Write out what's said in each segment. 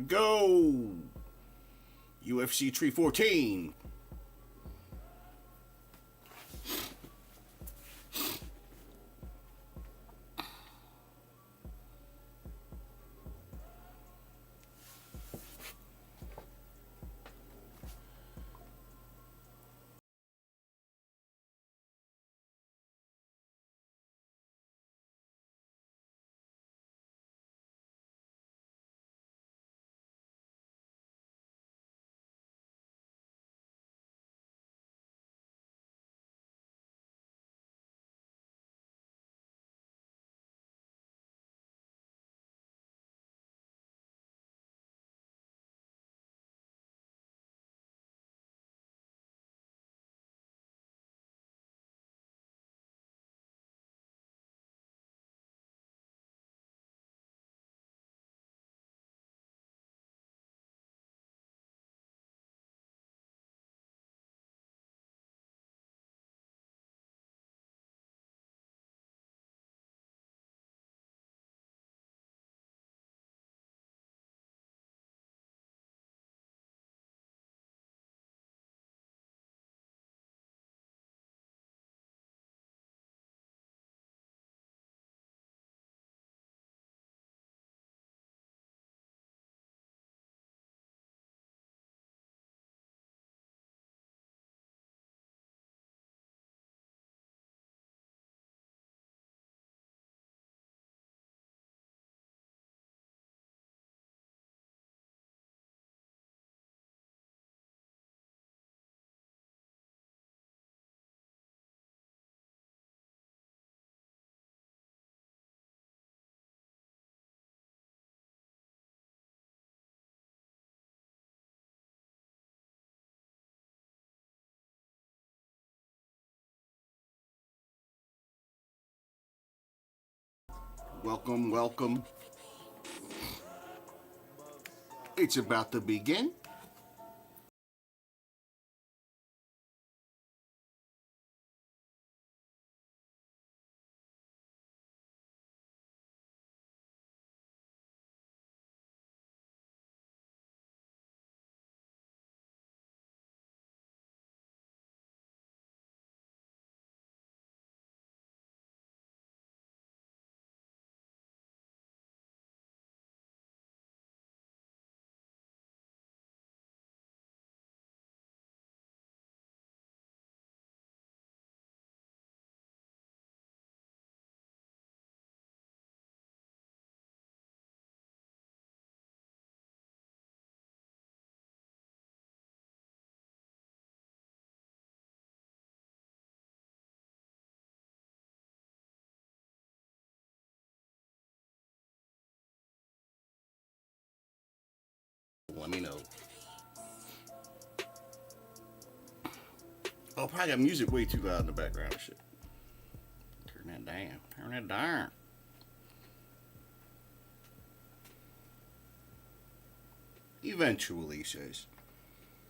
we go. UFC 314. Welcome, welcome. It's about to begin. Let me know. Oh, probably got music way too loud in the background and shit. Turn that down. Turn that down. Eventually, he says.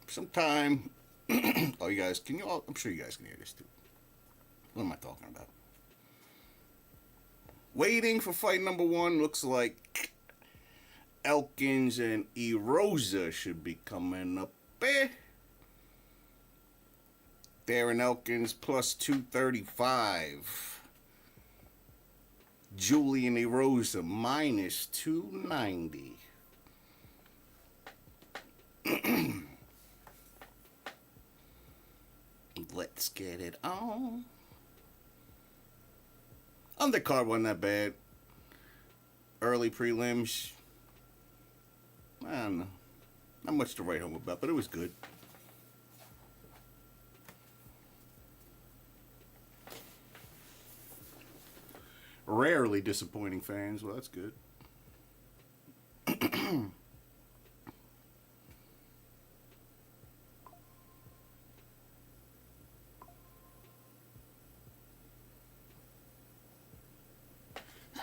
Sometime. Oh, you guys, can you all? I'm sure you guys can hear this too. What am I talking about? Waiting for fight number one. Looks like Elkins and Erosa should be coming up. Darren Elkins plus 235. Julian Erosa minus 290. Let's get it on. Undercard wasn't that bad. Early prelims, I don't know. Not much to write home about, but it was good. Rarely disappointing fans. Well, that's good.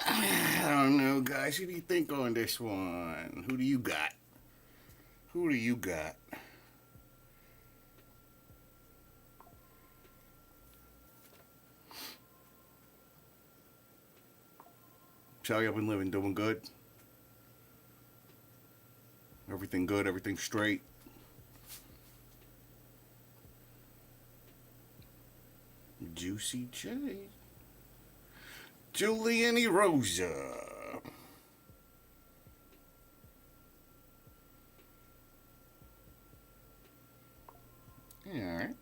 I don't know, guys. Who do you think on this one? Who do you got? Who do you got? So y'all been living, doing good? Everything good, everything straight. Juicy J. Julian Rosa. Yeah, all right.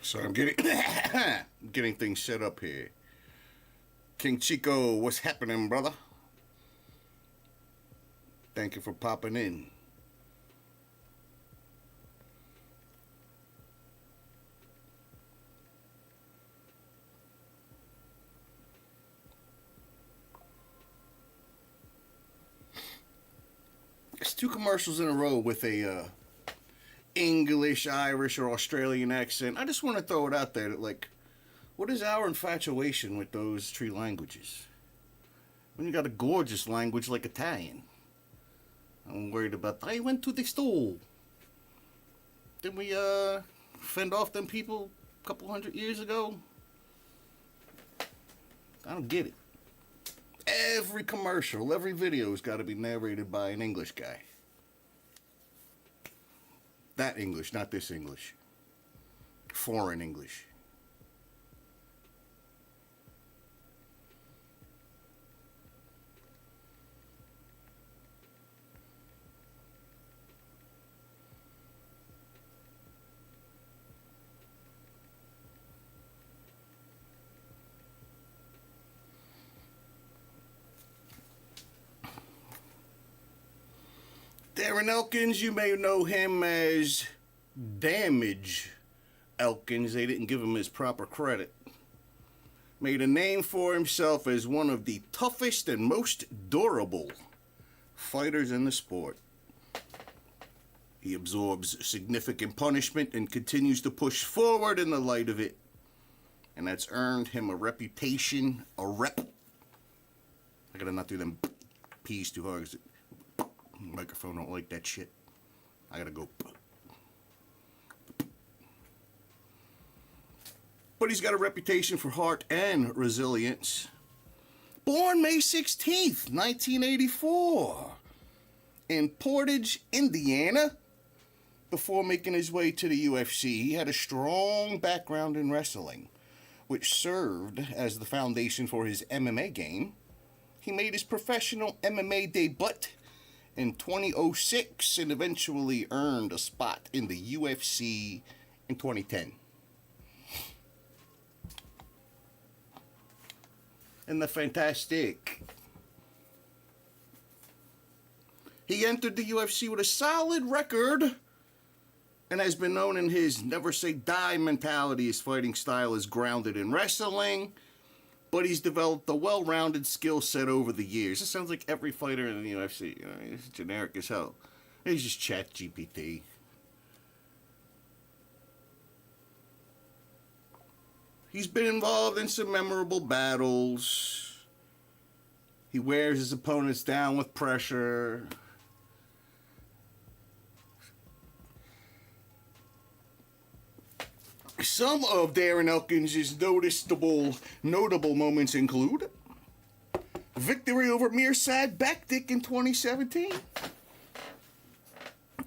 So I'm getting getting things set up here. King Chico, what's happening, brother? Thank you for popping in. It's 2 commercials in a row with a English, Irish, or Australian accent. I just want to throw it out there that, like, what is our infatuation with those 3 languages? When you got a gorgeous language like Italian. I'm worried about, I went to the store. Didn't we fend off them people a couple 100 years ago? I don't get it. Every commercial, every video's got to be narrated by an English guy. That English, not this English. Foreign English. Darren Elkins, you may know him as Damage Elkins. They didn't give him his proper credit. Made a name for himself as one of the toughest and most durable fighters in the sport. He absorbs significant punishment and continues to push forward in the light of it. And that's earned him a reputation, a rep. I gotta not do them P's too hard. Microphone don't like that shit. I gotta go. But he's got a reputation for heart and resilience. Born May 16th, 1984, in Portage, Indiana. Before making his way to the UFC, he had a strong background in wrestling, which served as the foundation for his MMA game. He made his professional MMA debut in 2006 and eventually earned a spot in the UFC in 2010. And the fantastic. He entered the UFC with a solid record and has been known in his never say die mentality. His fighting style is grounded in wrestling, but he's developed a well-rounded skill set over the years. It sounds like every fighter in the UFC. You know, he's generic as hell. He's just chat GPT. He's been involved in some memorable battles. He wears his opponents down with pressure. Some of Darren Elkins' notable moments include victory over Mirsad Bektic in 2017.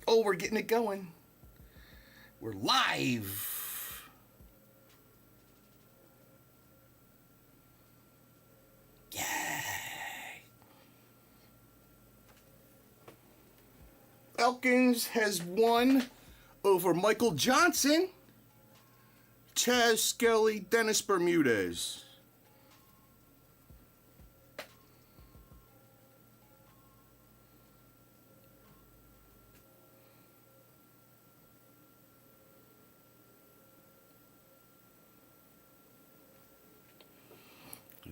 Oh, we're getting it going. We're live. Yay. Elkins has won over Michael Johnson, Chaz Skelly, Dennis Bermudez.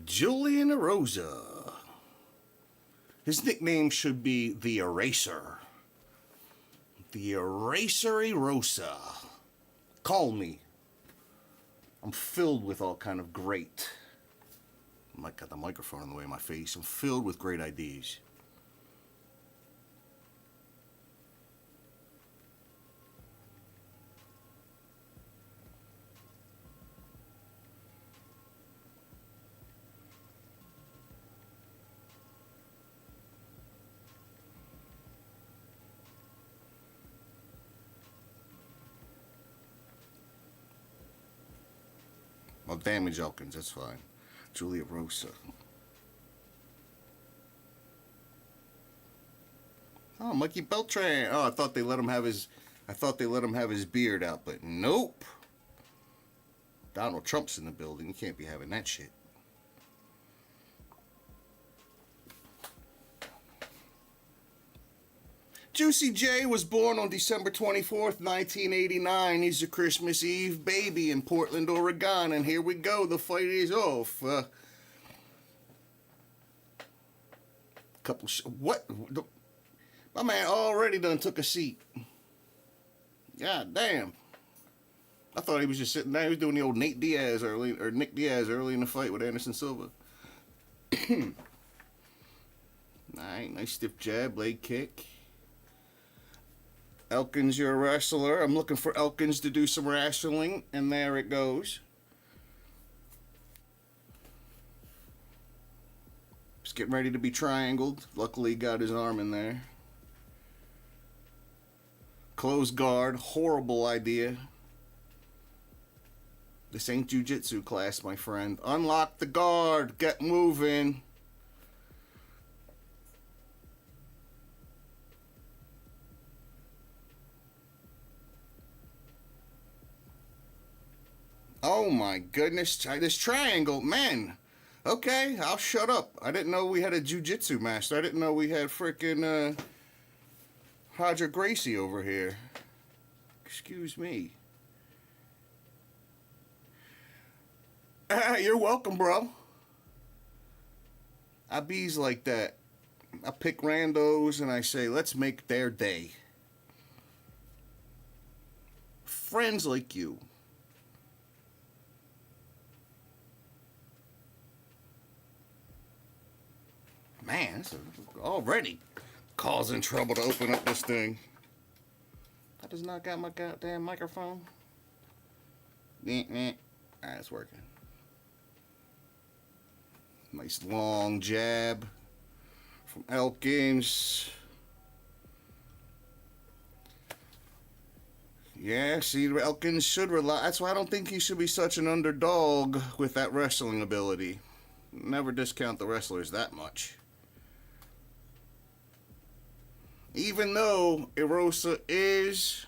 Julian Rosa. His nickname should be the Eraser. The Eraser Rosa. Call me. I'm filled with all kind of great I got the microphone in the way of my face. I'm filled with great ideas. Well, Damage Elkins, that's fine. Julia Rosa. Oh, Mikey Beltran. Oh, I thought they let him have his beard out, but nope. Donald Trump's in the building. You can't be having that shit. Juicy J was born on December 24th, 1989. He's a Christmas Eve baby in Portland, Oregon. And here we go. The fight is off. What? My man already done took a seat. God damn. I thought he was just sitting there. He was doing the old Nick Diaz early in the fight with Anderson Silva. Alright, nice stiff jab, leg kick. Elkins, you're a wrestler. I'm looking for Elkins to do some wrestling, and there it goes. Just getting ready to be triangled. Luckily, he got his arm in there. Close guard. Horrible idea. This ain't jiu-jitsu class, my friend. Unlock the guard. Get moving. Oh my goodness, this triangle, man. Okay, I'll shut up. I didn't know we had a jiu-jitsu master. I didn't know we had frickin' Roger Gracie over here. Excuse me. You're welcome, bro. I bees like that. I pick randos and I say, let's make their day. Friends like you. Man, this is already causing trouble to open up this thing. I just not got my goddamn microphone. Alright, it's working. Nice long jab from Elkins. Yeah, see, Elkins should rely. That's why I don't think he should be such an underdog with that wrestling ability. Never discount the wrestlers that much. Even though Erosa is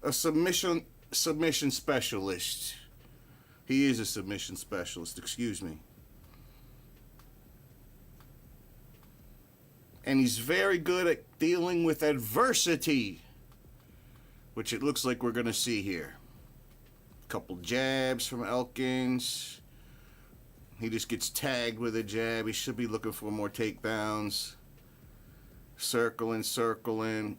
a submission specialist. He is a submission specialist, excuse me. And he's very good at dealing with adversity, which it looks like we're going to see here. Couple jabs from Elkins. He just gets tagged with a jab. He should be looking for more takedowns. Circling.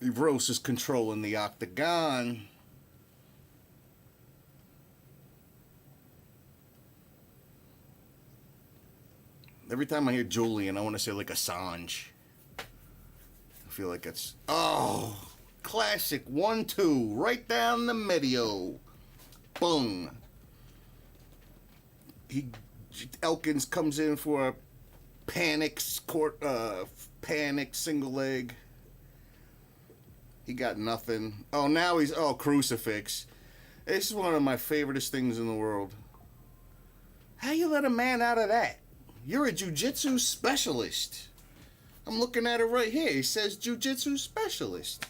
Rose is controlling the octagon. Every time I hear Julian, I want to say like Assange. I feel like it's... Oh! Classic 1-2. Right down the medio. Boom. Elkins comes in for a panic single leg. He got nothing. Oh, now he's... Oh, crucifix. This is one of my favoriteest things in the world. How you let a man out of that? You're a jiu-jitsu specialist. I'm looking at it right here. It says jiu-jitsu specialist.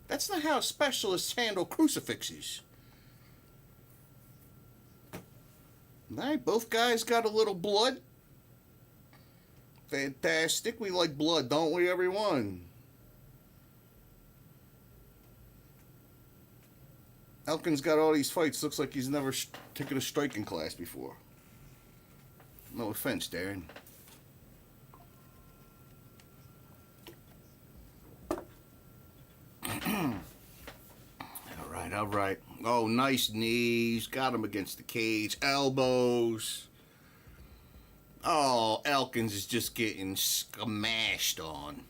That's not how specialists handle crucifixes. Alright, both guys got a little blood. Fantastic. We like blood, don't we, everyone? Elkins got all these fights. Looks like he's never taken a striking class before. No offense, Darren. right. Oh, nice knees. Got him against the cage. Elbows. Oh, Elkins is just getting smashed on.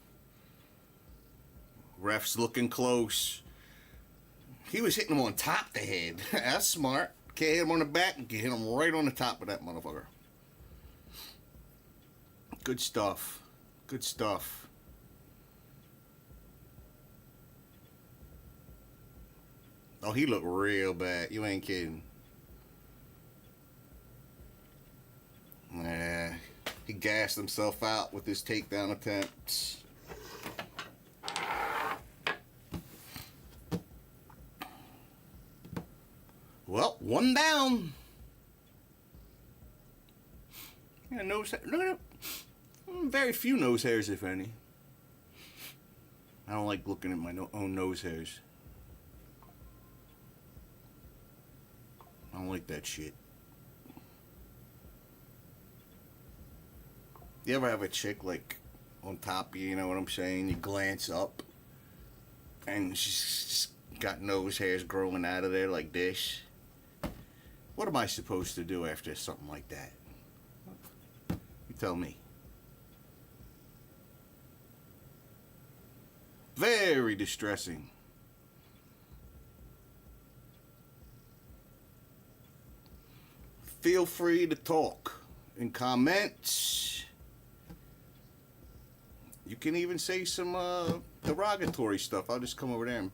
Ref's looking close. He was hitting him on top of the head. That's smart. Can't hit him on the back. You can hit him right on the top of that motherfucker. Good stuff. Good stuff. Oh, he looked real bad. You ain't kidding. Nah, he gassed himself out with his takedown attempts. Well, one down. Yeah, nose hair. Look at it. Very few nose hairs, if any. I don't like looking at my own nose hairs. I don't like that shit. You ever have a chick like on top of you, you know what I'm saying? You glance up and she's got nose hairs growing out of there like this. What am I supposed to do after something like that? You tell me. Very distressing. Feel free to talk in comments. You can even say some derogatory stuff. I'll just come over there and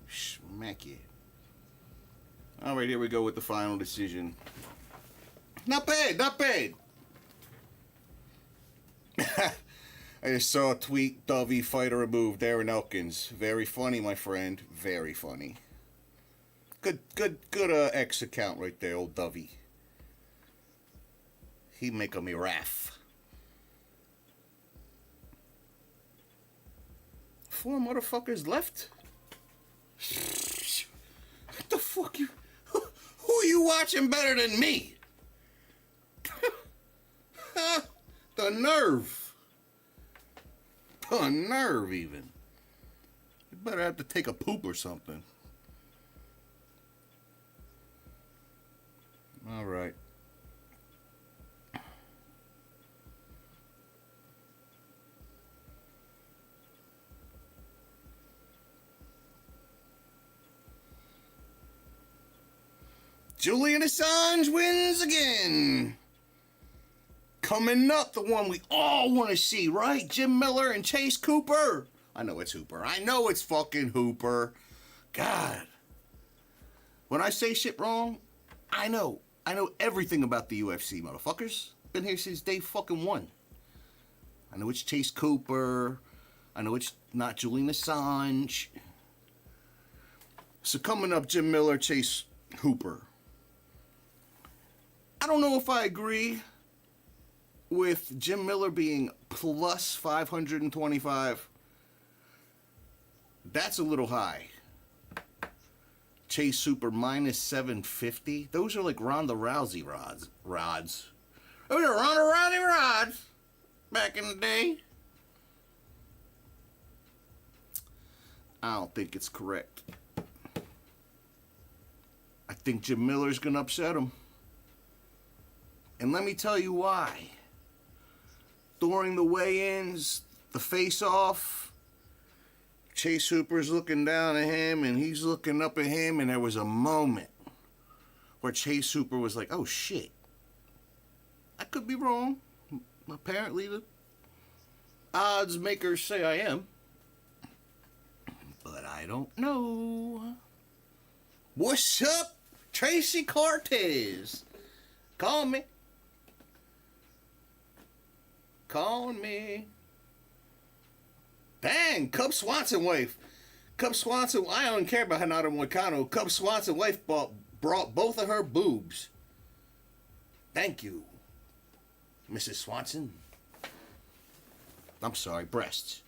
smack you. Alright, here we go with the final decision. Not bad, not bad. I just saw a tweet, Dovey fighter removed, Darren Elkins. Very funny, my friend. Very funny. Good X account right there, old Dovey. He make me laugh. 4 motherfuckers left? What the fuck you... Who are you watching better than me? The nerve. The nerve, even. You better have to take a poop or something. All right. Julian Assange wins again. Coming up, the one we all want to see, right? Jim Miller and Chase Cooper. I know it's Hooper. I know it's fucking Hooper. God. When I say shit wrong, I know. I know everything about the UFC, motherfuckers. Been here since day fucking one. I know it's Chase Cooper. I know it's not Julian Assange. So coming up, Jim Miller, Chase Hooper. I don't know if I agree with Jim Miller being plus 525. That's a little high. Chase Hooper minus 750. Those are like Ronda Rousey rods. Those are Ronda Rousey rods back in the day. I don't think it's correct. I think Jim Miller's gonna upset him. And let me tell you why. During the weigh-ins, the face-off, Chase Hooper's looking down at him and he's looking up at him, and there was a moment where Chase Hooper was like, oh shit. I could be wrong. Apparently the odds makers say I am. But I don't know. What's up, Tracy Cortez? Call me. Call me. Dang, Cub Swanson wife. Cub Swanson, I don't care about Hanada Moicano. Cub Swanson wife brought both of her boobs. Thank you, Mrs. Swanson. I'm sorry, breasts.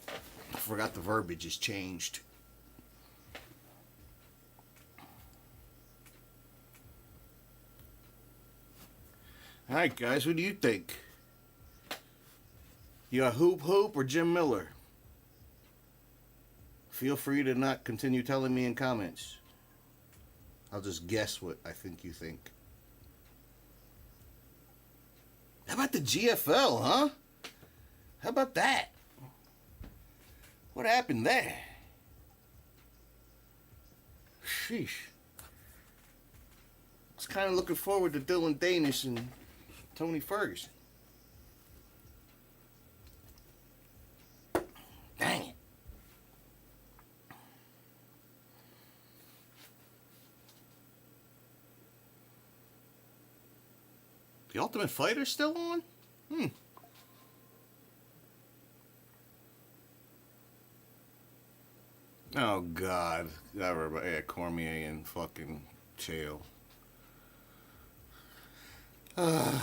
I forgot the verbiage has changed. Alright guys, what do you think? You a Hoop or Jim Miller? Feel free to not continue telling me in comments. I'll just guess what I think you think. How about the GFL, huh? How about that? What happened there? Sheesh. I was kind of looking forward to Dylan Danish and Tony Ferguson. Dang it. The Ultimate Fighter's still on? Oh, God. Everybody, yeah, Cormier and fucking Chael. That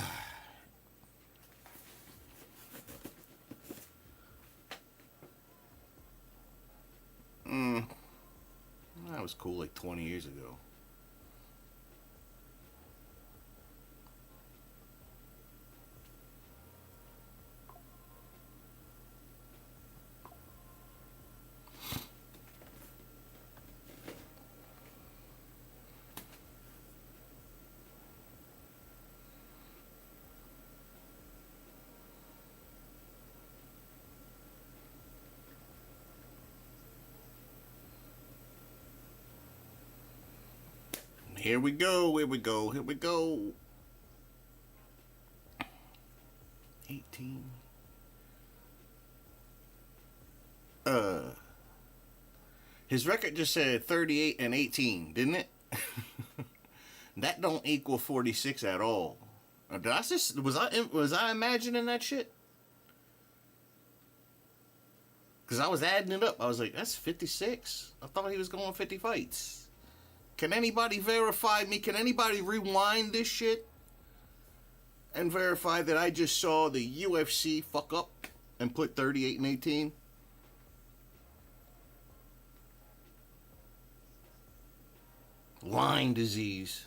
was cool like 20 years ago. Here we go. 18. His record just said 38 and 18, didn't it? That don't equal 46 at all. Was I imagining that shit? Because I was adding it up. I was like, that's 56. I thought he was going 50 fights. Can anybody verify me? Can anybody rewind this shit and verify that I just saw the UFC fuck up and put 38 and 18? Lyme disease.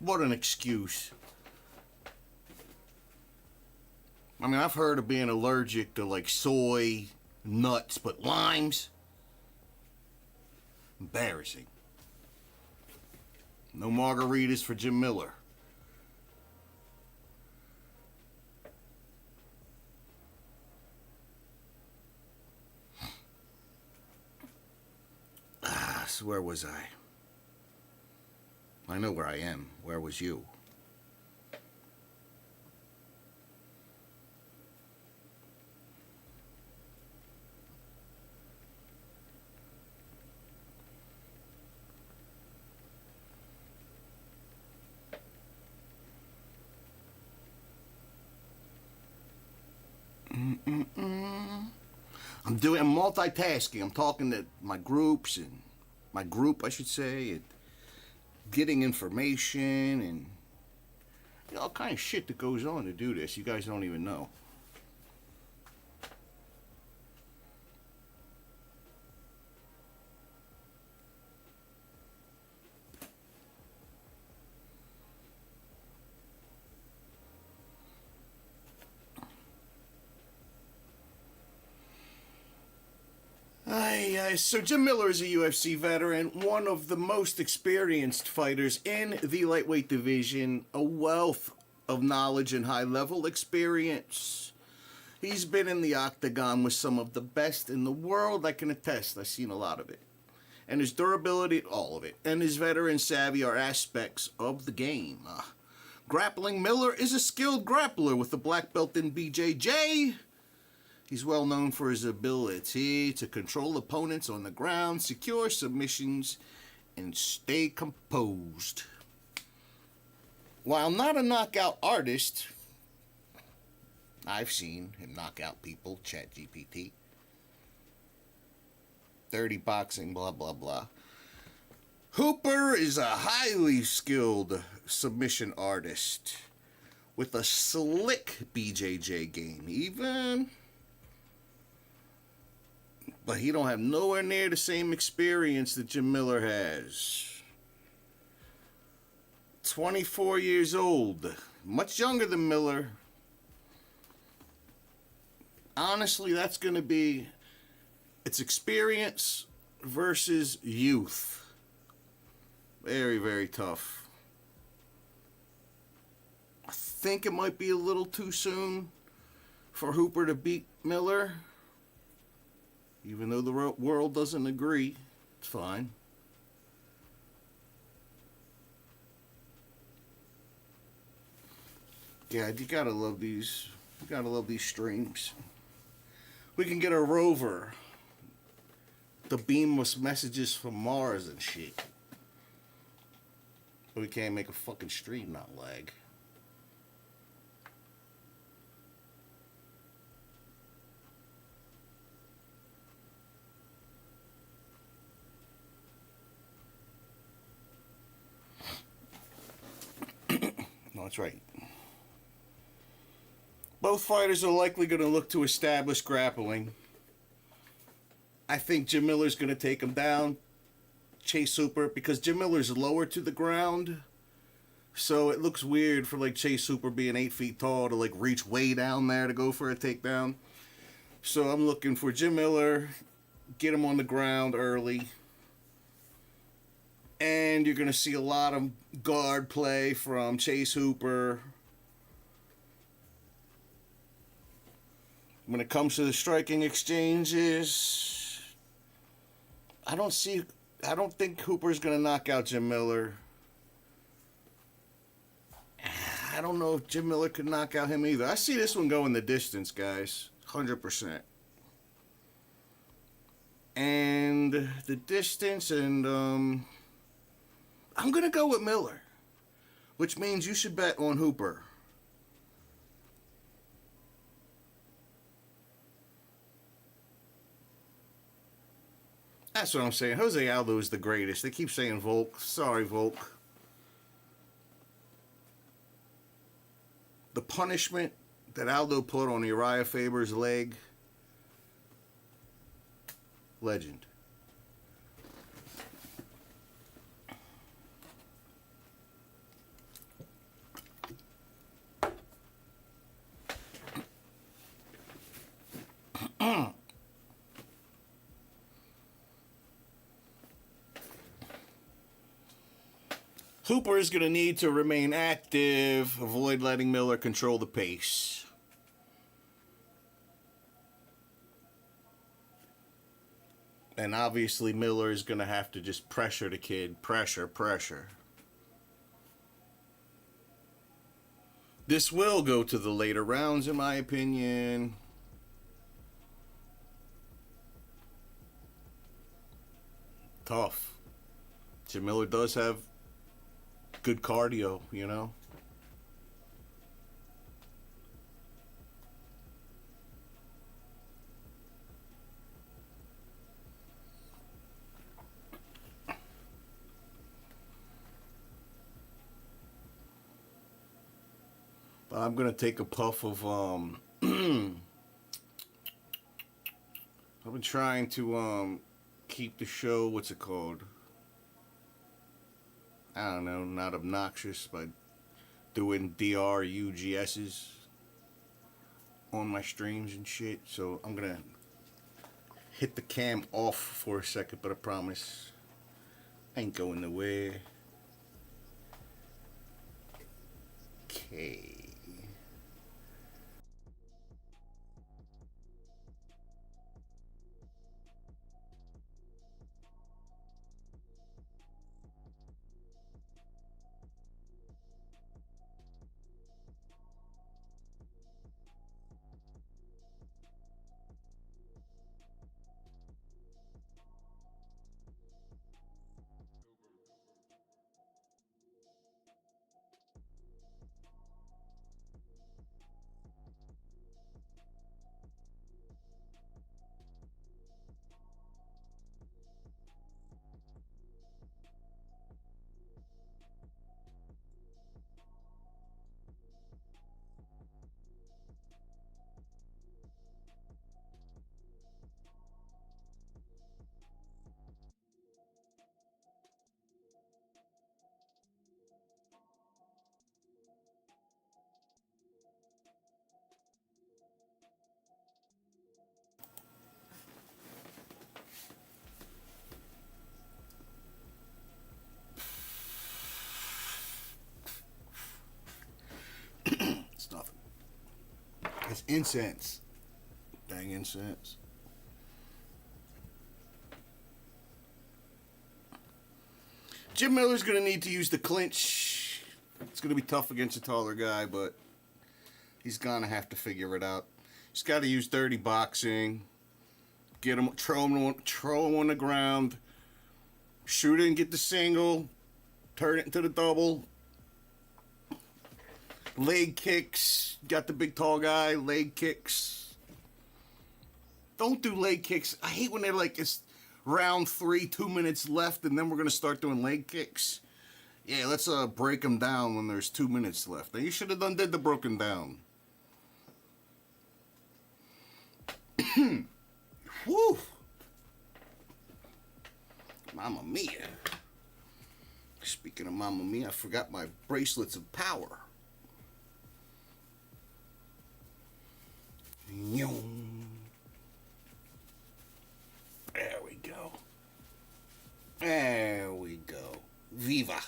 What an excuse. I mean, I've heard of being allergic to like soy, nuts, but limes? Embarrassing. No margaritas for Jim Miller. So where was I? I know where I am. Where was you? I'm multitasking. I'm talking to my groups and my group, I should say, and getting information and all kind of shit that goes on to do this. You guys don't even know. So Jim Miller is a UFC veteran, one of the most experienced fighters in the lightweight division, a wealth of knowledge and high-level experience. He's been in the octagon with some of the best in the world, I can attest. I've seen a lot of it. And his durability, all of it, and his veteran savvy are aspects of the game. Grappling, Miller is a skilled grappler with a black belt in BJJ. He's well known for his ability to control opponents on the ground, secure submissions, and stay composed. While not a knockout artist, I've seen him knock out people, ChatGPT, dirty boxing, blah, blah, blah. Hooper is a highly skilled submission artist with a slick BJJ game, but he don't have nowhere near the same experience that Jim Miller has. 24 years old. much younger than Miller. Honestly, that's going to be, it's experience versus youth. Very, very tough. I think it might be a little too soon for Hooper to beat Miller. Even though the world doesn't agree, it's fine. Yeah, you gotta love these. You gotta love these streams. We can get a rover to beam us messages from Mars and shit. But we can't make a fucking stream not lag. No, that's right. Both fighters are likely going to look to establish grappling. I think Jim Miller's going to take him down. Chase Hooper, because Jim Miller's lower to the ground. So it looks weird for like Chase Hooper being 8 feet tall to like reach way down there to go for a takedown. So I'm looking for Jim Miller, get him on the ground early. And you're going to see a lot of guard play from Chase Hooper. When it comes to the striking exchanges, I don't think Hooper's going to knock out Jim Miller. I don't know if Jim Miller could knock out him either. I see this one going the distance, guys. 100%. And the distance, and I'm going to go with Miller, which means you should bet on Hooper. That's what I'm saying. Jose Aldo is the greatest. They keep saying Volk. Sorry, Volk. The punishment that Aldo put on Uriah Faber's leg, legend. Hooper is going to need to remain active, avoid letting Miller control the pace. And obviously Miller is going to have to just pressure the kid. Pressure. This will go to the later rounds, in my opinion. Tough. Jim Miller does have good cardio, you know. But I'm gonna take a puff of I've been trying to keep the show, what's it called? I don't know, not obnoxious, but doing DRUGSs on my streams and shit. So I'm gonna hit the cam off for a second, but I promise I ain't going nowhere. Okay. It's incense. Dang incense. Jim Miller's going to need to use the clinch. It's going to be tough against a taller guy, but he's going to have to figure it out. He's got to use dirty boxing. Get him, throw him on the ground. Shoot it and get the single. Turn it into the double. Leg kicks. Got the big tall guy. Leg kicks. Don't do leg kicks. I hate when they're like, it's round 3, 2 minutes left, and then we're going to start doing leg kicks. Yeah, let's break them down when there's 2 minutes left. Now, you should have did the broken down. Woo! Mamma mia. Speaking of Mamma mia, I forgot my bracelets of power. There we go. There we go. Viva.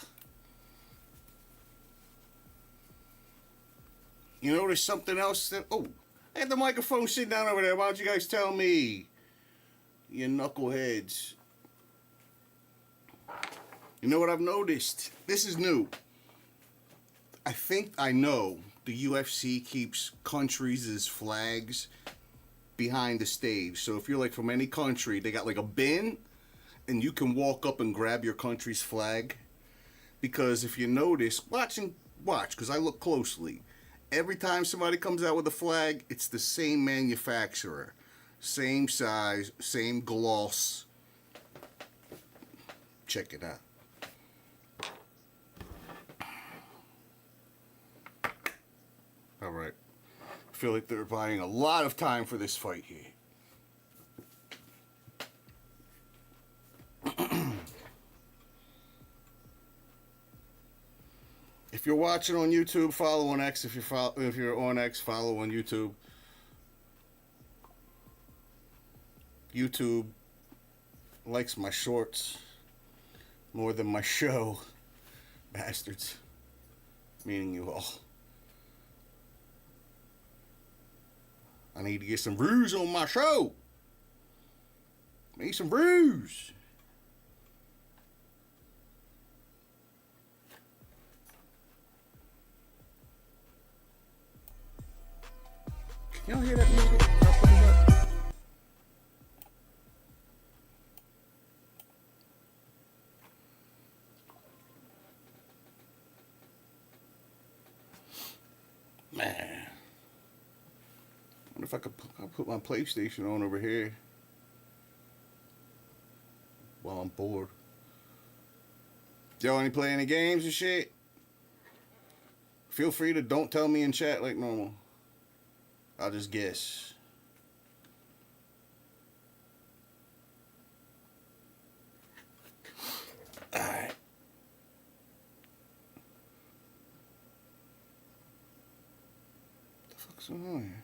You know, there's something else that... Oh, I had the microphone sitting down over there. Why don't you guys tell me? You knuckleheads. You know what I've noticed? This is new. I think I know the UFC keeps countries' flags behind the stage. So if you're like from any country, they got like a bin, and you can walk up and grab your country's flag. Because if you notice, watch, because I look closely. Every time somebody comes out with a flag, it's the same manufacturer. Same size, same gloss. Check it out. All right. I feel like they're buying a lot of time for this fight here. If you're watching on YouTube, follow on X. If you're on X, follow on YouTube. YouTube likes my shorts more than my show. Bastards. Meaning you all. I need to get some views on my show. Need some views. Can y'all hear that music? I'll put it up. Man. I wonder if I could put my PlayStation on over here while I'm bored. Y'all ain't play any games and shit? Feel free to don't tell me in chat like normal. I'll just guess. Alright. What the fuck's going on here?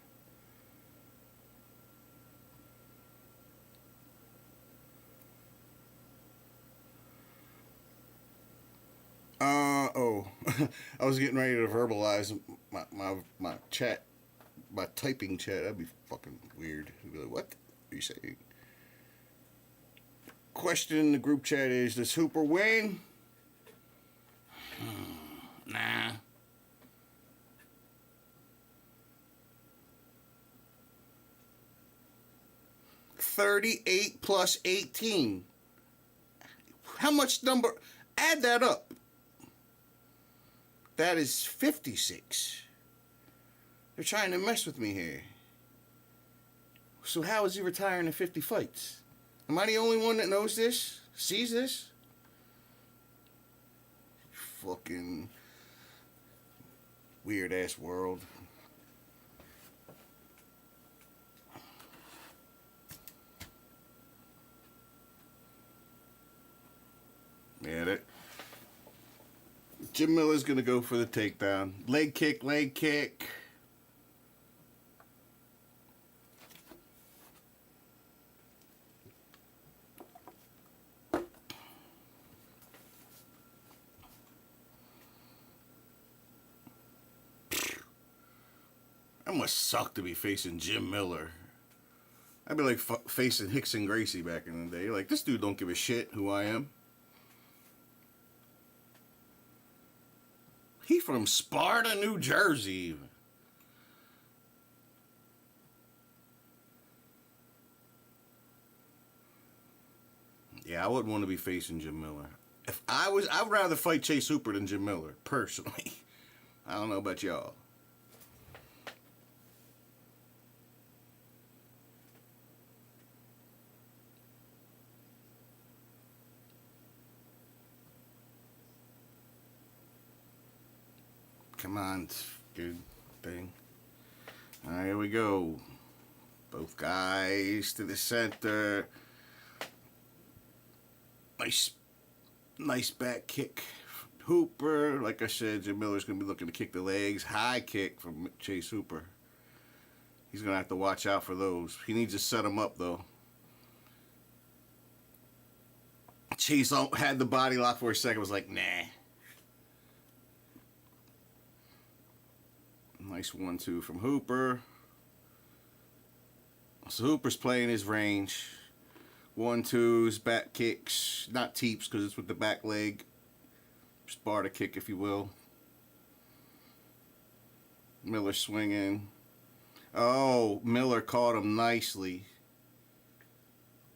I was getting ready to verbalize my chat, my typing chat. That'd be fucking weird. I'd be like, what are you saying? Question in the group chat is, does Hooper win? Nah. $38 plus 18. How much number? Add that up. That is 56. They're trying to mess with me here. So how is he retiring in 50 fights? Am I the only one that knows this? Sees this? Fucking weird ass world. Yeah, that Jim Miller's gonna go for the takedown. Leg kick, leg kick. That must suck to be facing Jim Miller. I'd be like facing Hickson Gracie back in the day. Like, this dude don't give a shit who I am. He from Sparta, New Jersey. Yeah, I wouldn't want to be facing Jim Miller. If I was, I'd rather fight Chase Hooper than Jim Miller, personally. I don't know about y'all. Come on, good thing. All right, here we go. Both guys to the center. Nice back kick. Hooper, like I said, Jim Miller's going to be looking to kick the legs. High kick from Chase Hooper. He's going to have to watch out for those. He needs to set him up, though. Chase had the body lock for a second. Was like, nah. Nice 1-2 from Hooper. So Hooper's playing his range. 1-2s, back kicks. Not teeps because it's with the back leg. Sparta kick, if you will. Miller swinging. Oh, Miller caught him nicely.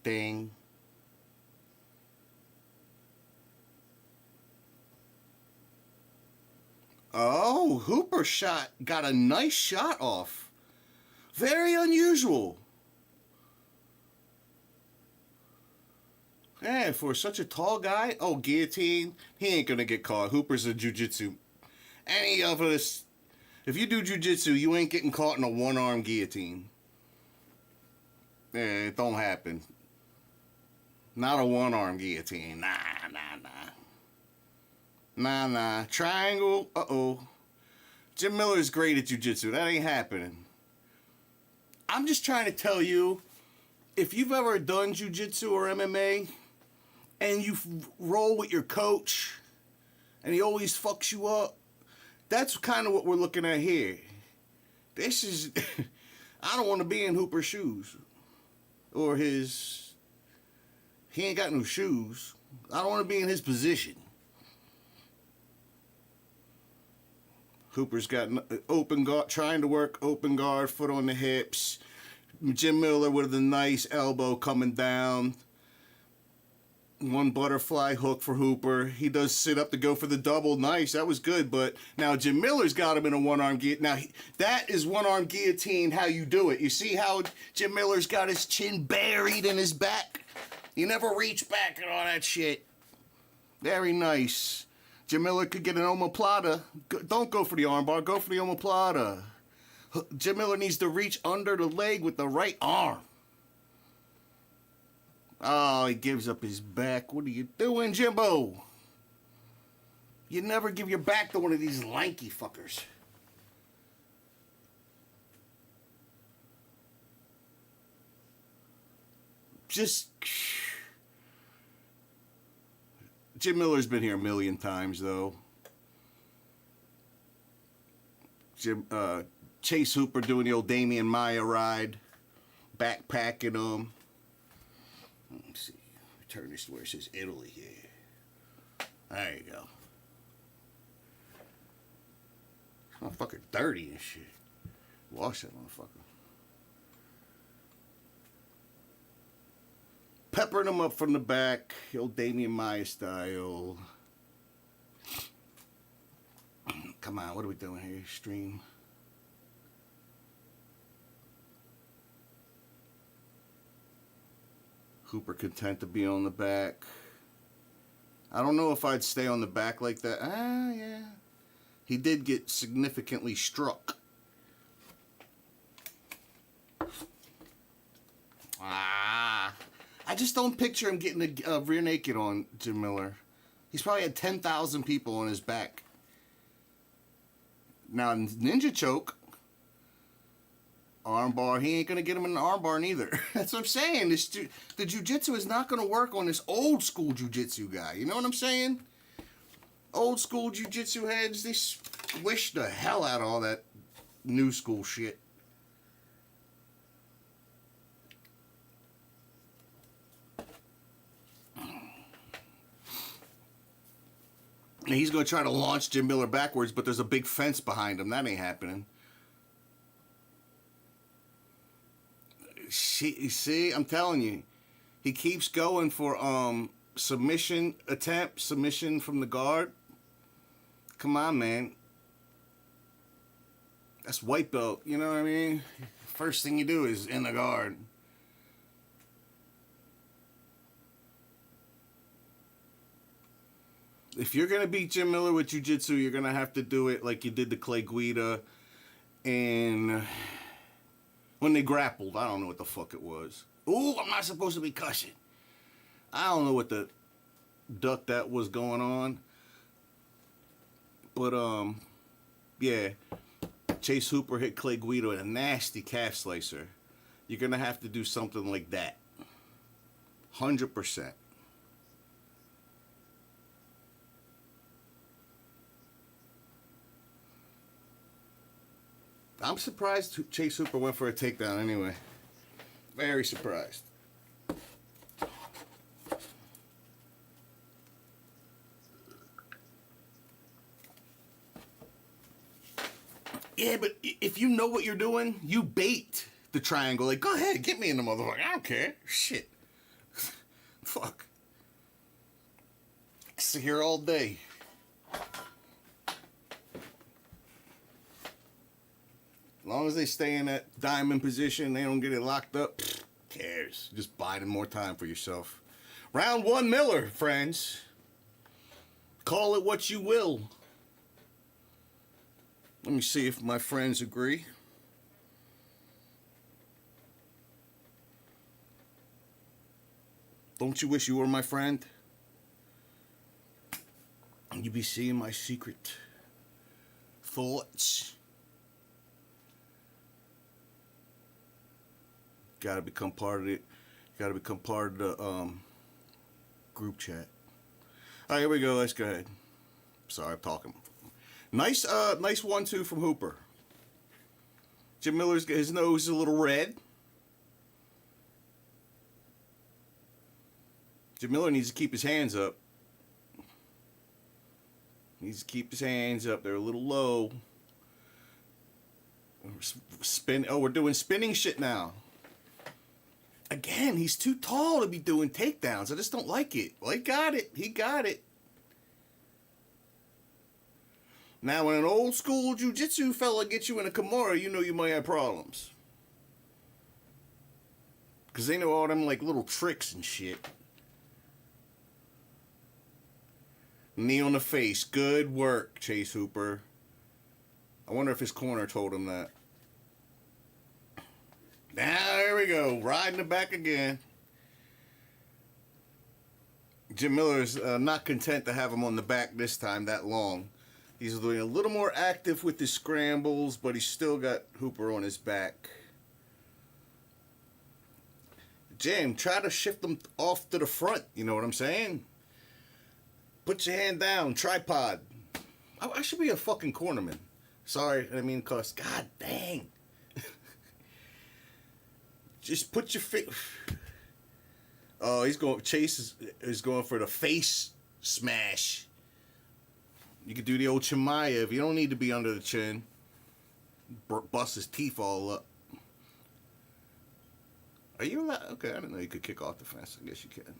Ding. Oh, Hooper got a nice shot off. Very unusual. Yeah, for such a tall guy. Oh, guillotine. He ain't gonna get caught. Hooper's a jiu-jitsu. Any of us, if you do jiu-jitsu, you ain't getting caught in a one-arm guillotine. Yeah, it don't happen. Not a one-arm guillotine. Nah. Nah. Triangle. Uh-oh. Jim Miller's great at jiu-jitsu. That ain't happening. I'm just trying to tell you, if you've ever done jiu-jitsu or MMA, and you roll with your coach, and he always fucks you up, that's kind of what we're looking at here. This is... I don't want to be in Hooper's shoes. Or his... He ain't got no shoes. I don't want to be in his position. Hooper's got open guard, trying to work open guard, foot on the hips. Jim Miller with a nice elbow coming down. One butterfly hook for Hooper. He does sit up to go for the double. Nice, that was good. But now Jim Miller's got him in a one-arm guillotine. Now, that is one-arm guillotine, how you do it. You see how Jim Miller's got his chin buried in his back? You never reach back and all that shit. Very nice. Jim Miller could get an omoplata. Don't go for the armbar. Go for the omoplata. Jim Miller needs to reach under the leg with the right arm. Oh, he gives up his back. What are you doing, Jimbo? You never give your back to one of these lanky fuckers. Just... Jim Miller's been here a million times, though. Chase Hooper doing the old Damian Maya ride. Backpacking him. Let's see. Turn this to where it says Italy here. There you go. This motherfucker dirty and shit. Wash that motherfucker. Peppering him up from the back, the old Damian Maya style. Come on, what are we doing here? Stream. Hooper content to be on the back. I don't know if I'd stay on the back like that. Yeah. He did get significantly struck. I just don't picture him getting a rear naked on Jim Miller. He's probably had 10,000 people on his back. Now, ninja choke, armbar, he ain't going to get him in an armbar neither. That's what I'm saying. The jiu-jitsu is not going to work on this old school jiu-jitsu guy. You know what I'm saying? Old school jiu-jitsu heads, they wish the hell out of all that new school shit. And he's going to try to launch Jim Miller backwards, but there's a big fence behind him. That ain't happening. See, I'm telling you. He keeps going for submission attempt, submission from the guard. Come on, man. That's white belt, you know what I mean? First thing you do is in the guard. If you're going to beat Jim Miller with jiu-jitsu, you're going to have to do it like you did to Clay Guida and when they grappled. I don't know what the fuck it was. Ooh, I'm not supposed to be cussing. I don't know what the duck that was going on. But, yeah. Chase Hooper hit Clay Guida with a nasty calf slicer. You're going to have to do something like that. 100%. I'm surprised Chase Hooper went for a takedown anyway. Very surprised. Yeah, but if you know what you're doing, you bait the triangle. Like, go ahead, get me in the motherfucker. I don't care. Shit. Fuck. I sit here all day. As long as they stay in that diamond position, they don't get it locked up, who cares? Just biding more time for yourself. Round one, Miller, friends. Call it what you will. Let me see if my friends agree. Don't you wish you were my friend? And you'd be seeing my secret thoughts. Gotta become part of it. Gotta become part of the group chat. All right, here we go. Let's go ahead. Sorry, I'm talking. Nice 1-2 from Hooper. Jim Miller's his nose is a little red. Jim Miller needs to keep his hands up. Needs to keep his hands up. They're a little low. Spin. Oh, we're doing spinning shit now. Again, he's too tall to be doing takedowns. I just don't like it. Well, he got it. He got it. Now, when an old school jiu-jitsu fella gets you in a Kimura, you know you might have problems. Because they know all them, like, little tricks and shit. Knee on the face. Good work, Chase Hooper. I wonder if his corner told him that. Now, here we go. Riding it back again. Jim Miller's not content to have him on the back this time that long. He's doing a little more active with his scrambles, but he's still got Hooper on his back. Jim, try to shift them off to the front. You know what I'm saying? Put your hand down. Tripod. I should be a fucking cornerman. Sorry, I mean, cause god dang. Just put your feet. Oh, he's going. Chase is going for the face smash. You could do the old Chimaya if you don't need to be under the chin. Bust his teeth all up. Are you allowed? Okay, I didn't know you could kick off the fence. I guess you can.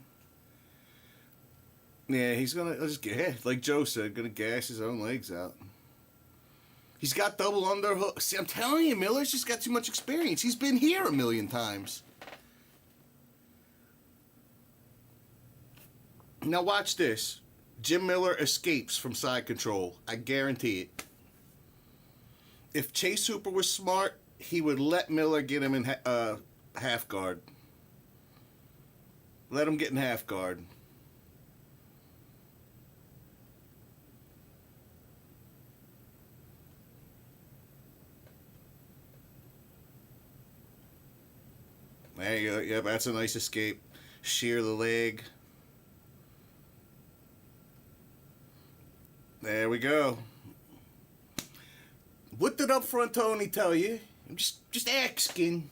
Yeah, he's gonna just get like Joe said, gonna gas his own legs out. He's got double underhook. See, I'm telling you, Miller's just got too much experience. He's been here a million times. Now watch this. Jim Miller escapes from side control. I guarantee it. If Chase Hooper was smart, he would let Miller get him in half guard. Let him get in half guard. There you go. Yep, that's a nice escape. Shear the leg. There we go. What did Up Front Tony tell you? I'm just asking.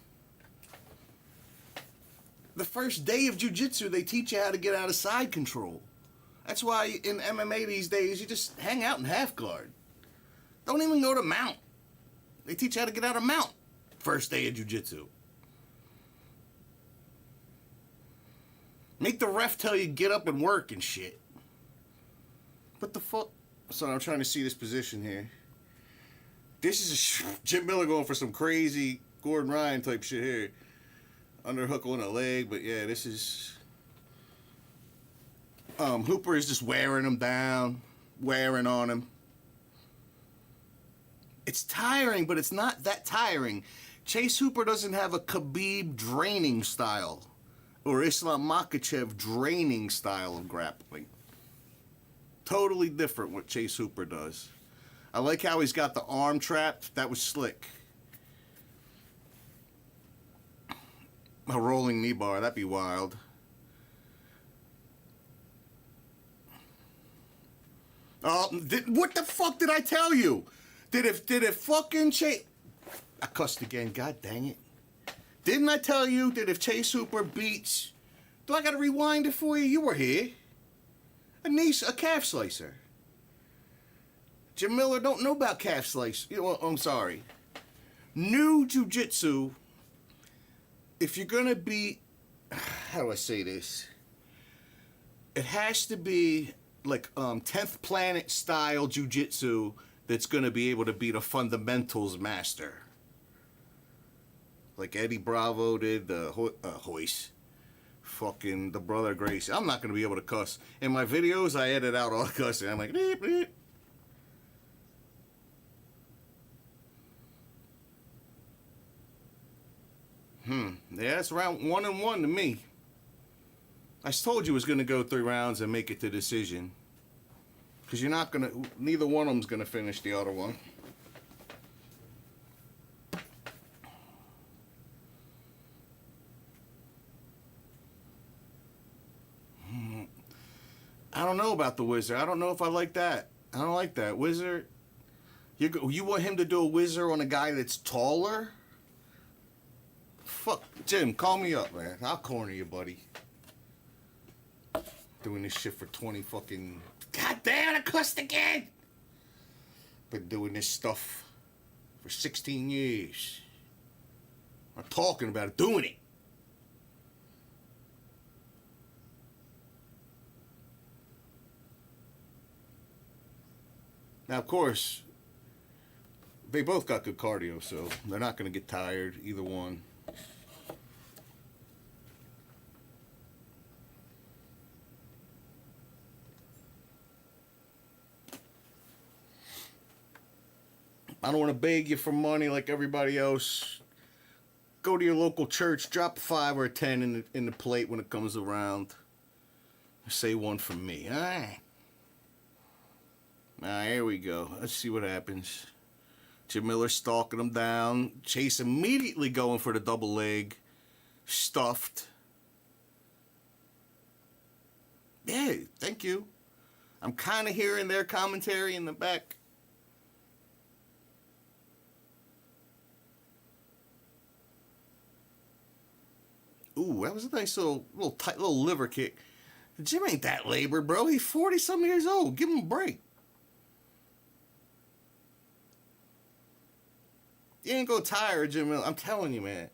The first day of jiu-jitsu, they teach you how to get out of side control. That's why in MMA these days, you just hang out in half guard. Don't even go to mount. They teach you how to get out of mount. First day of jiu-jitsu. Make the ref tell you get up and work and shit. What the fuck? So I'm trying to see this position here. This is Jim Miller going for some crazy Gordon Ryan type shit here. Underhook on the leg, but yeah, this is... Hooper is just wearing him down, wearing on him. It's tiring, but it's not that tiring. Chase Hooper doesn't have a Khabib draining style or Islam Makhachev draining style of grappling. Totally different what Chase Hooper does. I like how he's got the arm trap. That was slick. A rolling knee bar, that'd be wild. What the fuck did I tell you? Did it fucking Chase... I cussed again, god dang it. Didn't I tell you that if Chase Hooper beats... Do I gotta rewind it for you? You were here. A calf slicer. Jim Miller don't know about calf slice. I'm sorry. New jiu-jitsu... If you're gonna be, how do I say this? It has to be like 10th planet style jiu-jitsu that's gonna be able to beat a fundamentals master. Like Eddie Bravo did, the Hoist. Fucking the brother Gracie. I'm not gonna be able to cuss. In my videos, I edit out all the cussing. I'm like, beep, beep. Yeah, it's round 1-1 to me. I told you it was going to go 3 rounds and make it to decision. Because you're not going to... Neither one of them's going to finish the other one. I don't know about the Wizard. I don't know if I like that. I don't like that. Wizard... You want him to do a Wizard on a guy that's taller? Fuck, Jim, call me up, man. I'll corner you, buddy. Doing this shit for 20 fucking... God damn, I cussed again! Been doing this stuff for 16 years. I'm talking about it, doing it. Now, of course, they both got good cardio, so they're not going to get tired, either one. I don't want to beg you for money like everybody else. Go to your local church, drop a 5 or a 10 in the plate when it comes around. Say one for me. All right. Here we go. Let's see what happens. Jim Miller stalking him down. Chase immediately going for the double leg. Stuffed. Yeah, thank you. I'm kind of hearing their commentary in the back. Ooh, that was a nice little tight little liver kick. Jim ain't that labored, bro. He's 40-something years old. Give him a break. You ain't gonna tire Jim Miller. I'm telling you, man.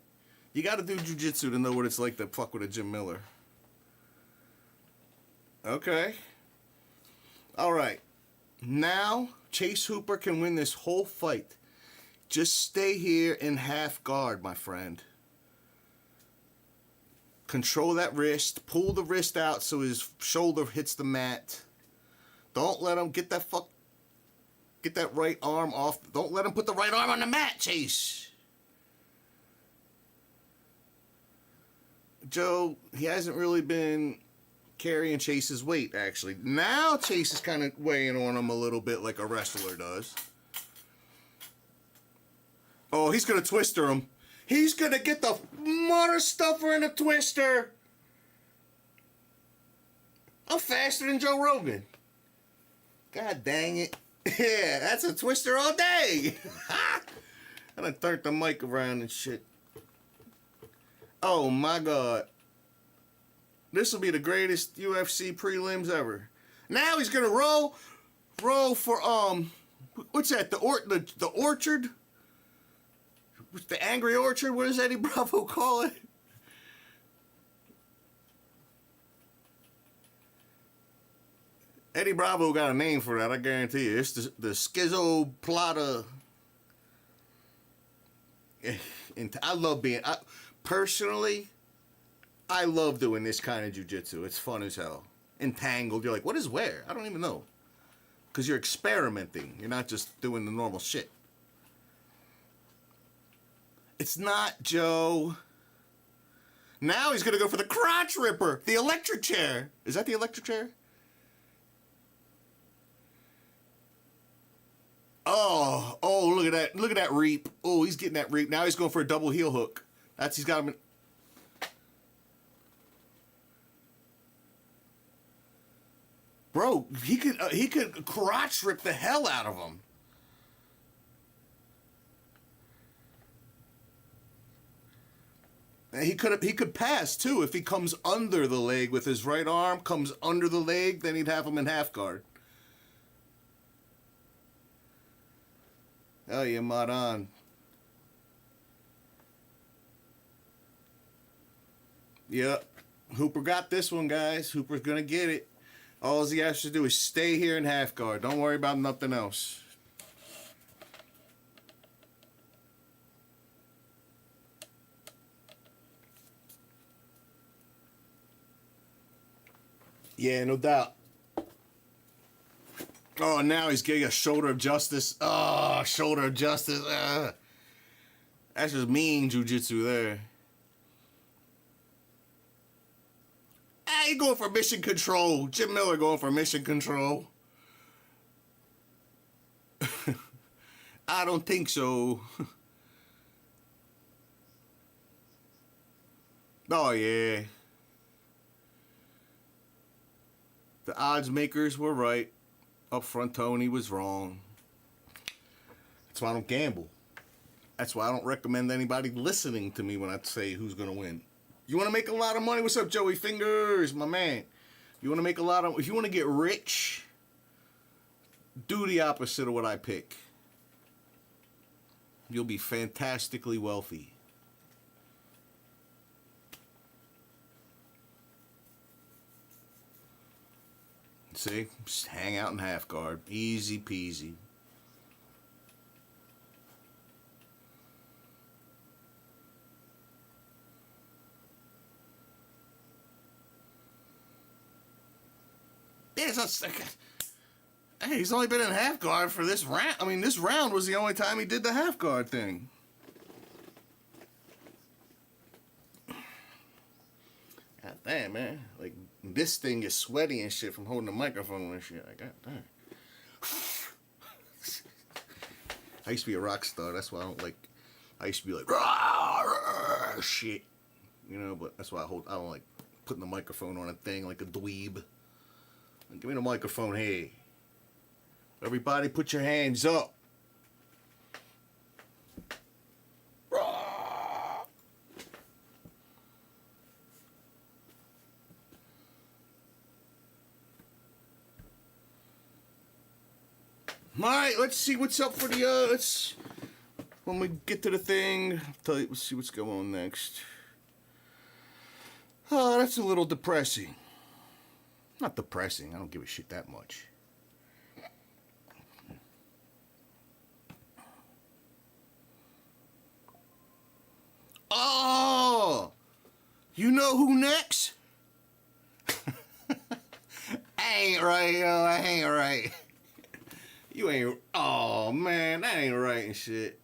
You gotta do jiu-jitsu to know what it's like to fuck with a Jim Miller. Okay. Alright. Now, Chase Hooper can win this whole fight. Just stay here in half guard, my friend. Control that wrist. Pull the wrist out so his shoulder hits the mat. Don't let him get that right arm off. Don't let him put the right arm on the mat, Chase. Joe, he hasn't really been carrying Chase's weight, actually. Now Chase is kind of weighing on him a little bit like a wrestler does. Oh, he's going to twister him. He's going to get the mother stuffer in a twister. I'm faster than Joe Rogan. God dang it. Yeah, that's a twister all day. And I turned the mic around and shit. Oh my god. This will be the greatest UFC prelims ever. Now he's gonna roll for what's that? The orchard? The Angry Orchard? What does Eddie Bravo call it? Eddie Bravo got a name for that, I guarantee you. It's the Schizo Plata. And I love personally, I love doing this kind of jiu-jitsu. It's fun as hell. Entangled. You're like, what is where? I don't even know. Because you're experimenting. You're not just doing the normal shit. It's not, Joe. Now he's going to go for the crotch ripper. The electric chair. Is that the electric chair? Oh, look at that. Look at that reap. Oh, he's getting that reap. Now he's going for a double heel hook. He's got him in. Bro, he could crotch rip the hell out of him. And he could pass too if he comes under the leg with his right arm, comes under the leg, then he'd have him in half guard. Oh, yeah, Maran. Yep. Hooper got this one, guys. Hooper's going to get it. All he has to do is stay here in half guard. Don't worry about nothing else. Yeah, no doubt. Oh, now he's getting a shoulder of justice. Oh, shoulder of justice. That's just mean jiu-jitsu there. He going for mission control. Jim Miller going for mission control. I don't think so. Oh, yeah. The odds makers were right. Up front, Tony was wrong. That's why I don't gamble. That's why I don't recommend anybody listening to me when I say who's going to win. You want to make a lot of money? What's up, Joey Fingers, my man? You want to make a lot of... If you want to get rich, do the opposite of what I pick. You'll be fantastically wealthy. See? Just hang out in half guard. Easy peasy. Yeah, hey, he's only been in half guard for this round. I mean, this round was the only time he did the half guard thing. God damn, man. Like, this thing is sweaty and shit from holding the microphone and shit. Like, God damn. I used to be a rock star. That's why I don't like... I used to be like, rah, rah, shit. You know, but that's why I don't like putting the microphone on a thing like a dweeb. Like, give me the microphone here. Everybody put your hands up. Alright, let's see what's up for the, when we get to the thing, I'll tell you, let's see what's going on next. Oh, that's a little depressing. Not depressing, I don't give a shit that much. Oh! You know who next? I ain't right, yo, I ain't right. You ain't, oh man, that ain't right and shit.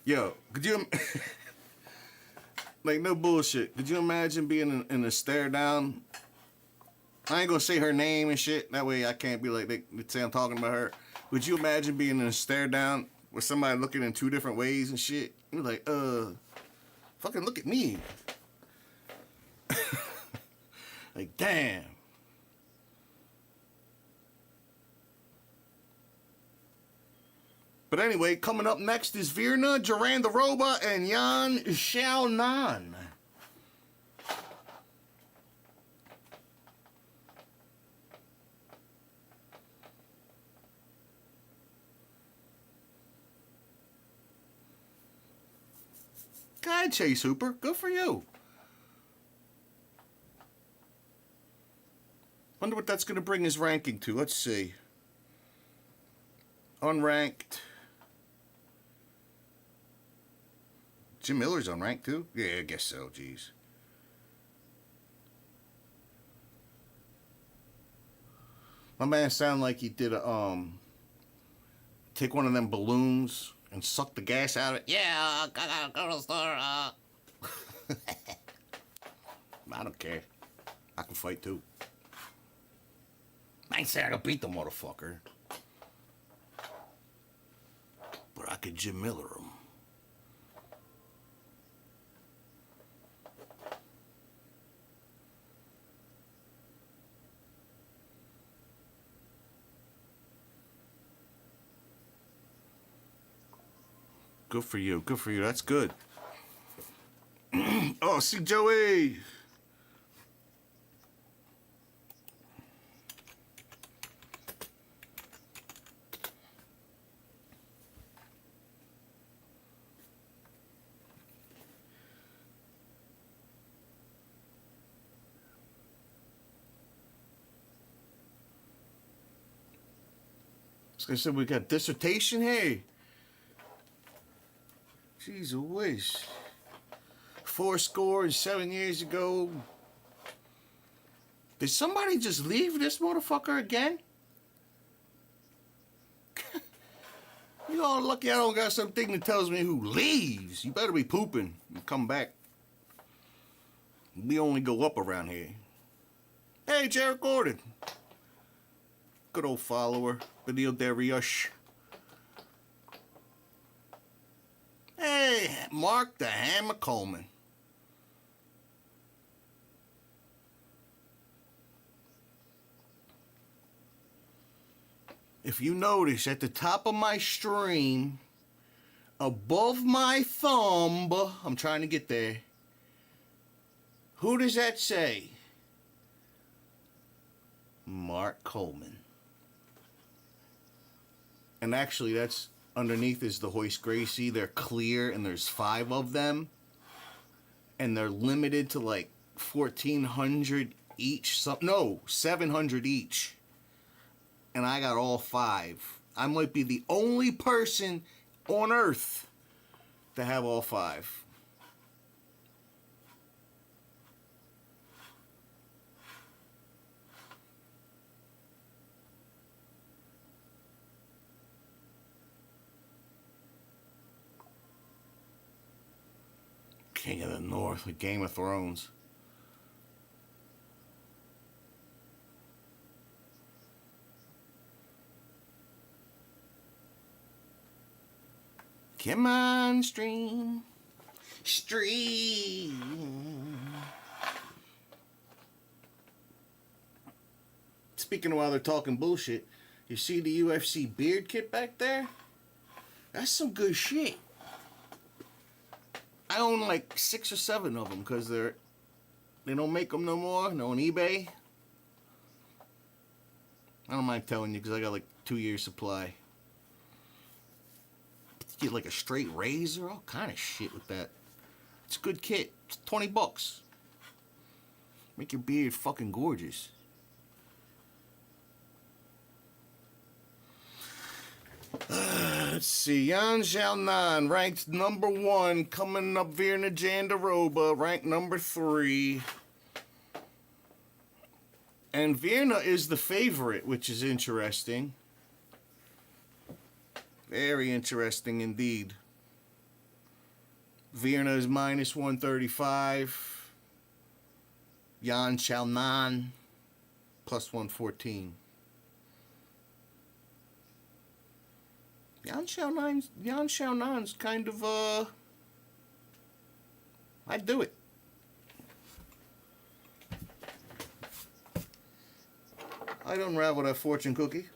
Yo, could you, like no bullshit, could you imagine being in a stare down? I ain't gonna say her name and shit, that way I can't be like, they say I'm talking about her. Would you imagine being in a stare down with somebody looking in two different ways and shit? You're like, fucking look at me. Like, damn. But anyway, coming up next is Virna Jandiroba and Yan Xiaonan. God, Chase Hooper, good for you. Wonder what that's going to bring his ranking to. Let's see. Unranked. Jim Miller's unranked too? Yeah, I guess so, jeez. My man sound like he did a, take one of them balloons and suck the gas out of it. Yeah, I gotta go to the store. I don't care. I can fight too. I ain't saying I can beat the motherfucker. But I could Jim Miller him. Good for you. Good for you. That's good. Oh, see Joey. I said we got dissertation. Hey. Jeez Louise. 7 years ago. Did somebody just leave this motherfucker again? You all lucky I don't got something that tells me who leaves. You better be pooping and come back. We only go up around here. Hey, Jared Gordon. Good old follower. Benil Dariush. Hey, Mark the Hammer Coleman. If you notice, at the top of my stream, above my thumb, I'm trying to get there. Who does that say? Mark Coleman. And actually, that's underneath is the Hoist Gracie. They're clear, and there's 5 of them. And they're limited to like 1,400 each. No, 700 each. And I got all 5. I might be the only person on Earth to have all 5. King of the North, like Game of Thrones. Come on, stream. Speaking of while they're talking bullshit, you see the UFC beard kit back there? That's some good shit. I own like 6 or 7 of them because they don't make them no more. They're on eBay. I don't mind telling you because I got like 2 years supply. You get like a straight razor, all kind of shit with that. It's a good kit. It's $20. Make your beard fucking gorgeous. Let's see. Yan Xiaonan ranked number 1. Coming up, Virna Jandiroba ranked number 3. And Virna is the favorite, which is interesting. Very interesting indeed. Virna is minus 135. Yan Xiaonan plus 114. Yan Xiaonan's kind of, I'd do it. I'd unravel that fortune cookie.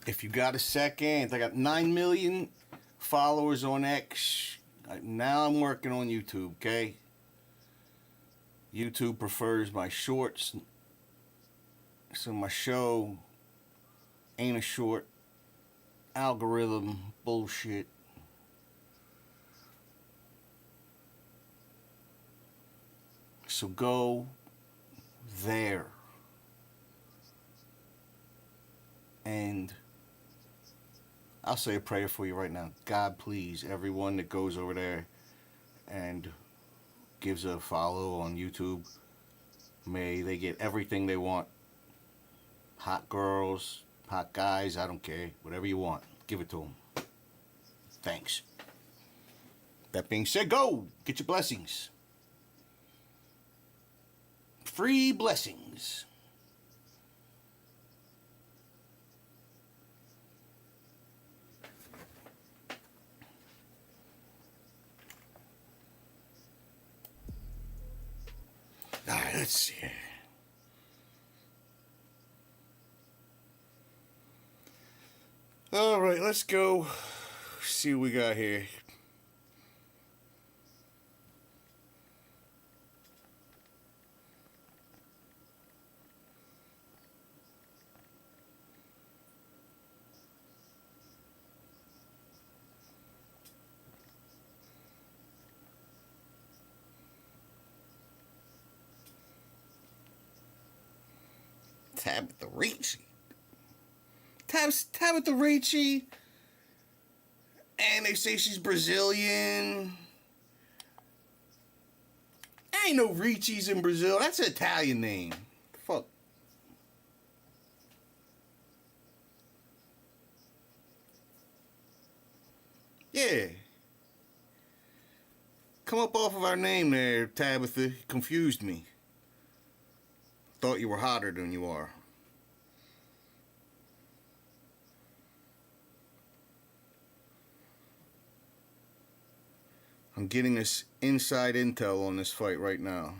If you got a second, I got 9 million followers on X. Now I'm working on YouTube, okay? YouTube prefers my shorts, so my show ain't a short. Algorithm bullshit. So go there. And I'll say a prayer for you right now. God, please, everyone that goes over there and gives a follow on YouTube, may they get everything they want. Hot girls, hot guys, I don't care. Whatever you want, give it to them. Thanks. That being said, go get your blessings. Free blessings. All right, let's see. All right, let's go see what we got here. Tabitha Ricci. Tabitha Ricci. And they say she's Brazilian. Ain't no Ricci's in Brazil. That's an Italian name. Fuck. Yeah. Come up off of our name there, Tabitha. Confused me. Thought you were hotter than you are. I'm getting this inside intel on this fight right now.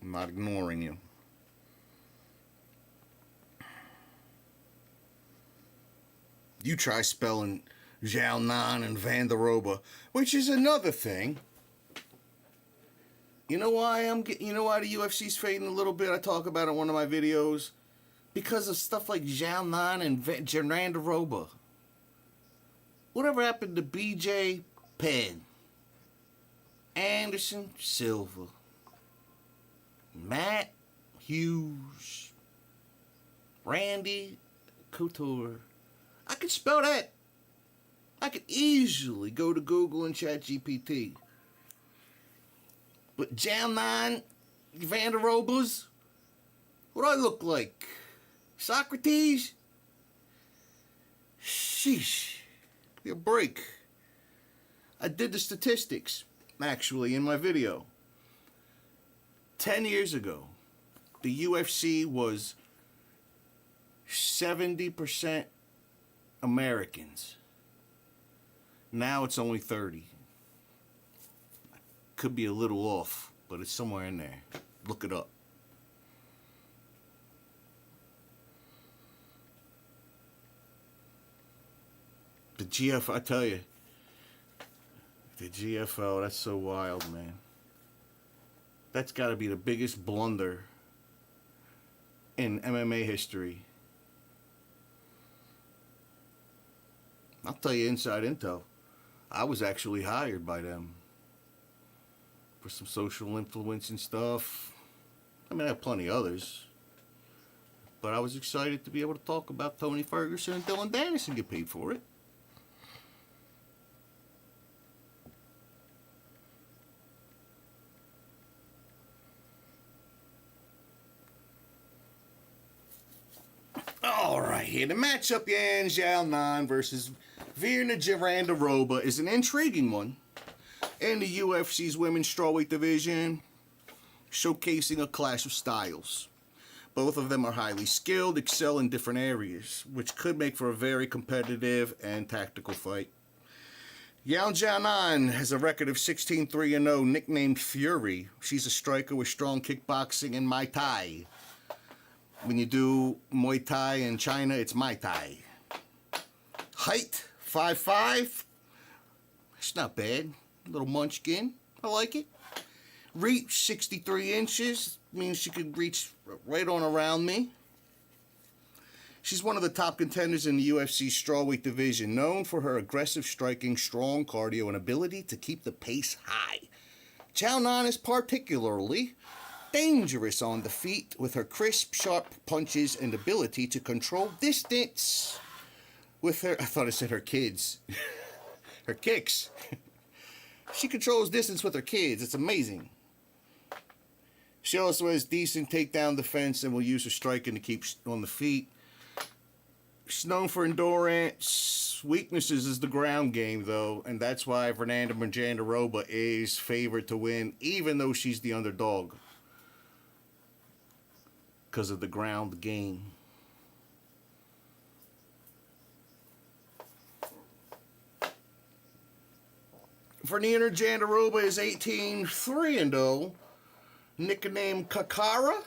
I'm not ignoring you. You try spelling Xiaonan and Vanderoba, which is another thing. You know why the UFC's fading a little bit? I talk about it in one of my videos. Because of stuff like Xiaonan and Vanderoba. Whatever happened to BJ Penn? Anderson Silva. Matt Hughes. Randy Couture. I could spell that. I could easily go to Google and ChatGPT. But Xiaonan, Vanderobas, what do I look like? Socrates? Sheesh. Give me a break. I did the statistics, actually, in my video. 10 years ago, the UFC was 70% Americans. Now it's only 30. Could be a little off, but it's somewhere in there. Look it up. The GFL, I tell you, the GFL, that's so wild, man. That's got to be the biggest blunder in MMA history. I'll tell you inside intel. I was actually hired by them for some social influence and stuff. I mean, I have plenty of others. But I was excited to be able to talk about Tony Ferguson and Dylan Danielson, get paid for it. All right, here the matchup, Yan Xiaonan versus Virna Jandiroba, is an intriguing one in the UFC's women's strawweight division, showcasing a clash of styles. Both of them are highly skilled, excel in different areas, which could make for a very competitive and tactical fight. Yan Xiaonan has a record of 16-3-0, nicknamed Fury. She's a striker with strong kickboxing and Muay Thai. When you do Muay Thai in China, it's Mai Tai. Height, 5'5". It's not bad. Little munchkin. I like it. Reach, 63 inches. Means she could reach right on around me. She's one of the top contenders in the UFC strawweight division, known for her aggressive striking, strong cardio, and ability to keep the pace high. Xiaonan is particularly dangerous on the feet with her crisp, sharp punches and ability to control distance with her... I thought I said her kids. Her kicks. She controls distance with her kids. It's amazing. She also has decent takedown defense and will use her striking to keep on the feet. She's known for endurance. Weaknesses is the ground game, though, and that's why Fernanda Jandiroba is favored to win, even though she's the underdog. Because of the ground game. Fernanda Jandiroba is 18-3-0. Nicknamed Kakara.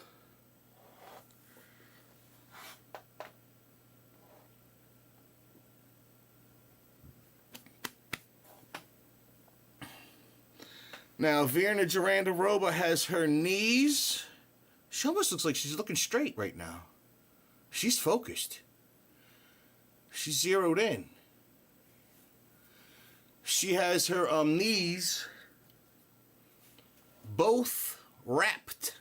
Now, Virna Jandiroba has her knees. She almost looks like she's looking straight right now. She's focused. She's zeroed in. She has her knees both wrapped.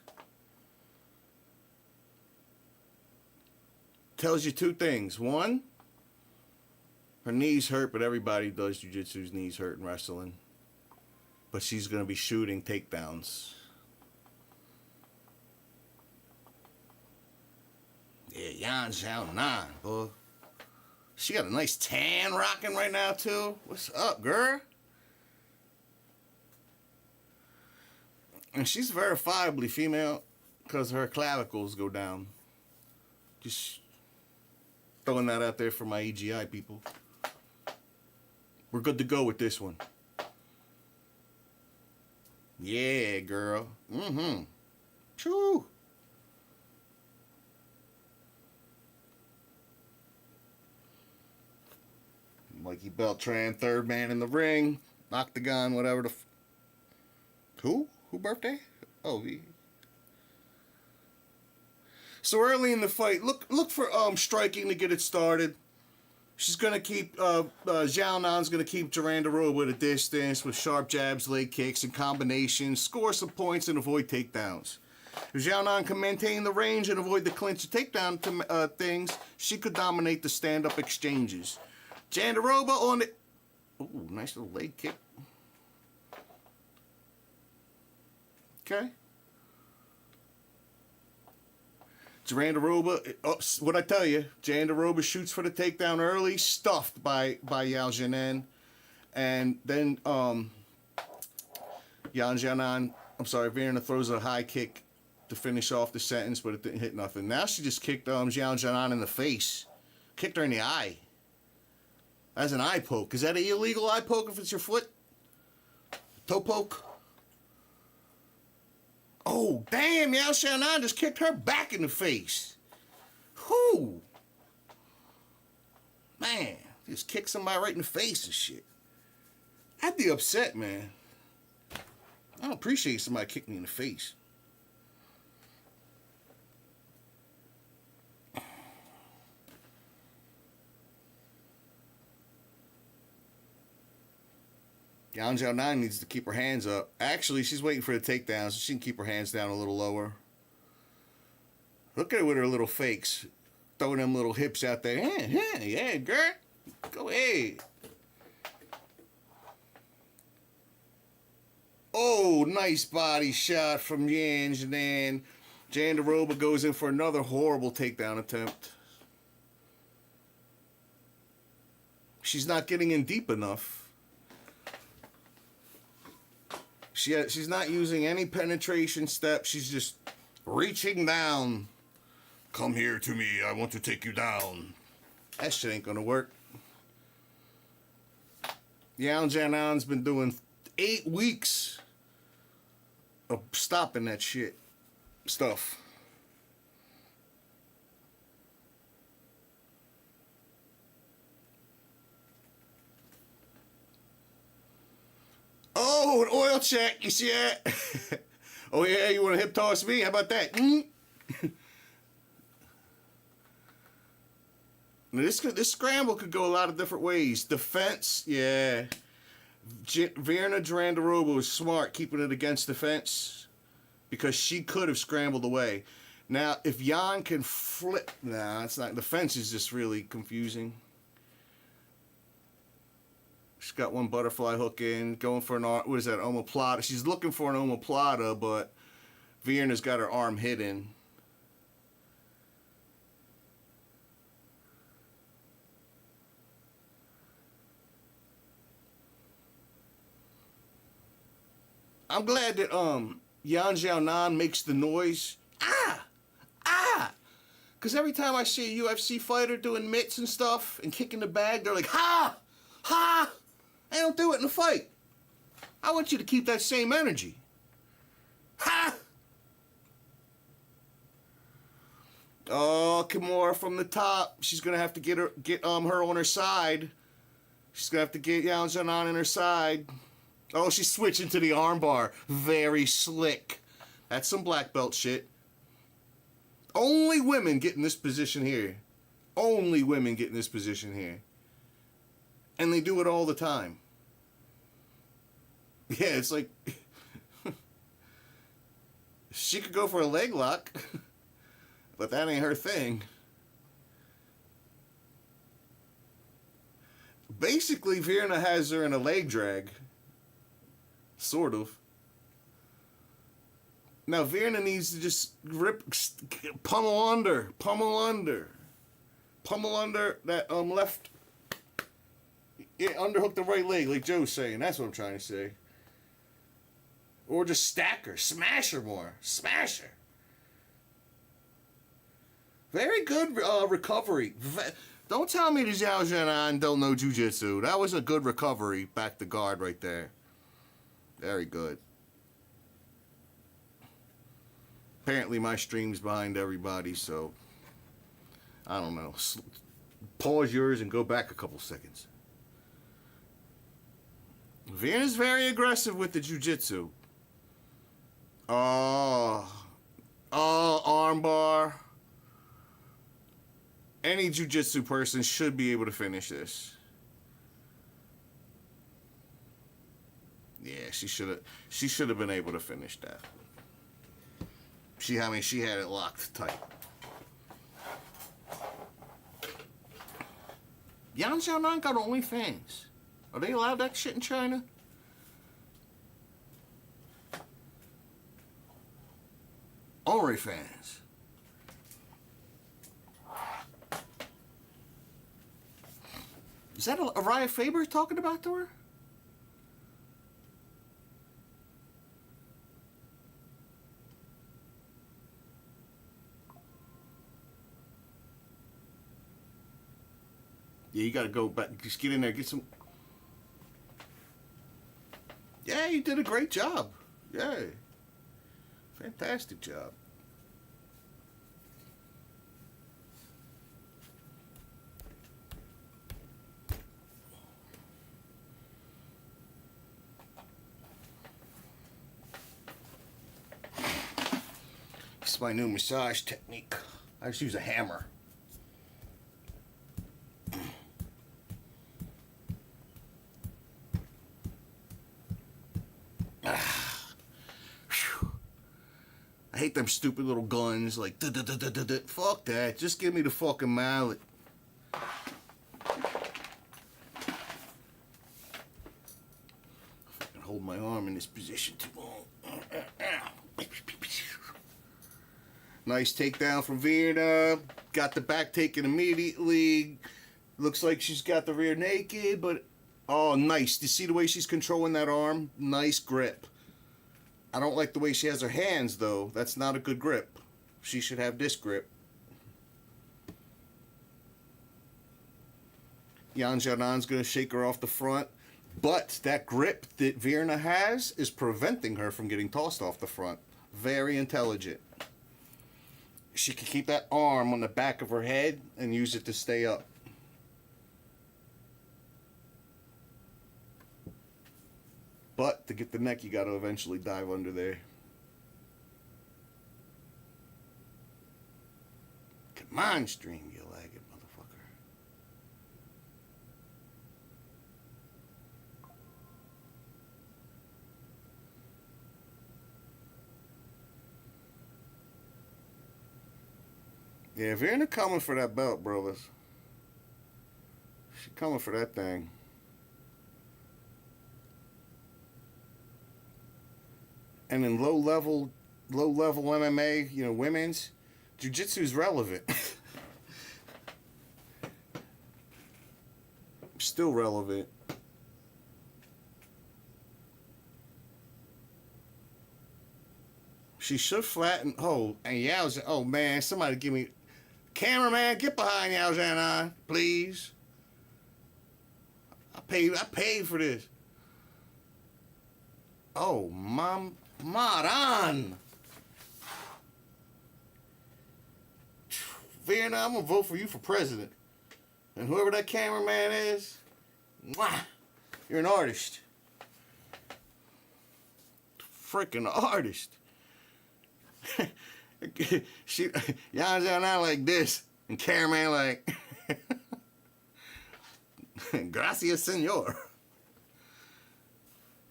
Tells you two things. One, her knees hurt, but everybody does jiu-jitsu's knees hurt in wrestling. But she's going to be shooting takedowns. Yeah, Yan Xiaonan, boy. She got a nice tan rocking right now, too. What's up, girl? And she's verifiably female because her clavicles go down. Just throwing that out there for my EGI people. We're good to go with this one. Yeah, girl. Mm-hmm. True. Mikey Beltran, third man in the ring. Octagon, whatever the... Who? Who birthday? Oh, he... So early in the fight, look for striking to get it started. She's gonna keep Xiaonan's gonna keep Jandiroba at a distance with sharp jabs, leg kicks, and combinations, score some points and avoid takedowns. If Xiaonan can maintain the range and avoid the clinch or takedown things, she could dominate the stand-up exchanges. Jandiroba on the... Ooh, nice little leg kick. Okay. Jandiroba, oh, what I tell you, Jandiroba shoots for the takedown early, stuffed by Yao Jianan. And then Virna throws a high kick to finish off the sentence, but it didn't hit nothing. Now she just kicked Yao Jianan in the face. Kicked her in the eye. That's an eye poke. Is that an illegal eye poke if it's your foot? Toe poke? Oh, damn, Yao Xiaonan just kicked her back in the face. Whoo. Man, just kicked somebody right in the face and shit. I'd be upset, man. I don't appreciate somebody kicking me in the face. Yan Xiaonan needs to keep her hands up. Actually, she's waiting for the takedown, so she can keep her hands down a little lower. Look at her with her little fakes. Throwing them little hips out there. Yeah, girl. Go ahead. Oh, nice body shot from Yan Xiaonan. Jandiroba goes in for another horrible takedown attempt. She's not getting in deep enough. She's not using any penetration steps. She's just reaching down. Come here to me. I want to take you down. That shit ain't gonna work. Yan Xiaonan's been doing 8 weeks of stopping that shit stuff. Oh, an oil check. You see that? Oh, yeah, you want to hip toss me? How about that? Now, this scramble could go a lot of different ways. Defense, yeah. Virna Jandiroba was smart keeping it against the fence because she could have scrambled away. Now, if Jan can flip... Nah, it's not. The fence is just really confusing. She's got one butterfly hook in, going for an... What is that? Omoplata. She's looking for an omoplata, but Virna's got her arm hidden. I'm glad that Yan Xiaonan makes the noise. Ah! Ah! Because every time I see a UFC fighter doing mitts and stuff and kicking the bag, they're like, ha! Ha! They don't do it in a fight. I want you to keep that same energy. Ha! Oh, Kimura from the top. She's gonna have to get her on her side. She's gonna have to get Yan Xiaonan on her side. Oh, she's switching to the armbar. Very slick. That's some black belt shit. Only women get in this position here. Only women get in this position here. And they do it all the time. Yeah, it's like... she could go for a leg lock. But that ain't her thing. Basically, Virna has her in a leg drag. Sort of. Now Virna needs to just pummel under that left. Yeah, underhook the right leg, like Joe's saying. That's what I'm trying to say. Or just stack her, smash her more, smash her. Very good recovery. Don't tell me the Zhao Zhenan don't know jiu-jitsu. That was a good recovery, back to guard right there. Very good. Apparently my stream's behind everybody, so I don't know. Pause yours and go back a couple seconds. Virna's very aggressive with the jiu-jitsu. Oh, armbar. Any jiu-jitsu person should be able to finish this. Yeah, she should have been able to finish that. She had it locked tight. Yan Xiaonan got OnlyFans. Are they allowed that shit in China? OnlyFans. Is that Araya Faber talking about to her? Yeah, you gotta go back. Just get in there, get some. Yeah, you did a great job. Yeah. Fantastic job. It's my new massage technique. I just use a hammer. I hate them stupid little guns, like, fuck that, just give me the fucking mallet. I can hold my arm in this position too long. Nice takedown from Virna. Got the back taken immediately. Looks like she's got the rear naked, but, oh, nice. Do you see the way she's controlling that arm? Nice grip. I don't like the way she has her hands, though. That's not a good grip. She should have this grip. Yan Xiaonan's going to shake her off the front. But that grip that Virna has is preventing her from getting tossed off the front. Very intelligent. She can keep that arm on the back of her head and use it to stay up. But to get the neck, you got to eventually dive under there. Come on, stream, you lagging motherfucker. Yeah, if you're in the coming for that belt, brothers, she coming for that thing. And in low level MMA, you know, women's jiu-jitsu is relevant. Still relevant. She should flatten. Oh, and Yao's. Oh man, somebody give me, cameraman, get behind Yao Zhanan, please. I paid for this. Oh, Maran. Vietnam, I'm gonna vote for you for president. And whoever that cameraman is, mwah, you're an artist. Freaking artist. She, y'all not like this, and cameraman like, gracias, senor.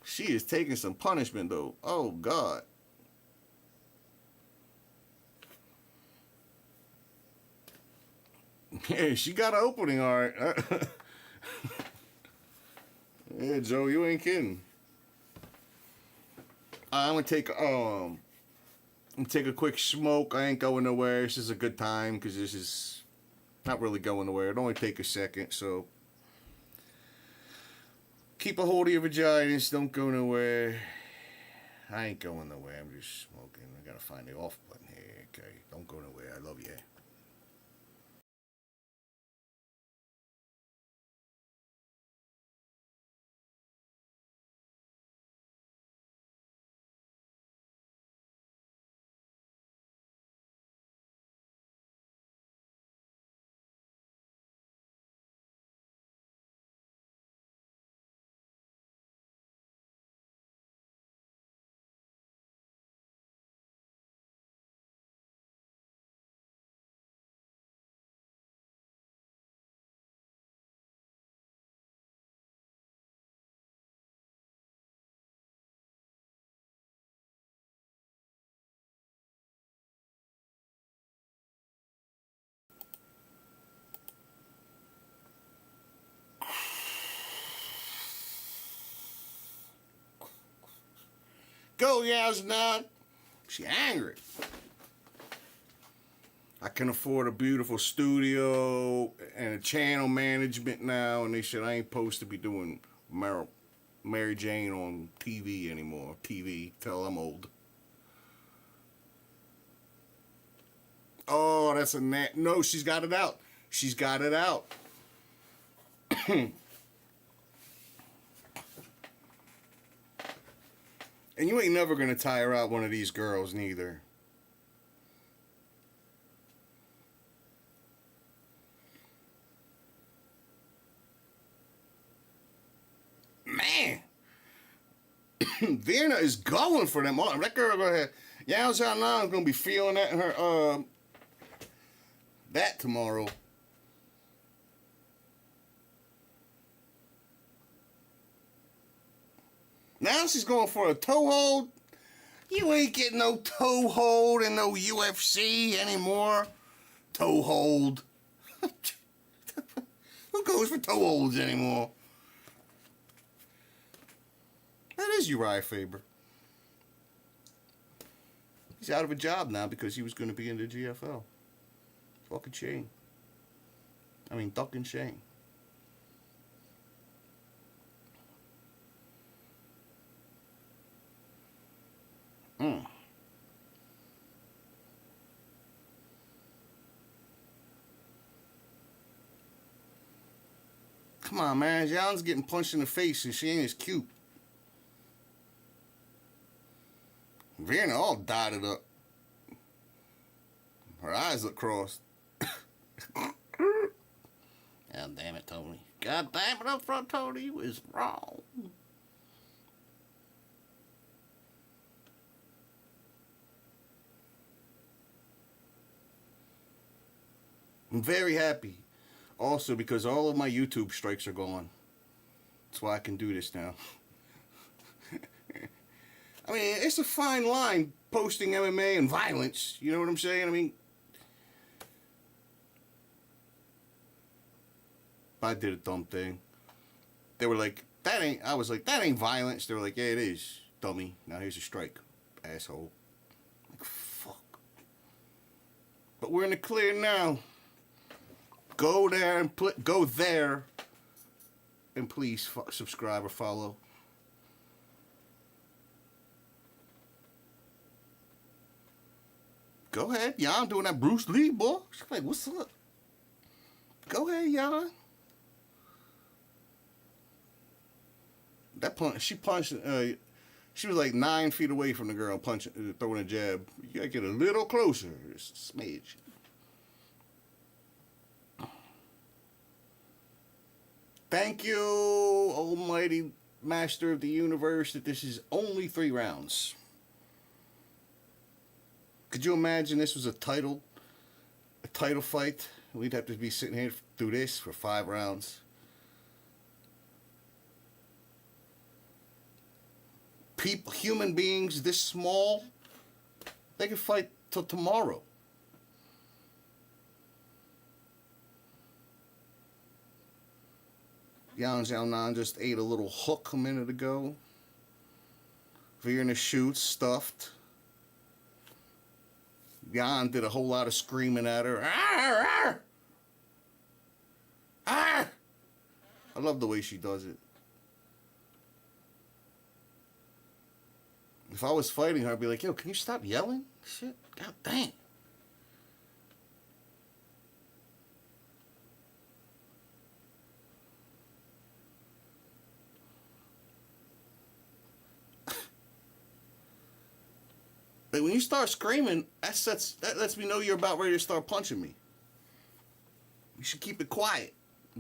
She is taking some punishment though. Oh God. Yeah, she got an opening, all right. Yeah, Joe, you ain't kidding. I'm gonna take a quick smoke. I ain't going nowhere. This is a good time because this is not really going nowhere. It'll only take a second, so keep a hold of your vaginas. Don't go nowhere. I ain't going nowhere. I'm just smoking. I gotta find the off button here. Okay, don't go nowhere. I love you. Go, Yasnan. She angry. I can afford a beautiful studio and a channel management now, and they said I ain't supposed to be doing Mary Jane on TV anymore. TV, tell I'm old. Oh, that's a no, she's got it out. She's got it out. And you ain't never gonna tire out one of these girls, neither. Man, Vienna is going for them. That girl gonna have Yao Zhanan is gonna be feeling that in her that tomorrow. Now she's going for a toe hold. You ain't getting no toe hold in no UFC anymore. Toe hold. Who goes for toe holds anymore? That is Uriah Faber. He's out of a job now because he was going to be in the GFL. Fucking shame. I mean, fucking shame. Come on, man. Zhao's getting punched in the face and she ain't as cute. Vienna all dotted up. Her eyes look crossed. God damn it, Tony. God damn it, up front, Tony. You was wrong. I'm very happy. Also, because all of my YouTube strikes are gone. That's why I can do this now. I mean, it's a fine line posting MMA and violence. You know what I'm saying? I mean, I did a dumb thing. They were like, that ain't, I was like, that ain't violence. They were like, yeah, it is, dummy. Now here's a strike, asshole. Like, fuck. But we're in the clear now. Go there and go there. And please subscribe or follow. Go ahead, y'all doing that Bruce Lee, boy. She's like, what's up? Go ahead, y'all. That punch, she punched. She was like 9 feet away from the girl, punching, throwing a jab. You gotta get a little closer, just a smidge. Thank you, almighty master of the universe, that this is only 3 rounds. Could you imagine this was a title fight? We'd have to be sitting here through this for 5 rounds. People, human beings this small, they could fight till tomorrow. Yan Xiaonan just ate a little hook a minute ago. Veering the shoots, stuffed. Yan did a whole lot of screaming at her. Arr, arr! Arr! I love the way she does it. If I was fighting her, I'd be like, yo, can you stop yelling? Shit, god dang. Like, when you start screaming, that lets me know you're about ready to start punching me. You should keep it quiet.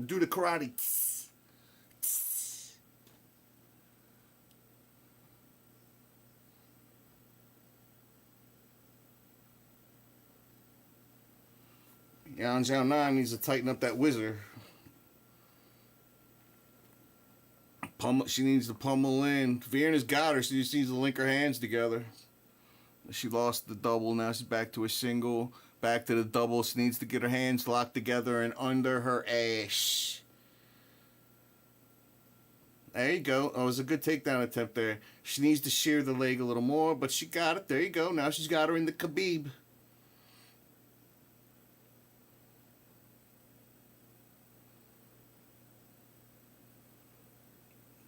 Do the karate. Tss, tss. Yan Xiaonan needs to tighten up that whizzer. She needs to pummel in. Vienna's got her, so she just needs to link her hands together. She lost the double, now she's back to a single. Back to the double. She needs to get her hands locked together and under her ass. There you go. Oh, it was a good takedown attempt there. She needs to shear the leg a little more, but she got it. There you go. Now she's got her in the Khabib.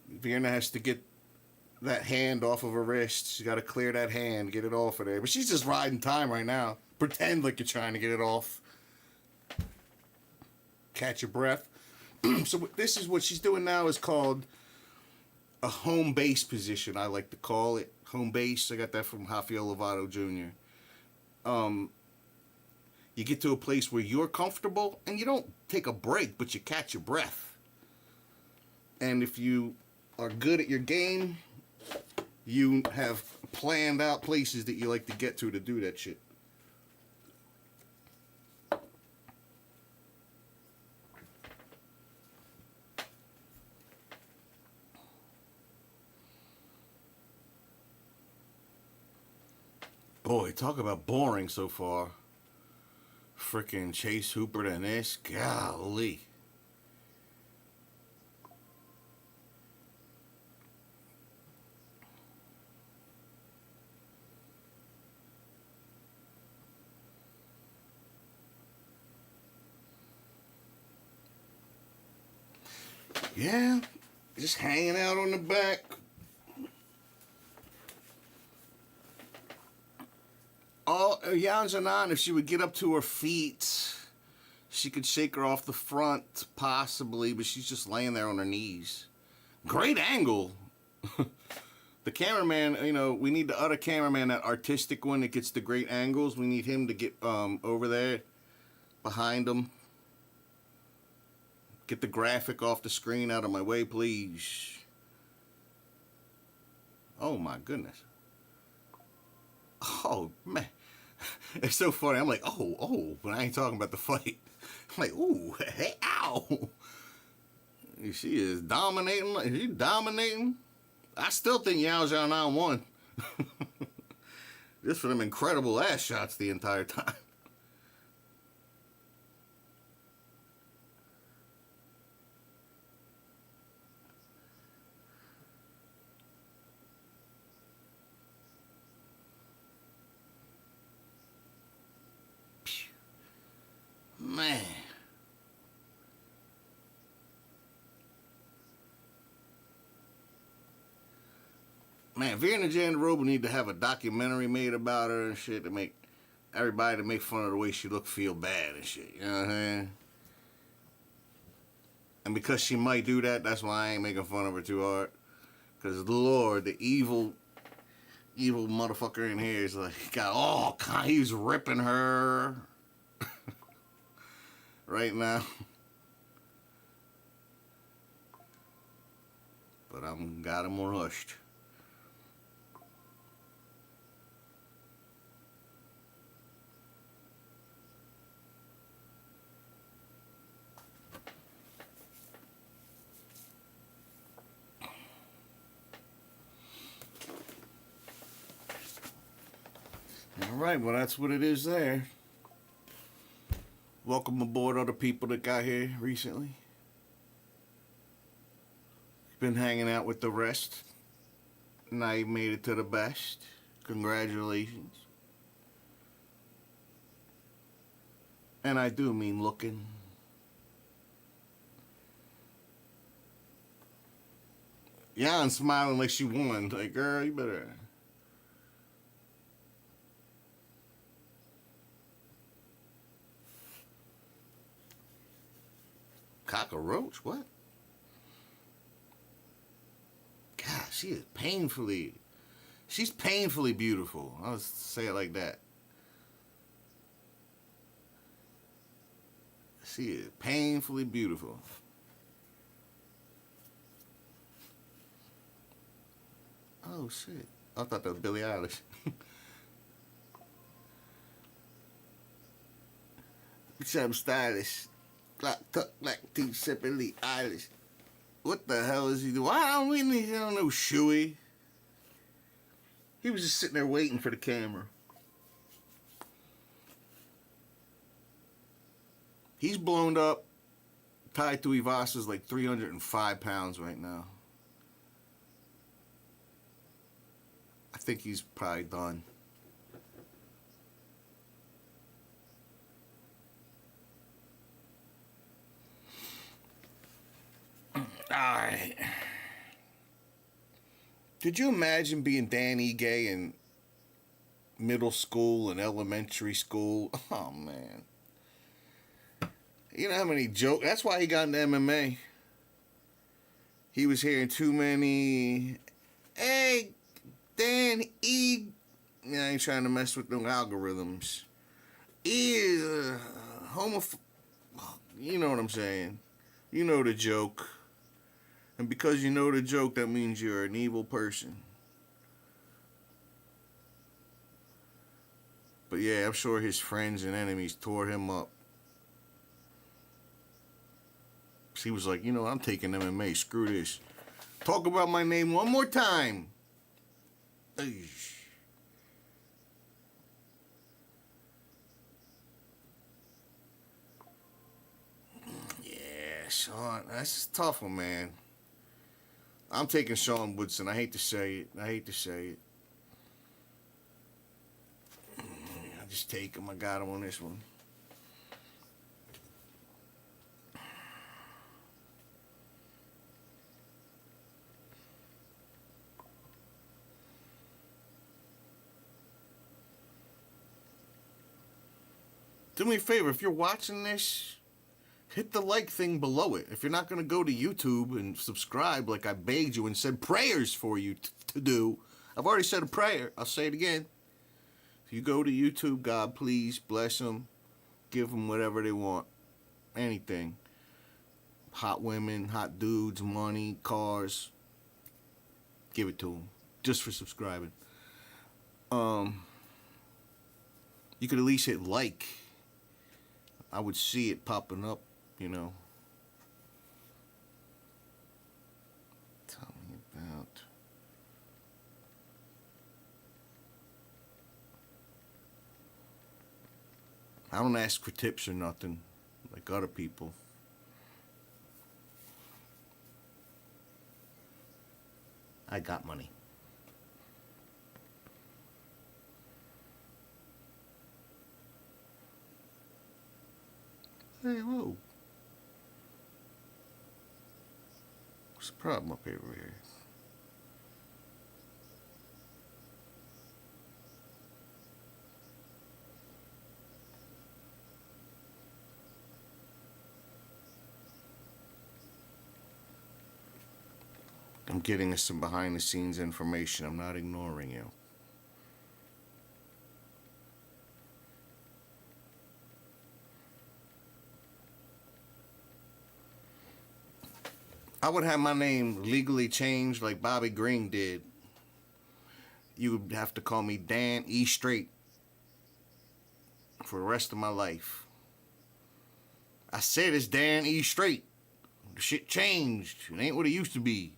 Vienna has to get that hand off of her wrist. She's got to clear that hand, get it off of there. But she's just riding time right now. Pretend like you're trying to get it off. Catch your breath. So this is what she's doing now is called a home base position, I like to call it. Home base. I got that from Rafael Lovato Jr. You get to a place where you're comfortable and you don't take a break, but you catch your breath. And if you are good at your game, you have planned out places that you like to get to do that shit. Boy, talk about boring so far. Frickin' Chase Hooper than this. Golly. Yeah, just hanging out on the back. Oh, Yan Xiaonan, if she would get up to her feet, she could shake her off the front, possibly, but she's just laying there on her knees. Great angle. The cameraman, you know, we need the other cameraman, that artistic one that gets the great angles. We need him to get over there, behind him. Get the graphic off the screen out of my way, please. Oh, my goodness. Oh, man. It's so funny. I'm like, oh, but I ain't talking about the fight. I'm like, ooh, hey, ow. She is dominating. She's dominating. I still think Yao Zhao won. Just for them incredible ass shots the entire time. Man. Man, Virna Jandiroba need to have a documentary made about her and shit to make everybody to make fun of the way she look feel bad and shit. You know what I'm saying? And because she might do that, that's why I ain't making fun of her too hard. Because, Lord, the evil motherfucker in here is like, got all kind. He's ripping her right now. But I'm got him hushed. All right, well, that's what it is there. Welcome aboard other people that got here recently. Been hanging out with the rest. Now you made it to the best. Congratulations. And I do mean looking. Jan's smiling like she won. Like, girl, you better... Cockroach? What? God, she is painfully... She's painfully beautiful. I'll say it like that. She is painfully beautiful. Oh, shit. I thought that was Billie Eilish. Some stylish. Black tuck, black teeth, separately Eilish. What the hell is he doing? I don't know Shuey. He was just sitting there waiting for the camera. He's blown up. Tai Tuivasa's like 305 pounds right now. I think he's probably done. Alright. Could you imagine being Danny Gay in middle school and elementary school? Oh, man. You know how many jokes... That's why he got into MMA. He was hearing too many... Hey, Dan E... Yeah, I ain't trying to mess with them algorithms. E is You know what I'm saying. You know the joke. And because you know the joke, that means you're an evil person. But yeah, I'm sure his friends and enemies tore him up. He was like, you know, I'm taking MMA. Screw this. Talk about my name one more time. Eesh. Yeah, Sean. That's a tough one, man. I'm taking Sean Woodson. I hate to say it. I just take him. I got him on this one. Do me a favor, if you're watching this, hit the like thing below it. If you're not going to go to YouTube and subscribe like I begged you and said prayers for you to do, I've already said a prayer. I'll say it again. If you go to YouTube, God, please bless them. Give them whatever they want. Anything. Hot women, hot dudes, money, cars. Give it to them. Just for subscribing. You could at least hit like. I would see it popping up, you know. Tell me about. I don't ask for tips or nothing like other people. I got money. Hey, whoa. What's the problem up here? I'm getting us some behind the scenes information. I'm not ignoring you. I would have my name legally changed like Bobby Green did. You would have to call me Dan E. Straight for the rest of my life. I said it's Dan E. Straight. The shit changed. It ain't what it used to be.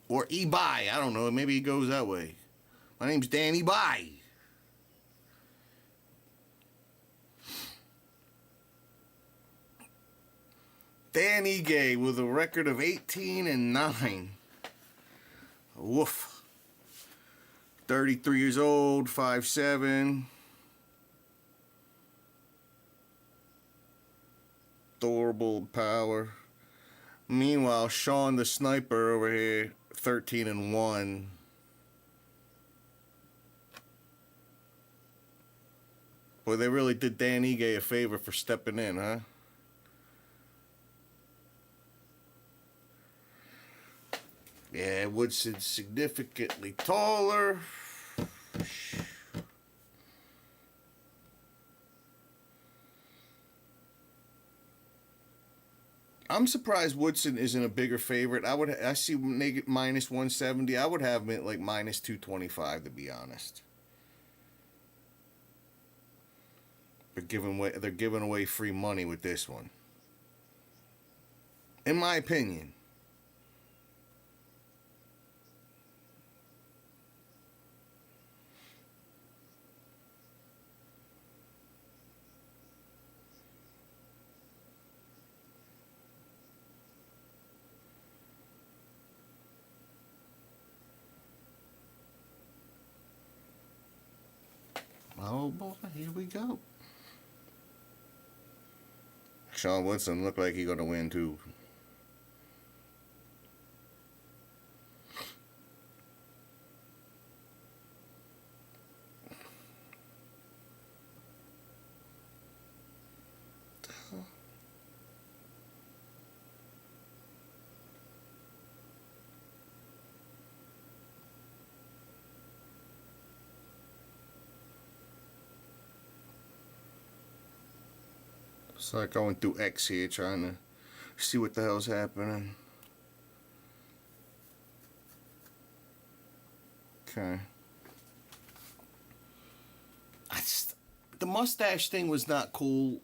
Or E-Bye. I don't know. Maybe it goes that way. My name's Dan E-Bye. Dan Ige with a record of 18-9. Woof. 33 years old, 5'7". Adorable power. Meanwhile, Sean the Sniper over here, 13-1. Boy, they really did Dan Ige a favor for stepping in, huh? Yeah, Woodson's significantly taller. I'm surprised Woodson isn't a bigger favorite. I see minus 170. I would have him at like minus 225 to be honest. They're giving away free money with this one. In my opinion. Oh boy, here we go. Sean Woodson looked like he's gonna win too. It's like going through X here, trying to see what the hell's happening. Okay. The mustache thing was not cool.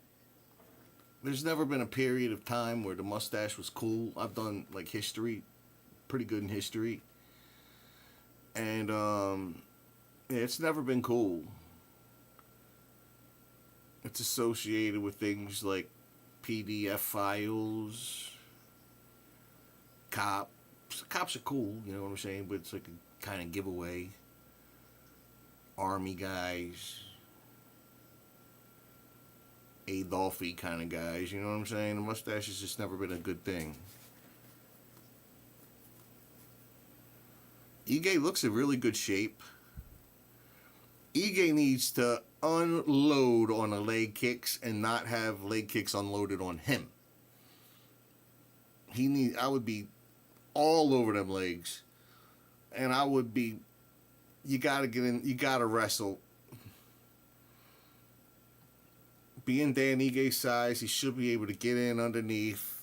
There's never been a period of time where the mustache was cool. I've done like history, pretty good in history, and yeah, it's never been cool. It's associated with things like PDF files, cops. Cops are cool, you know what I'm saying, but it's like a kind of giveaway. Army guys, Adolphy kind of guys, you know what I'm saying? The mustache has just never been a good thing. Ige looks in really good shape. Ige needs to unload on the leg kicks and not have leg kicks unloaded on him. I would be all over them legs. And I would be, you gotta get in, you gotta wrestle. Being Dan Ige's size, he should be able to get in underneath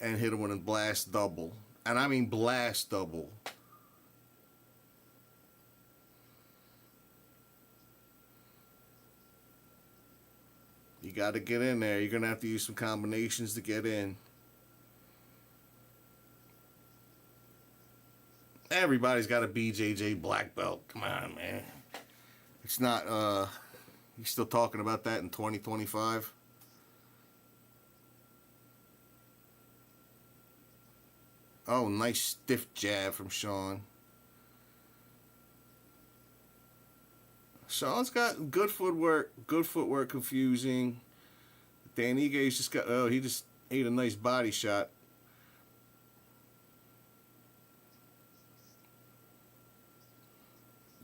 and hit him with a blast double. And I mean blast double. You got to get in there. You're going to have to use some combinations to get in. Everybody's got a BJJ black belt. Come on, man. It's not, you still talking about that in 2025? Oh, nice stiff jab from Sean. Sean's got good footwork, confusing. Dan Ige's just got, oh, he just ate a nice body shot.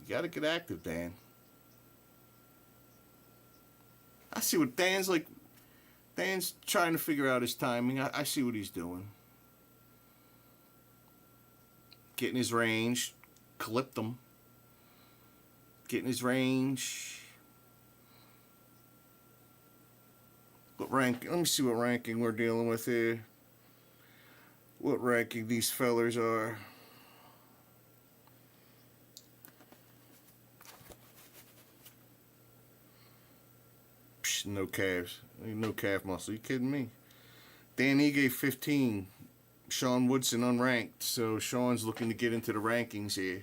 You gotta get active, Dan. I see what Dan's like. Dan's trying to figure out his timing. I see what he's doing. Getting his range. Clipped him. Getting his range. What rank? Let me see what ranking we're dealing with here. What ranking these fellers are. Psh, no calves. No calf muscle. You kidding me? Dan Ige 15. Sean Woodson unranked. So Sean's looking to get into the rankings here.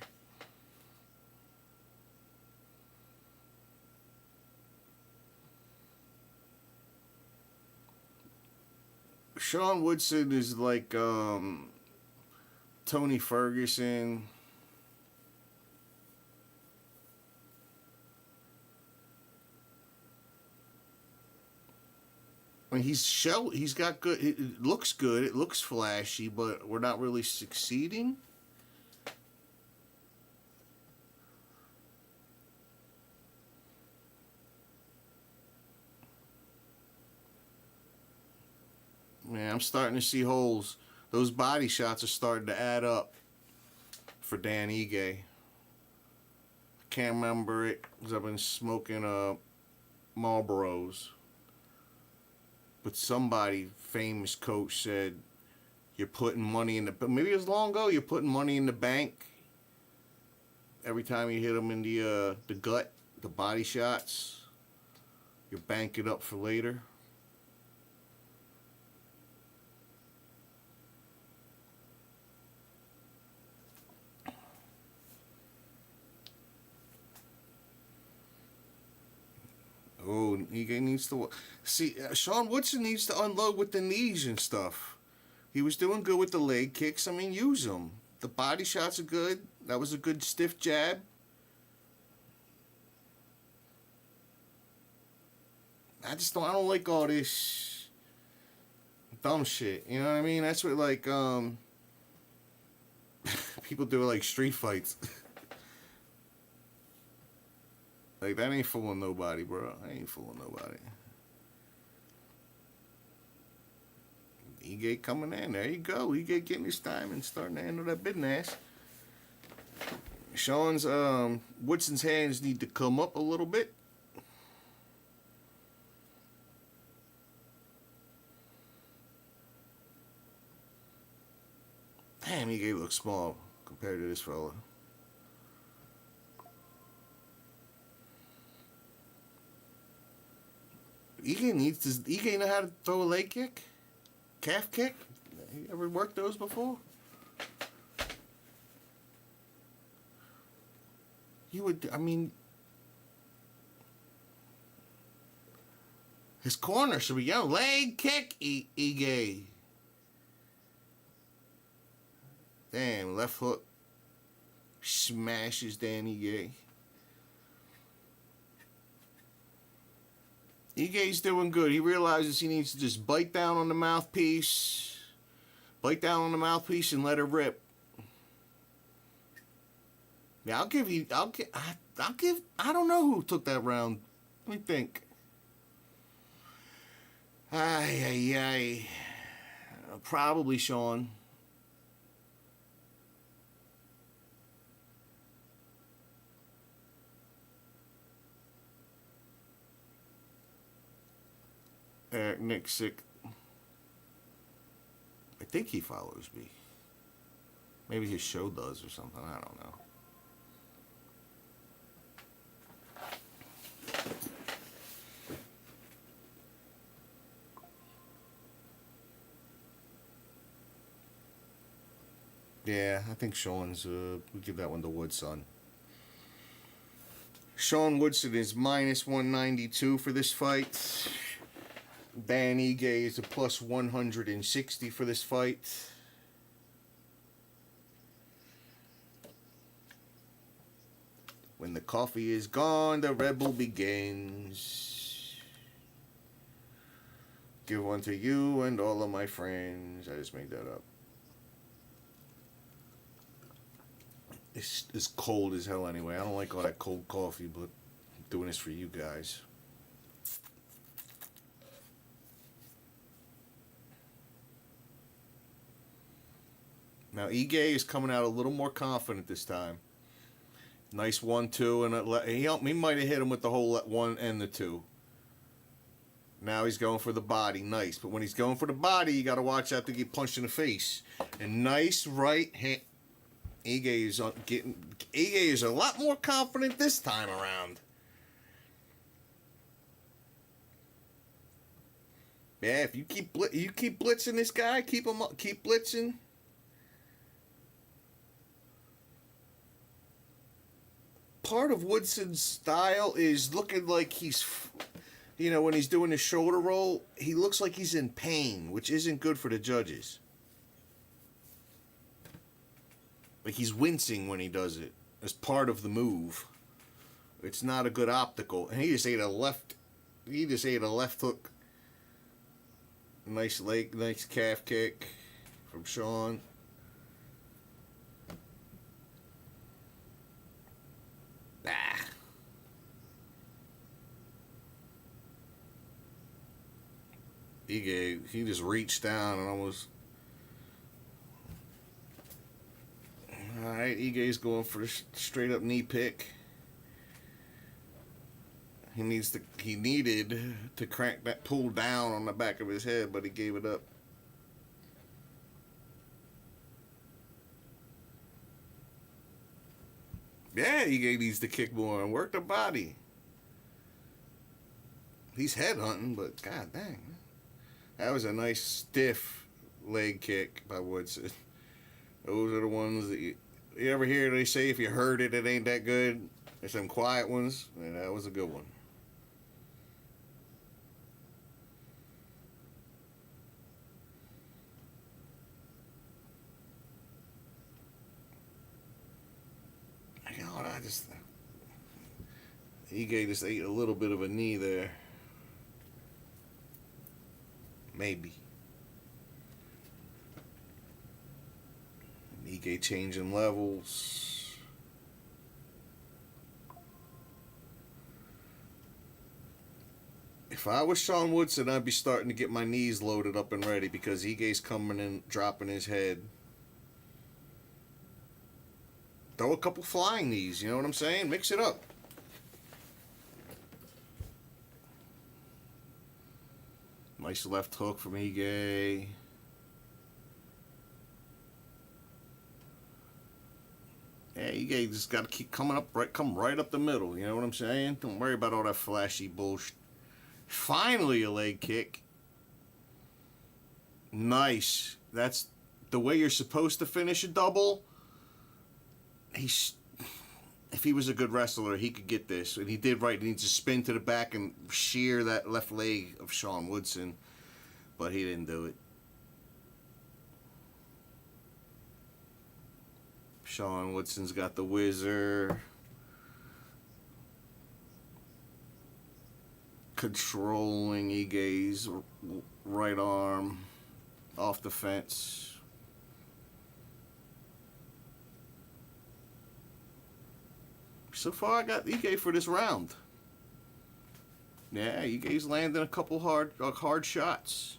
Sean Woodson is like Tony Ferguson. I mean, he's got good. It looks good. It looks flashy, but we're not really succeeding. Man, I'm starting to see holes. Those body shots are starting to add up for Dan Ige. I can't remember it because I've been smoking Marlboros. But somebody, famous coach, said you're putting money in the, maybe it was long ago, you're putting money in the bank every time you hit them in the gut, the body shots. You bank it up for later. Oh, Ige needs to see. Sean Woodson needs to unload with the knees and stuff. He was doing good with the leg kicks. I mean, use them. The body shots are good. That was a good stiff jab. I don't like all this dumb shit. You know what I mean? That's what like people do like street fights. Like, that ain't fooling nobody, bro. I ain't fooling nobody. Ige coming in. There you go. Ige getting his time and starting to handle that business. Sean's, Woodson's hands need to come up a little bit. Damn, Ige looks small compared to this fella. Ige know how to throw a leg kick? Calf kick? You ever worked those before? You would, I mean, his corner should be yelling, leg kick, Ige. Damn, left hook smashes Dan Ige. Ige's doing good. He realizes he needs to just bite down on the mouthpiece. Bite down on the mouthpiece and let it rip. Yeah, I don't know who took that round. Let me think. Probably Sean. Nick sick. I think he follows me. Maybe his show does or something. I don't know. Yeah, I think Sean's, we'll give that one to Woodson. Sean Woodson is minus 192 for this fight. Dan Ige is a plus 160 for this fight. When the coffee is gone, the Red Bull begins. Give one to you and all of my friends. I just made that up. It's cold as hell anyway. I don't like all that cold coffee, but I'm doing this for you guys. Now, Ige is coming out a little more confident this time. Nice 1-2, and he might have hit him with the whole 1 and the 2. Now he's going for the body, nice. But when he's going for the body, you got to watch out to get punched in the face. And nice right hand. Ige is a lot more confident this time around. Yeah, if you keep blitzing this guy, keep blitzing. Part of Woodson's style is looking like he's, when he's doing his shoulder roll, he looks like he's in pain, which isn't good for the judges. Like he's wincing when he does it as part of the move. It's not a good optical. And he just ate a left hook. Nice leg, nice calf kick from Sean. He just reached down and almost. Alright, Ige's going for a straight up knee pick. He needed to crank that pull down on the back of his head, but he gave it up. Yeah, Ige needs to kick more and work the body. He's headhunting, but god dang. That was a nice stiff leg kick by Woodson. Those are the ones that you ever hear they say if you heard it, it ain't that good. There's some quiet ones, and that was a good one. Ige just ate a little bit of a knee there. Maybe. Ige changing levels. If I was Sean Woodson, I'd be starting to get my knees loaded up and ready because Ige's coming in, dropping his head. Throw a couple flying knees, you know what I'm saying? Mix it up. Nice left hook from Ige. Yeah, Ige just got to keep coming up, come right up the middle. You know what I'm saying? Don't worry about all that flashy bullshit. Finally, a leg kick. Nice. That's the way you're supposed to finish a double. If he was a good wrestler, he could get this. And he did right. He needs to spin to the back and shear that left leg of Sean Woodson. But he didn't do it. Sean Woodson's got the whizzer. Controlling Ige's right arm off the fence. So far, I got Ige for this round. Yeah, Ige's landing a couple hard shots.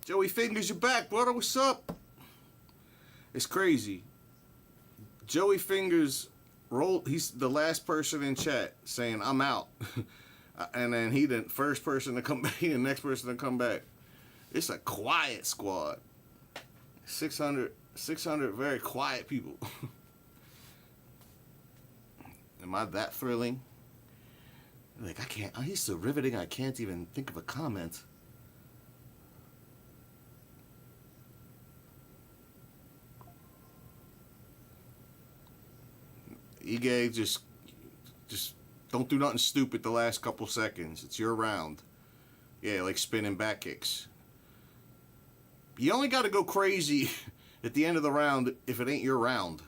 Joey Fingers, you're back, brother. What's up? It's crazy. Joey Fingers rolled. He's the last person in chat saying I'm out, and then he the first person to come back, the next person to come back. It's a quiet squad. 600 very quiet people. Am I that thrilling? Like, I can't, he's so riveting, I can't even think of a comment. Ige, just don't do nothing stupid the last couple seconds. It's your round. Yeah, like spinning back kicks. You only got to go crazy at the end of the round if it ain't your round.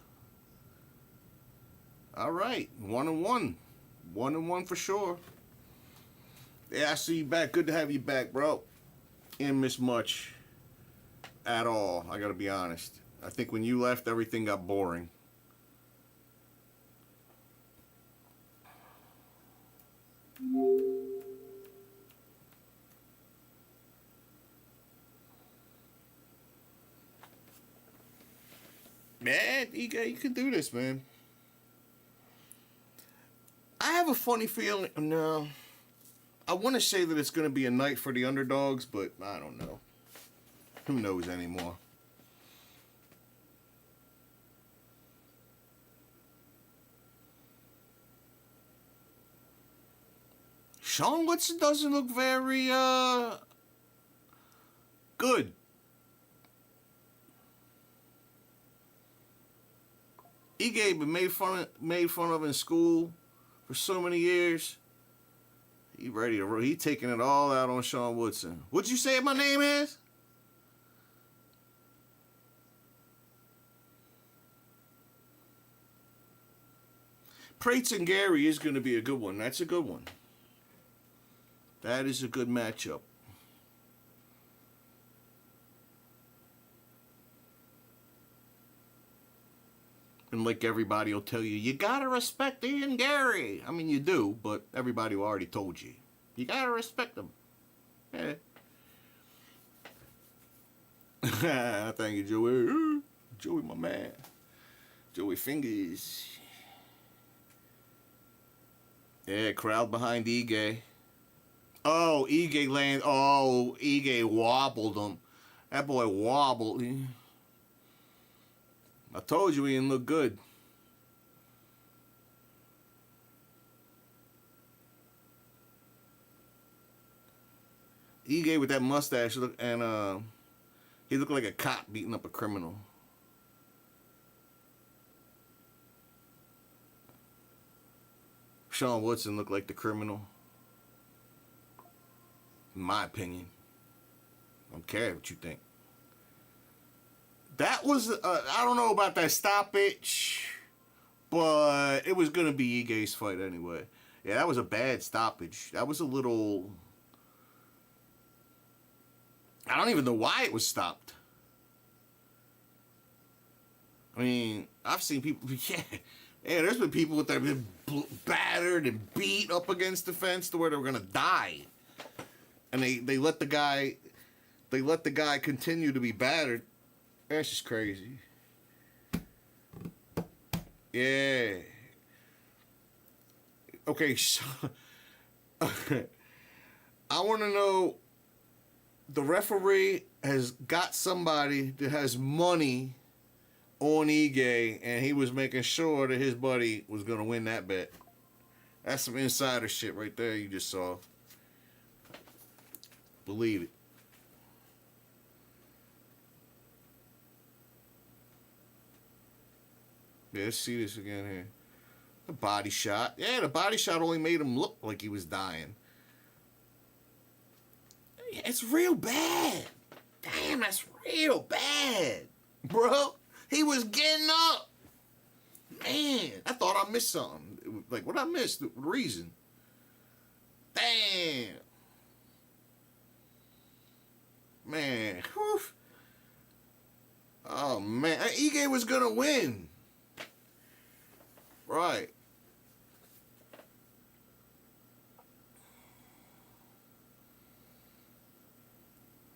All right, 1-1. 1-1 for sure. Yeah, I see you back. Good to have you back, bro. Didn't miss much at all, I got to be honest. I think when you left, everything got boring. Man, you can do this, man. I have a funny feeling. No, I want to say that it's going to be a night for the underdogs, but I don't know. Who knows anymore? Sean Woodson doesn't look very good. Ige been made fun of in school for so many years. He ready to he taking it all out on Sean Woodson. What'd you say my name is? Prates and Gary is going to be a good one. That's a good one. That is a good matchup. And like everybody will tell you, you gotta respect Ian Gary. I mean, you do, but everybody already told you. You gotta respect him. Yeah. Thank you, Joey. Joey, my man. Joey Fingers. Yeah, crowd behind Ige. Oh, Ige land. Oh, Ige wobbled him. That boy wobbled. I told you he didn't look good. Ige with that mustache and he looked like a cop beating up a criminal. Sean Woodson looked like the criminal. In my opinion. I don't care what you think. That was, I don't know about that stoppage, but it was going to be Ige's fight anyway. Yeah, that was a bad stoppage. That was a little, I don't even know why it was stopped. I mean, I've seen people, yeah, there's been people that have been battered and beat up against the fence to where they were going to die. And they let the guy continue to be battered. That's just crazy. Yeah. Okay, so I want to know, the referee has got somebody that has money on Ige, and he was making sure that his buddy was going to win that bet. That's some insider shit right there you just saw. Believe it. Yeah, let's see this again here. The body shot. Yeah, the body shot only made him look like he was dying. Yeah, it's real bad. Damn, that's real bad. Bro, he was getting up. Man, I thought I missed something. Like, what I missed? The reason. Damn. Man. Whew. Oh, man. Ige was going to win. Right.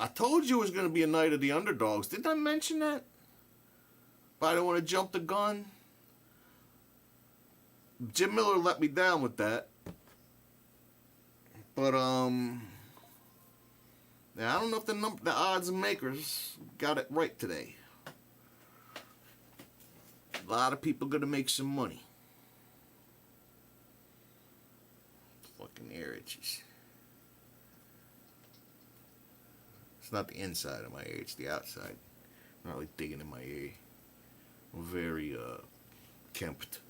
I told you it was going to be a night of the underdogs. Didn't I mention that? But I don't want to jump the gun. Jim Miller let me down with that. But, Now, I don't know if the odds makers got it right today. A lot of people gonna make some money. Fucking ear itches. It's not the inside of my ear, it's the outside. Not like digging in my ear. I'm very kempt.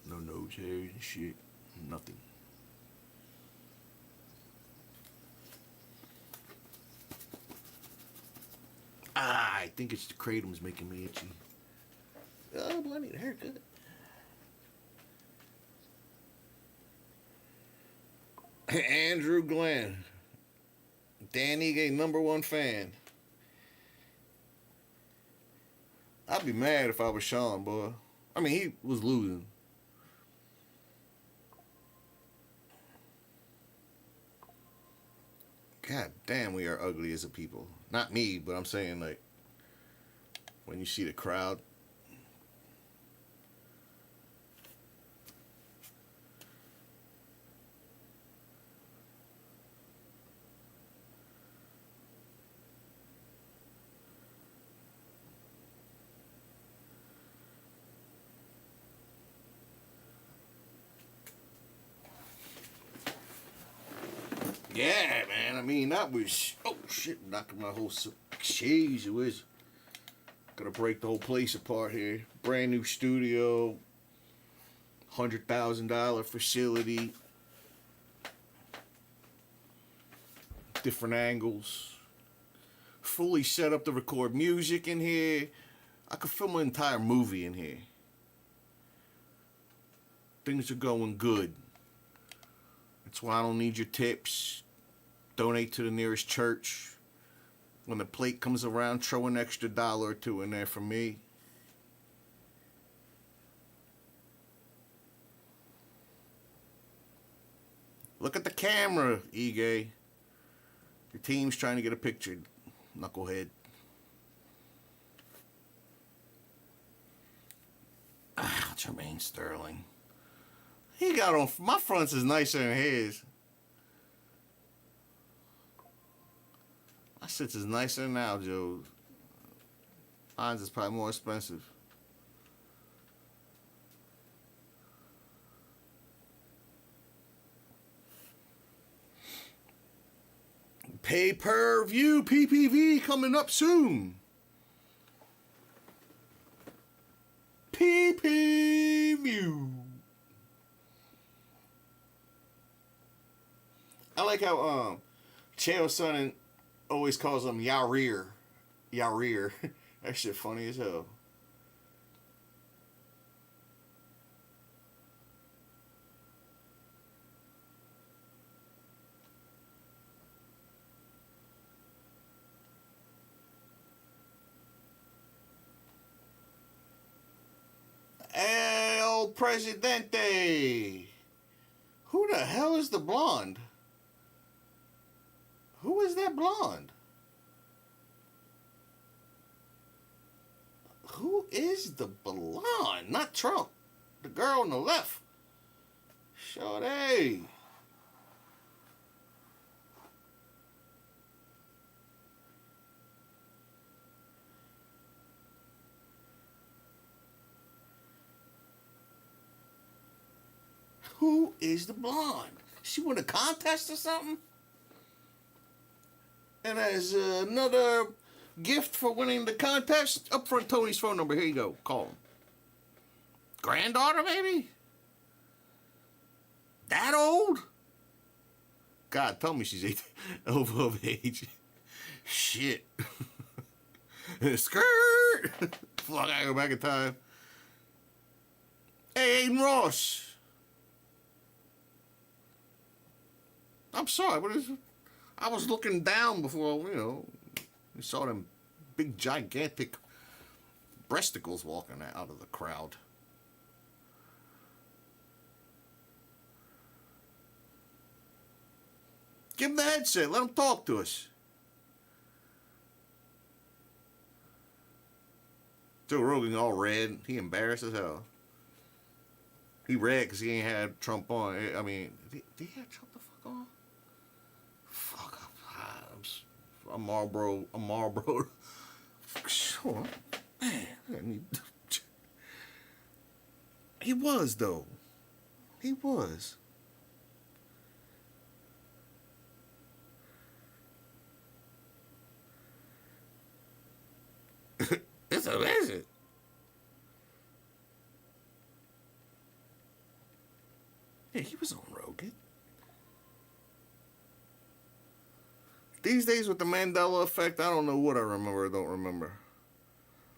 No nose hairs and shit. Nothing. I think it's the kratom's making me itchy. Oh, boy, I need a haircut. Andrew Glenn. Danny Gay, #1 fan. I'd be mad if I was Sean, boy. I mean, he was losing. God damn, we are ugly as a people. Not me, but I'm saying, like, when you see the crowd. Yeah, man. I mean, that was... Oh, shit. Knocking my whole... Jeez, it was... Gonna break the whole place apart here. Brand new studio. $100,000 facility. Different angles. Fully set up to record music in here. I could film an entire movie in here. Things are going good. That's why I don't need your tips. Donate to the nearest church. When the plate comes around, throw an extra $1 or $2 in there for me. Look at the camera, Ige. Your team's trying to get a picture, knucklehead. Jermaine Sterling. He got on... My fronts is nicer than his. My shit is nicer than Aljo's. Mine's is probably more expensive. Pay-per-view PPV coming up soon. PPV. I like how Chael Sonnen always calls him Yarir. Yarir. That shit funny as hell. El Presidente. Who the hell is the blonde? Who is that blonde? Who is the blonde? Not Trump. The girl on the left. Sade. Who is the blonde? She won a contest or something? And as another gift for winning the contest, UPFRONT Tony's phone number. Here you go. Call him. Granddaughter, maybe? That old? God, tell me she's over of age. Shit. Skirt! Fuck, I go back in time. Hey, Aiden Ross. I'm sorry, what is it? I was looking down before, you saw them big, gigantic breasticles walking out of the crowd. Give him the headset. Let him talk to us. Joe Rogan all red. He embarrassed as hell. He red because he ain't had Trump on. I mean, did he have Trump the fuck on? Fuck. I'm a Marlboro. Sure, man. He was though. He was. It's amazing. Yeah, he was on Rogan. These days with the Mandela effect, I don't know what I remember or don't remember.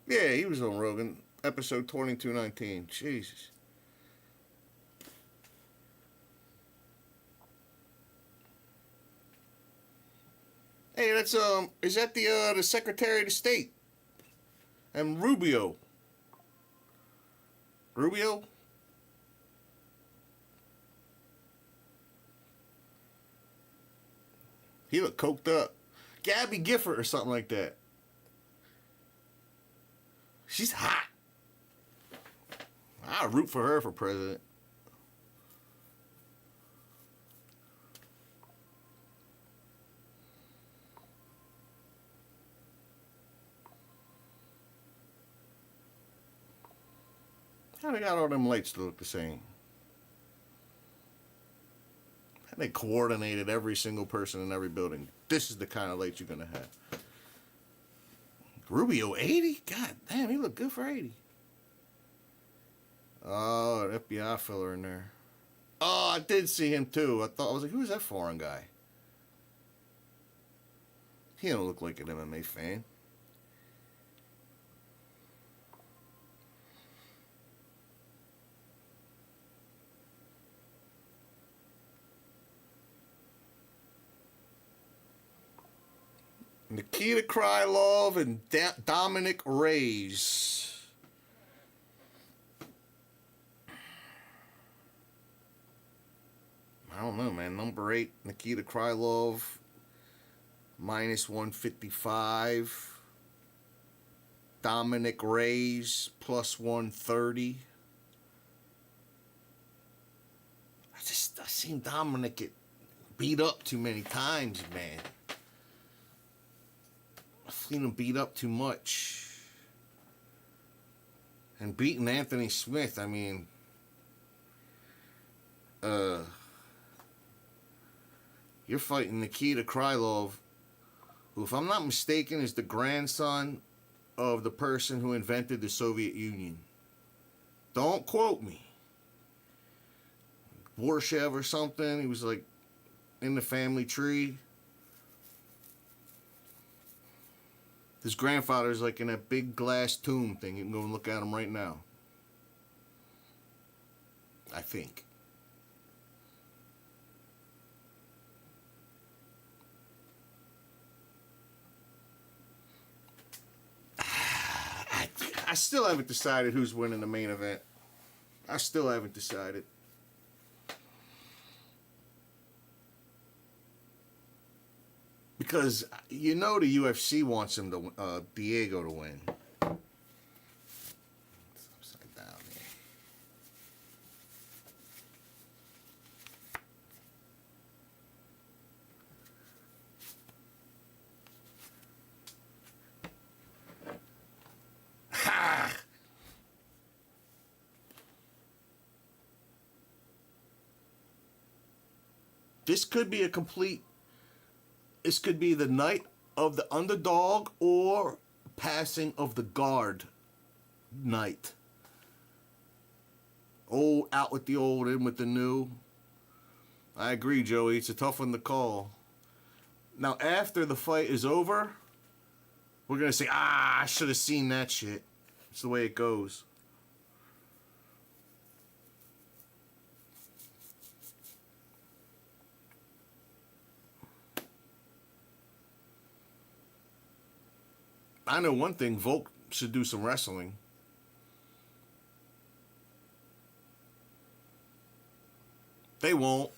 Yeah, he was on Rogan, episode 2219. Jesus. Hey, that's is that the Secretary of State? And Rubio. Rubio? He looked coked up. Gabby Gifford or something like that. She's hot. I'll root for her for president. How they got all them lights to look the same? How they coordinated every single person in every building. This is the kind of lights you're going to have. Rubio, 80? God damn, he looked good for 80. Oh, an FBI fella in there. Oh, I did see him too. I was like, who's that foreign guy? He don't look like an MMA fan. Nikita Krylov and Dominic Reyes. I don't know, man. Number 8, Nikita Krylov, minus 155. Dominic Reyes, plus 130. I seen Dominic get beat up too many times, man. I've seen him beat up too much. And beating Anthony Smith, I mean, you're fighting Nikita Krylov, who, if I'm not mistaken, is the grandson of the person who invented the Soviet Union. Don't quote me. Borshev or something. He was like in the family tree. His grandfather's like in that big glass tomb thing. You can go and look at him right now. I think. I still haven't decided who's winning the main event. I still haven't decided. Because you know the UFC wants him to Diego to win. It's upside down here. Ha! This could be a complete. This could be the night of the underdog or passing of the guard night. Old out with the old, in with the new. I agree, Joey. It's a tough one to call. Now, after the fight is over, we're going to say, I should have seen that shit. It's the way it goes. I know one thing, Volk should do some wrestling. They won't.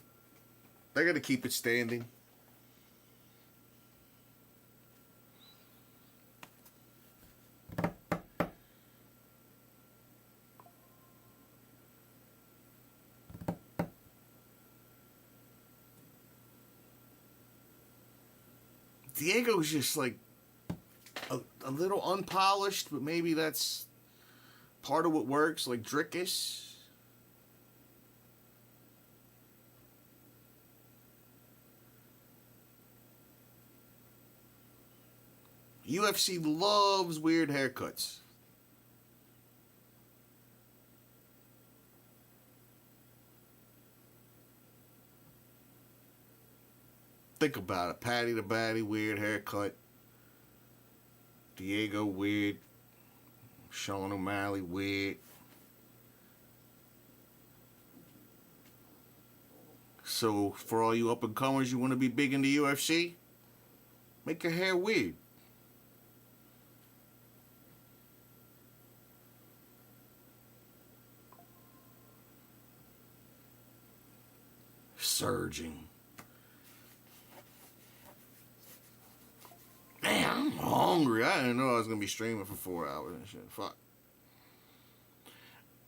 They're going to keep it standing. Diego's just like a little unpolished, but maybe that's part of what works, like Drickus. UFC loves weird haircuts. Think about it. Patty the Batty, weird haircut. Diego, weird. Sean O'Malley, weird. So, for all you up-and-comers, you want to be big in the UFC? Make your hair weird. Surging. Man, I'm hungry. I didn't know I was going to be streaming for 4 hours and shit. Fuck.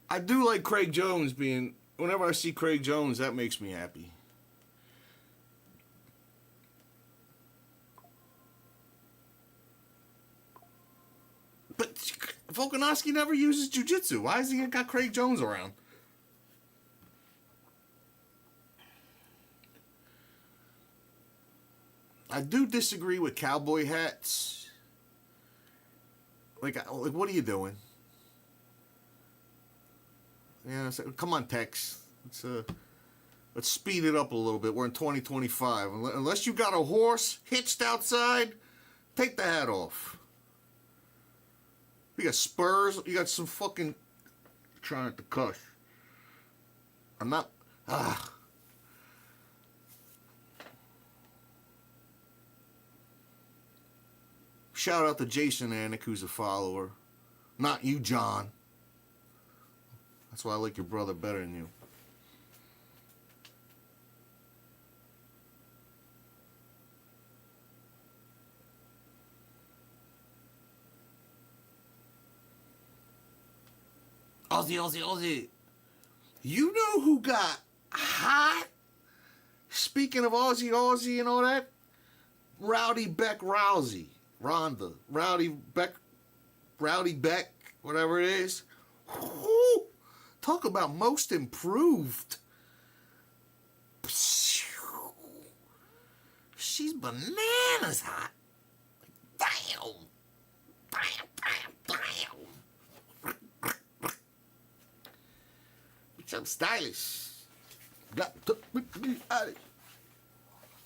I do like Craig Jones being... Whenever I see Craig Jones, that makes me happy. But Volkanovski never uses jiu-jitsu. Why has he got Craig Jones around? I do disagree with cowboy hats. Like what are you doing? Yeah, come on, Tex. Let's speed it up a little bit. We're in 2025. Unless you got a horse hitched outside, take the hat off. You got spurs. You got some fucking... Trying not to cuss. I'm not... Shout out to Jason Anik, who's a follower. Not you, John. That's why I like your brother better than you. Aussie. You know who got hot? Speaking of Aussie and all that, Rowdy Beck Rousey. Ronda. Rowdy Beck, whatever it is. Woo! Talk about most improved. She's bananas hot. Damn. I'm stylish.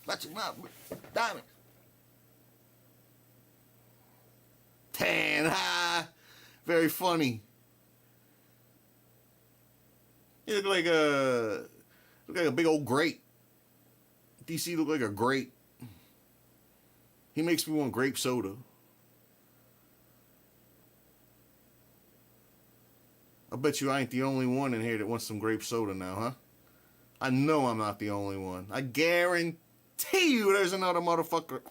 Matching my diamond. Tan, ha! Very funny. You look like a big old grape. DC look like a grape. He makes me want grape soda. I bet you I ain't the only one in here that wants some grape soda now, huh? I know I'm not the only one. I guarantee you there's another motherfucker.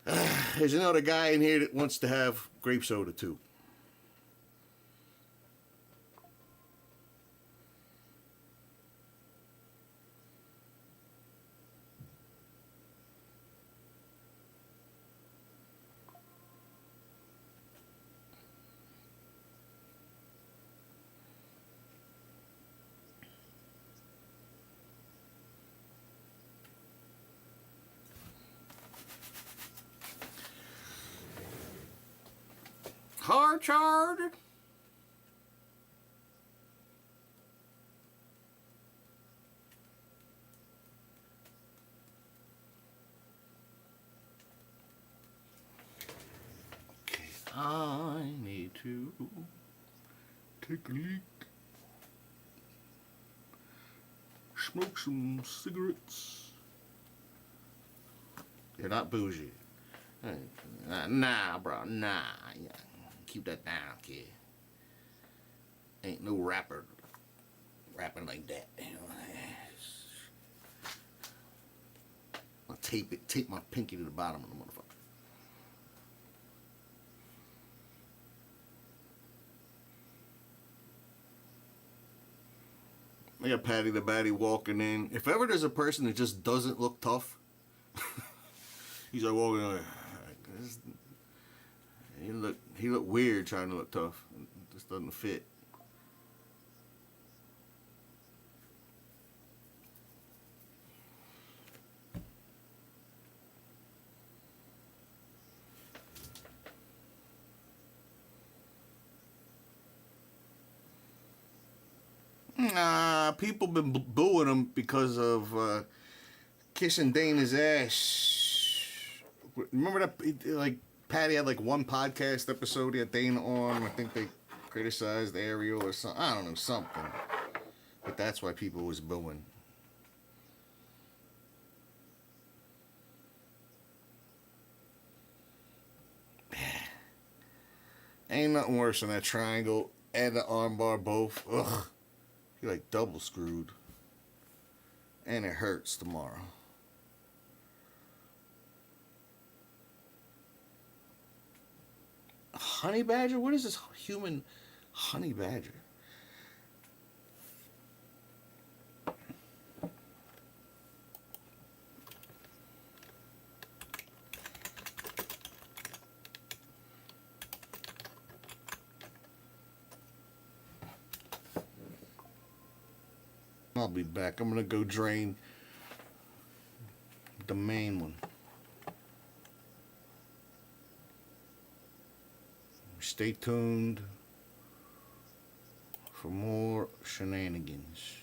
There's another guy in here that wants to have grape soda too. Hard charged. Okay, I need to take a leak. Smoke some cigarettes. They're not bougie. Nah, bro, nah. Keep that down, kid. Ain't no rapper rapping like that. You know? I'll tape my pinky to the bottom of the motherfucker. I got Patty the Batty walking in. If ever there's a person that just doesn't look tough, He's like walking like, he looked weird trying to look tough. It just doesn't fit. Nah, people been booing him because of kissing Dana's ass. Remember that? Like Patty had like one podcast episode he had Dana on. I think they criticized Ariel or something. I don't know, something. But that's why people was booing. Ain't nothing worse than that triangle and the armbar both. Ugh. You're like double screwed. And it hurts tomorrow. Honey badger? What is this human honey badger? I'll be back. I'm gonna go drain the main one. Stay tuned for more shenanigans.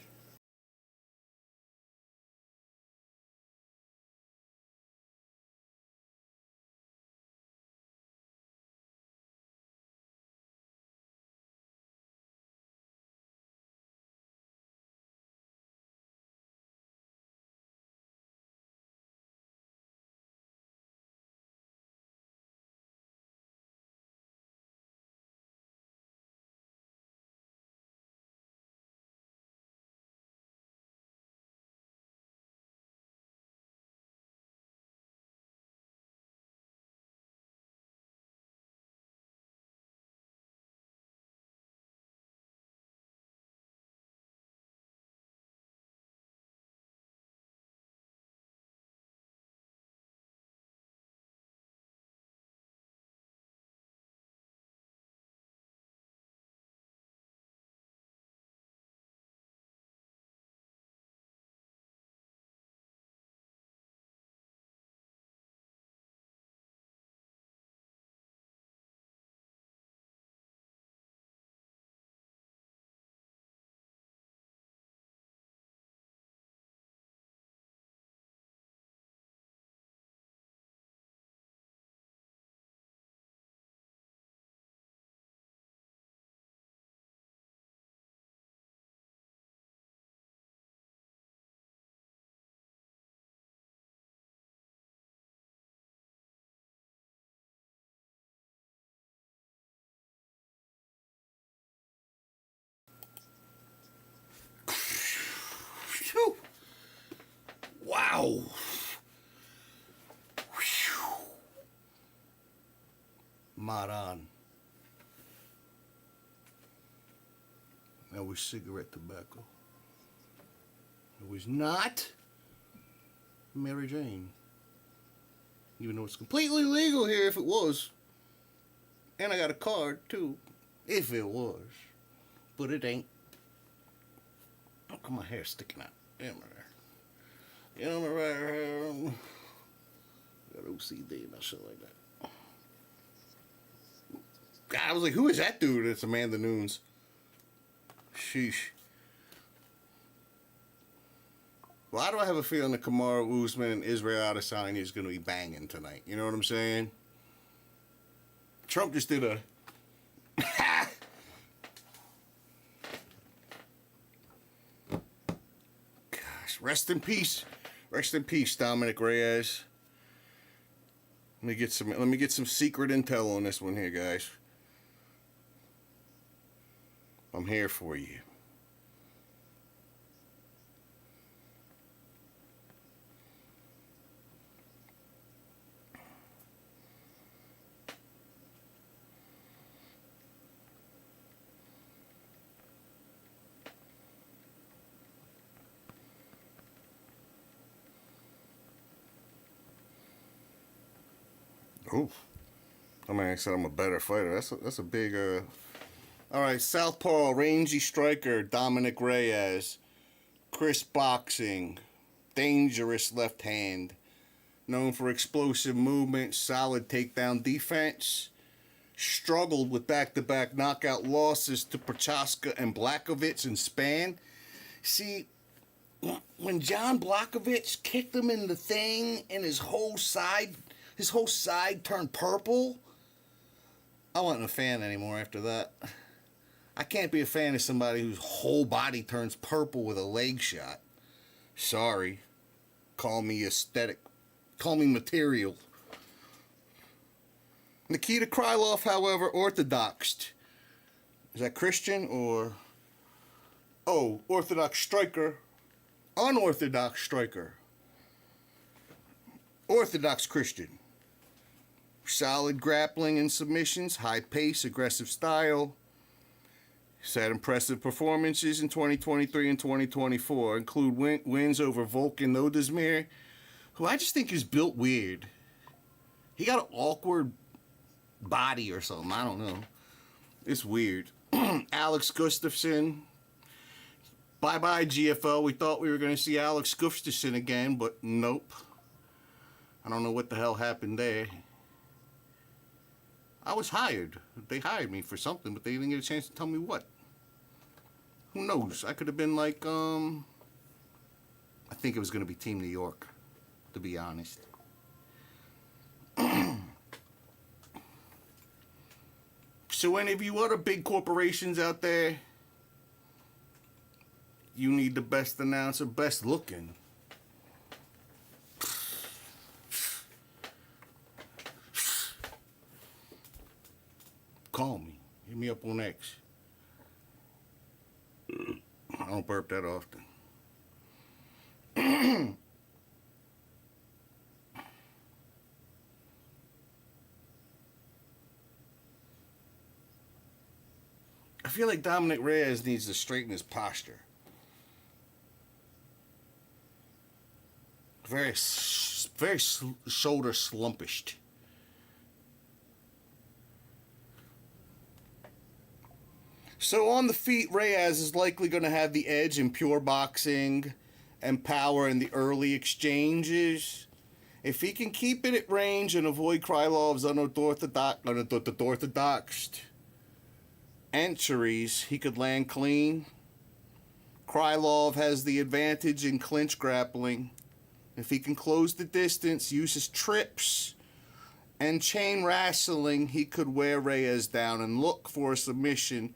Whew. Wow. Whew. Maran. That was cigarette tobacco. It was not Mary Jane. Even though it's completely legal here if it was. And I got a card too, if it was. But it ain't. How come my hair's sticking out? Yeah, my hair. You know, my right hair. Got OCD and that shit like that. God, I was like, who is that dude? It's Amanda Nunes. Sheesh. Why do I have a feeling that Kamaru Usman and Israel Adesanya is going to be banging tonight? You know what I'm saying? Trump just did a... Gosh, rest in peace. Rest in peace, Dominic Reyes. Let me get some secret intel on this one here, guys. I'm here for you. Oof. I mean, I said I'm a better fighter. That's a big. All right, southpaw, rangy striker Dominic Reyes, crisp boxing, dangerous left hand, known for explosive movement, solid takedown defense. Struggled with back-to-back knockout losses to Prochaska and Blachowicz in Span. See, when John Blachowicz kicked him in the thing and his whole side turned purple, I wasn't a fan anymore after that. I can't be a fan of somebody whose whole body turns purple with a leg shot. Sorry. Call me aesthetic. Call me material. Nikita Krylov, however, orthodoxed. Is that Christian or... Oh, orthodox striker. Unorthodox striker. Orthodox Christian. Solid grappling and submissions, high pace, aggressive style. He's had impressive performances in 2023 and 2024, include wins over Volkan Odesmir, who I just think is built weird. He got an awkward body or something, I don't know. It's weird. Alex Gustafsson. Bye-bye, GFO. We thought we were going to see Alex Gustafsson again, but nope. I don't know what the hell happened there. I was hired. They hired me for something, but they didn't get a chance to tell me what. Who knows? I could have been like, I think it was going to be Team New York, to be honest. So any of you other big corporations out there, you need the best announcer, best looking. Call me. Hit me up on X. I don't burp that often. I feel like Dominic Reyes needs to straighten his posture. Very shoulder slumpished. So on the feet, Reyes is likely going to have the edge in pure boxing and power in the early exchanges. If he can keep it at range and avoid Krylov's unorthodox entries, he could land clean. Krylov has the advantage in clinch grappling. If he can close the distance, use his trips, and chain wrestling, he could wear Reyes down and look for a submission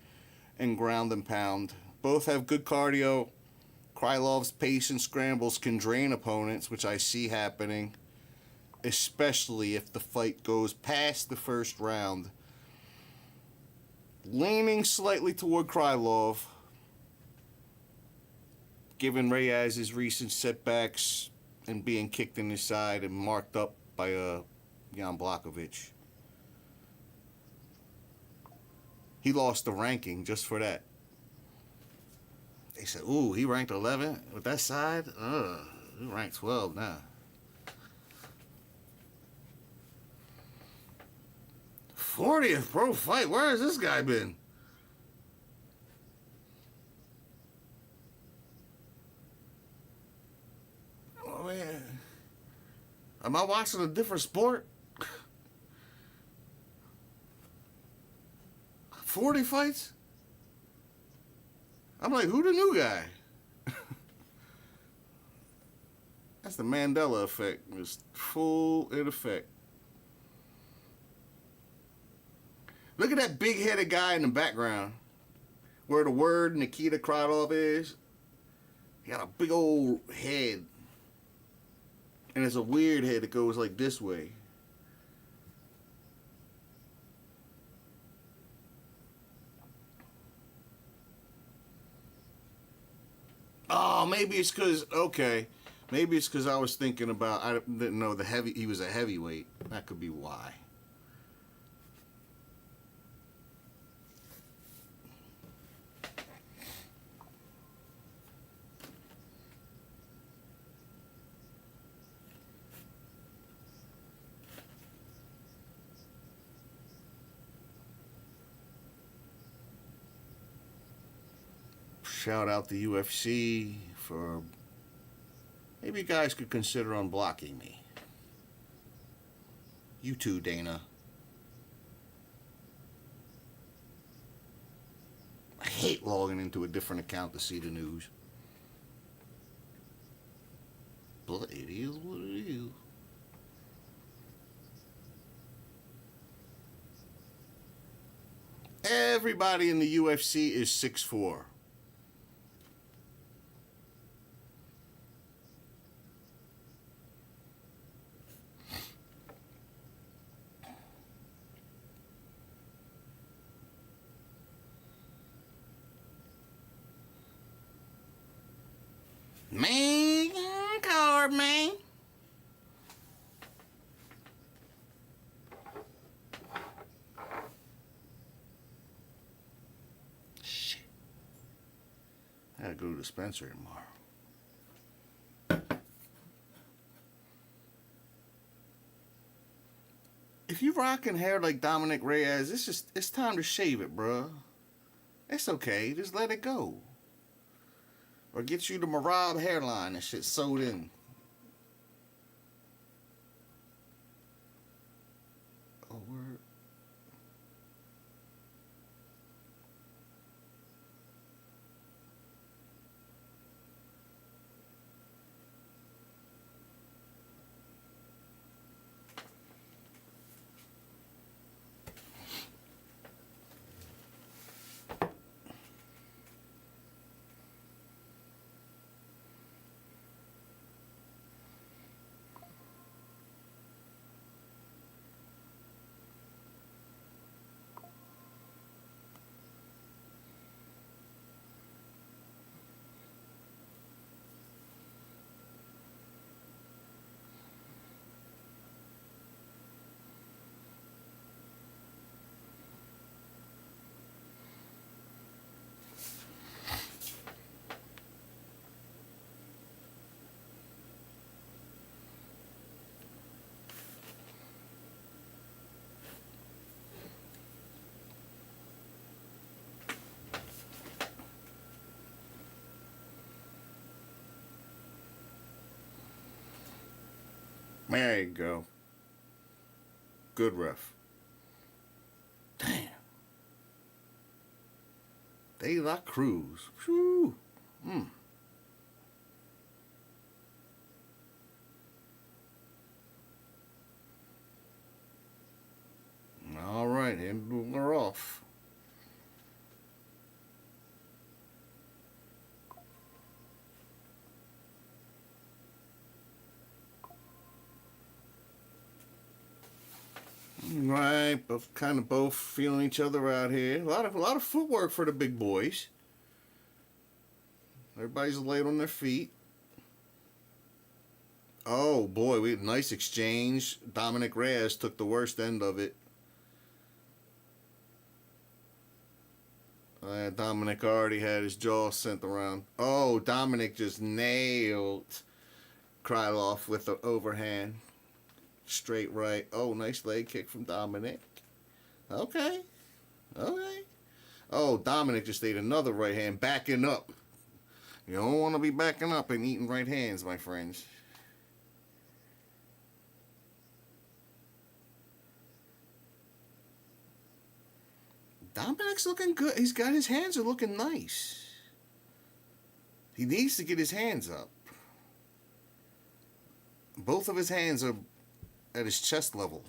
and ground and pound. Both have good cardio. Krylov's pace and scrambles can drain opponents, which I see happening, especially if the fight goes past the first round. Leaning slightly toward Krylov, given Reyes' recent setbacks and being kicked in his side and marked up by Jan Blachowicz. He lost the ranking just for that. They said, ooh, he ranked 11 with that side? He ranked 12 now. 40th pro fight. Where has this guy been? Oh, man. Am I watching a different sport? 40 fights? I'm like, who the new guy? That's the Mandela effect. It's full in effect. Look at that big-headed guy in the background. Where the word Nikita Krylov is. He got a big old head. And it's a weird head that goes like this way. Oh, maybe it's because, okay. Maybe it's because I was thinking about, I didn't know he was a heavyweight. That could be why. Shout out the UFC for maybe you guys could consider unblocking me. You too, Dana. I hate logging into a different account to see the news. But it is what it is. Everybody in the UFC is 6'4". Man, card, man. Shit. I gotta go to the dispensary tomorrow. If you rocking hair like Dominic Reyes, it's time to shave it, bruh. It's okay, just let it go. Or get you the Marab hairline and shit sewed in. Oh, word. There you go. Good ref. Damn. De La Cruz. Whew. All right, and we're off. Right, both feeling each other out here. A lot of footwork for the big boys. Everybody's laid on their feet. Oh boy, we had a nice exchange. Dominic Reyes took the worst end of it. Dominic already had his jaw sent around. Oh, Dominic just nailed Krylov with the overhand. Straight right. Oh, nice leg kick from Dominic. Okay. Oh, Dominic just ate another right hand, backing up. You don't want to be backing up and eating right hands, my friends. Dominic's looking good. He's got his hands are looking nice. He needs to get his hands up. Both of his hands are at his chest level.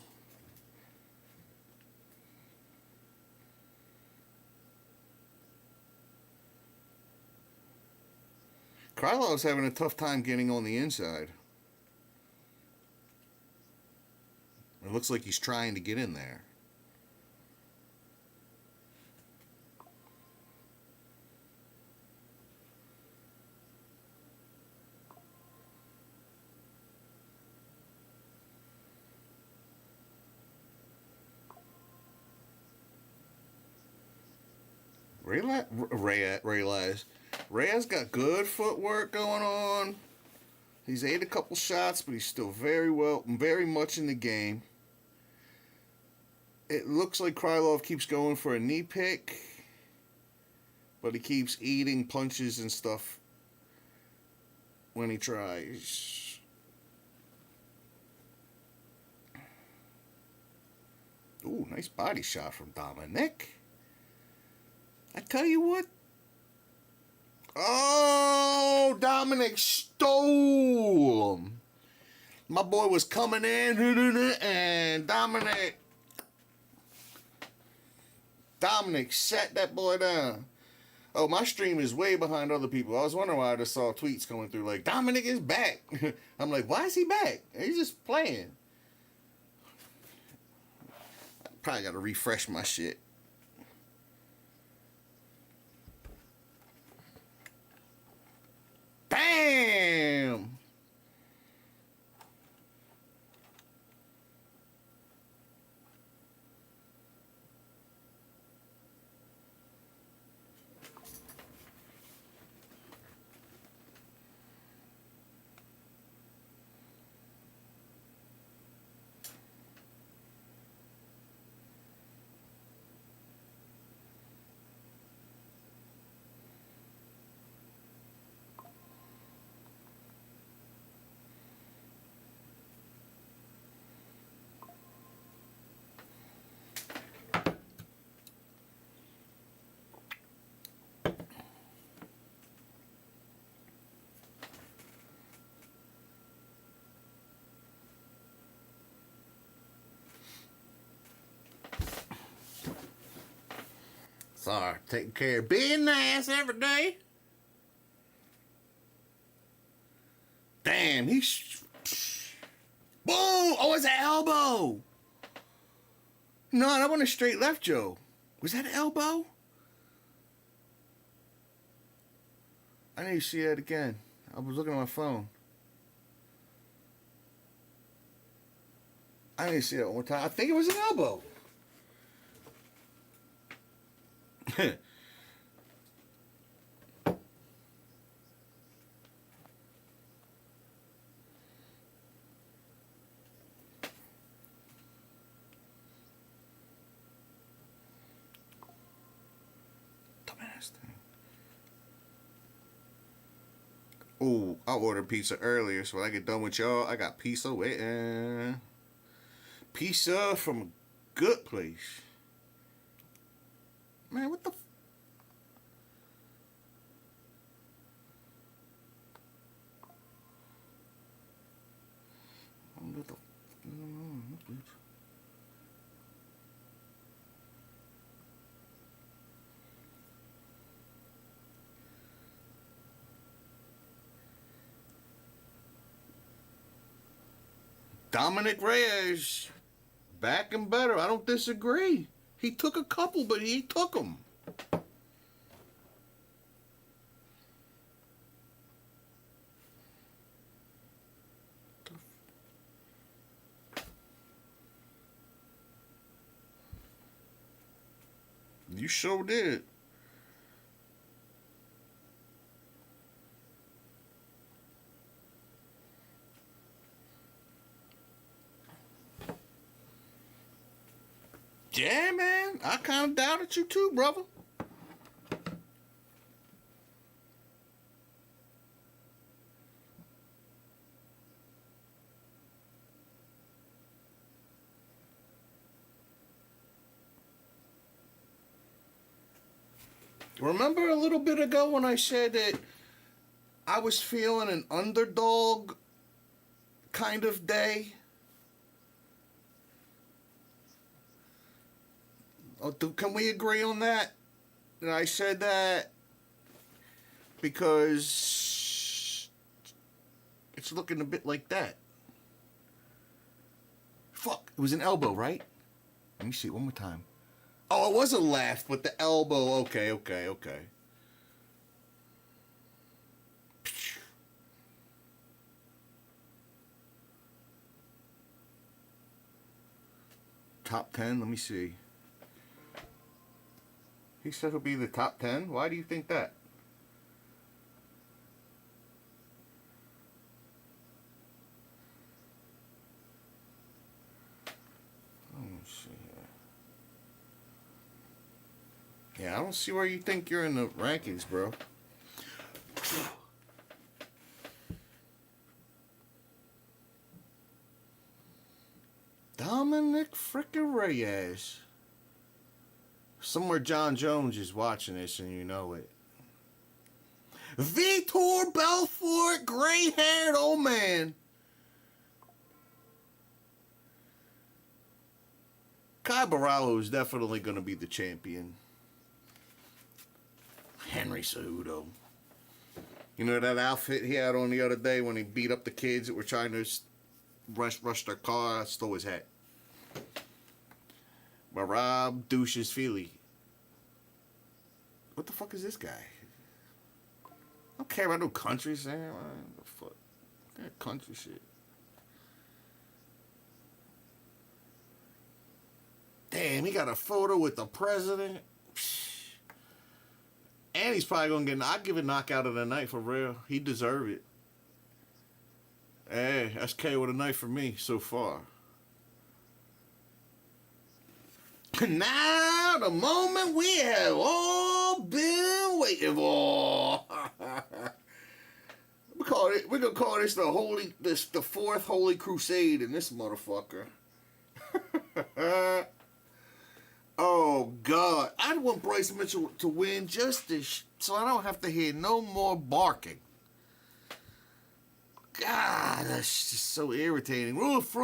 Krylov's having a tough time getting on the inside. It looks like he's trying to get in there. Reyes got good footwork going on. He's ate a couple shots, but he's still very much in the game. It looks like Krylov keeps going for a knee pick, But he keeps eating punches and stuff when he tries. Ooh, nice body shot from Dominic. I tell you what. Oh, Dominic stole him. My boy was coming in, and Dominic set that boy down. Oh, my stream is way behind other people. I was wondering why I just saw tweets coming through like, Dominic is back. I'm like, why is he back? He's just playing. Probably got to refresh my shit. Damn! Sorry, taking care of being nice every day. Damn, he's... Boom! Oh, it's an elbow! No, that wasn't a straight left, Joe. Was that an elbow? I need to see that again. I was looking at my phone. I need to see that one more time. I think it was an elbow. Dumbass thing. Ooh, I ordered pizza earlier, so when I get done with y'all, I got pizza waiting. Pizza from a good place. Man, what the what the Dominic Reyes, back and better. I don't disagree. He took a couple, but he took them. You sure did. Yeah, man. I kind of doubted you too, brother. Remember a little bit ago when I said that I was feeling an underdog kind of day? Oh, can we agree on that? And I said that because it's looking a bit like that. Fuck, it was an elbow, right? Let me see it one more time. Oh, it was a left, but the elbow. Okay. Top 10, let me see. He said he'll be the top 10? Why do you think that? Let's see here. Yeah, I don't see where you think you're in the rankings, bro. Dominic frickin' Reyes. Somewhere John Jones is watching this and you know it. Vitor Belfort, gray-haired old man. Kai Barallo is definitely going to be the champion. Henry Cejudo. You know that outfit he had on the other day when he beat up the kids that were trying to rush their car? I stole his hat. Rob Douches Feely. What the fuck is this guy? I don't care about no country saying. What the fuck? That country shit. Damn, he got a photo with the president. And he's probably going to get... I'd give a knockout of the night for real. He deserve it. Hey, that's KO with a knife for me so far. Now, the moment we have all been waiting for. We're gonna call this the fourth Holy Crusade in this motherfucker. Oh God, I want Bryce Mitchell to win just so I don't have to hear no more barking. God, that's just so irritating. Roof.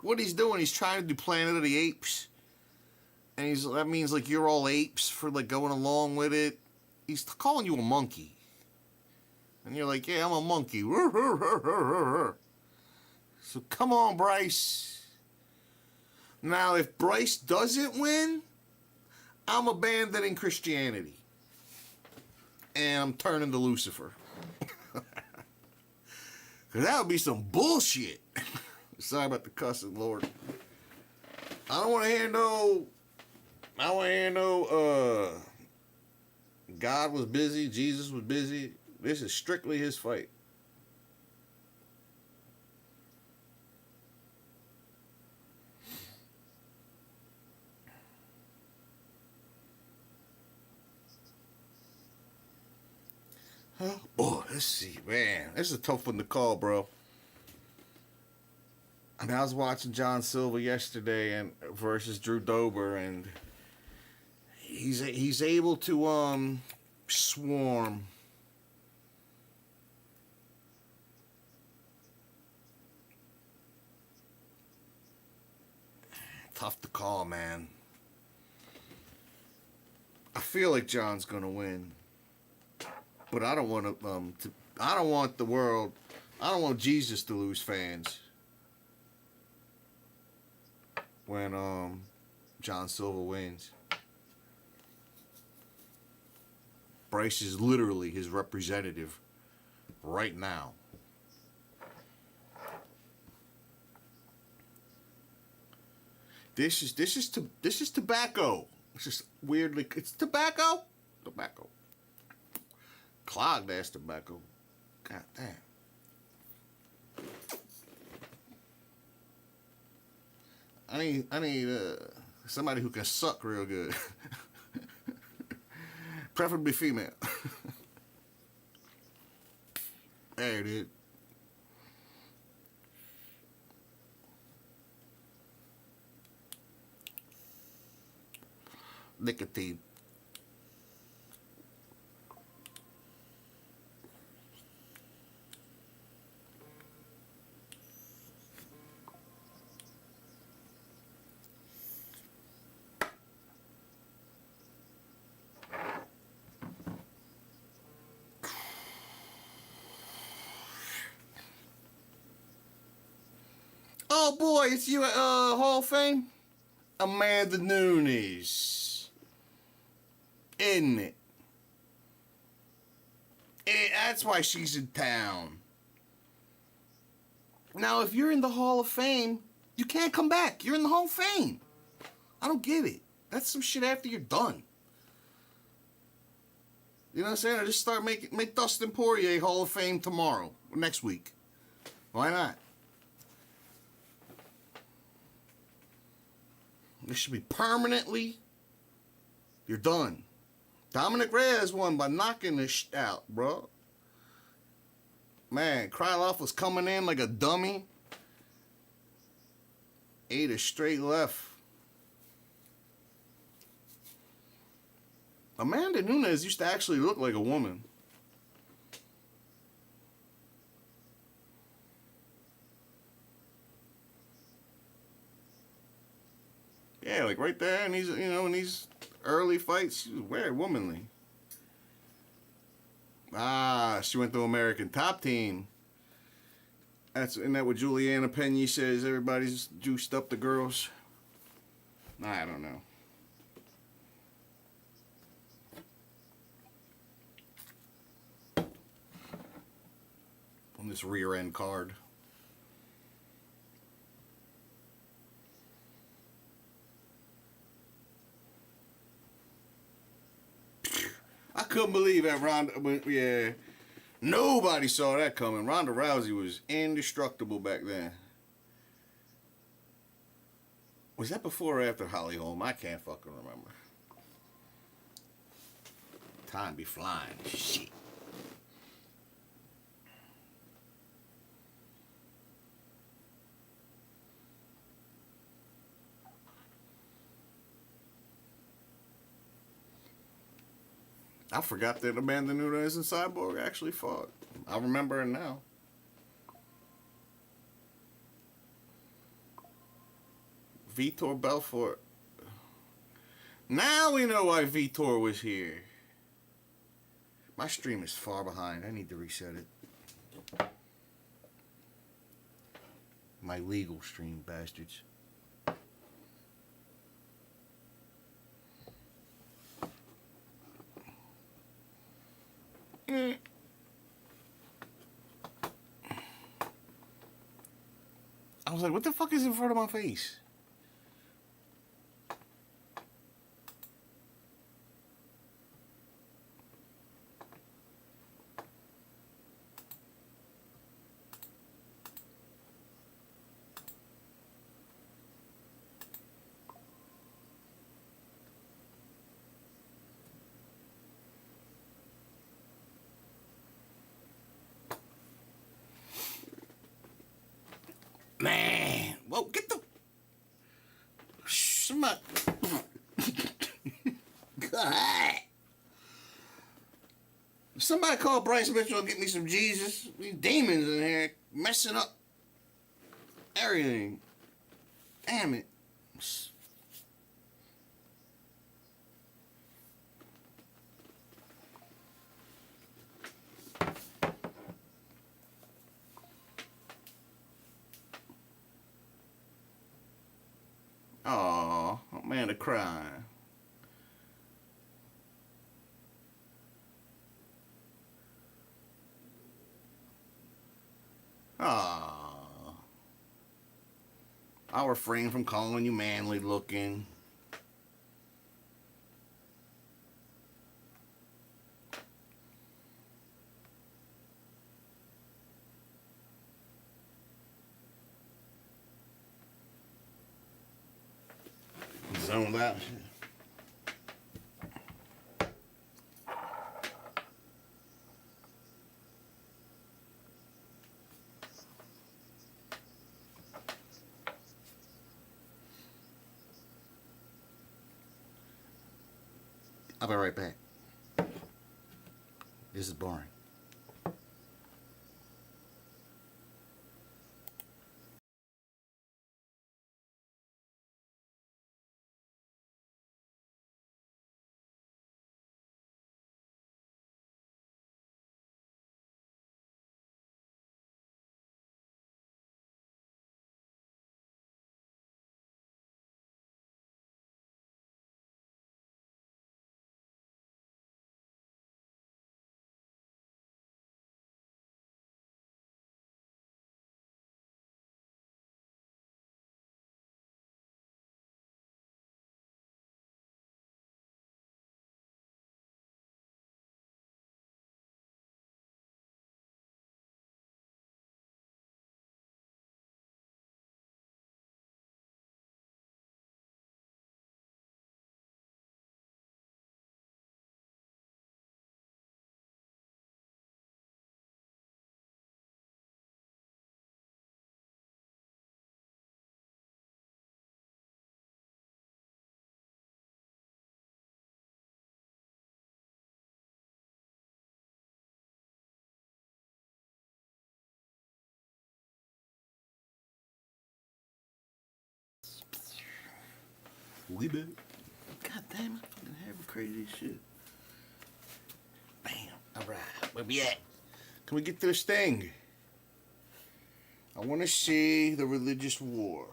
What he's doing, he's trying to do Planet of the Apes. And that means like you're all apes for like going along with it. He's calling you a monkey. And you're like, yeah, I'm a monkey. So come on, Bryce. Now, if Bryce doesn't win, I'm abandoning Christianity. And I'm turning to Lucifer. Because that would be some bullshit. Sorry about the cussing, Lord. I don't want to hear no, God was busy, Jesus was busy. This is strictly his fight. Oh, let's see, man. This is a tough one to call, bro. I mean, I was watching John Silva yesterday and versus Drew Dober, and he's able to swarm. Tough to call, man. I feel like John's gonna win. But I don't want I don't want the world. I don't want Jesus to lose fans when John Silva wins. Bryce is literally his representative right now. This is tobacco. It's just weirdly, it's tobacco. Clogged ass tobacco. God damn. I need somebody who can suck real good. Preferably female. There it is. Nicotine. Oh boy, it's you at Hall of Fame? Amanda Nunes. Isn't it? That's why she's in town. Now, if you're in the Hall of Fame, you can't come back. You're in the Hall of Fame. I don't get it. That's some shit after you're done. You know what I'm saying? I just make Dustin Poirier Hall of Fame tomorrow, next week. Why not? It should be permanently. You're done. Dominic Reyes won by knocking this out, bro. Man, Krylov was coming in like a dummy. Ate a straight left. Amanda Nunes used to actually look like a woman. Yeah, like right there, and he's, you know, in these early fights, she was very womanly. Ah, she went to American Top Team. Isn't that what Juliana Pena says? Everybody's juiced up the girls. I don't know. On this rear end card. I couldn't believe that Ronda. Yeah, nobody saw that coming. Ronda Rousey was indestructible back then. Was that before or after Holly Holm? I can't fucking remember. Time be flying. Shit. I forgot that Amanda Nunes and Cyborg actually fought. I remember it now. Vitor Belfort. Now we know why Vitor was here. My stream is far behind. I need to reset it. My legal stream, bastards. I was like, what the fuck is in front of my face? Man, whoa, get the somebody. God. Somebody call Bryce Mitchell and get me some Jesus. These demons in here messing up everything. Damn it. Aw, Amanda crying. Aw. I'll refrain from calling you manly looking. Zoned out. I'll be right back. This is boring. We back. God damn, I fucking having crazy shit. Bam. Alright, where we at? Can we get to this thing? I want to see the religious war.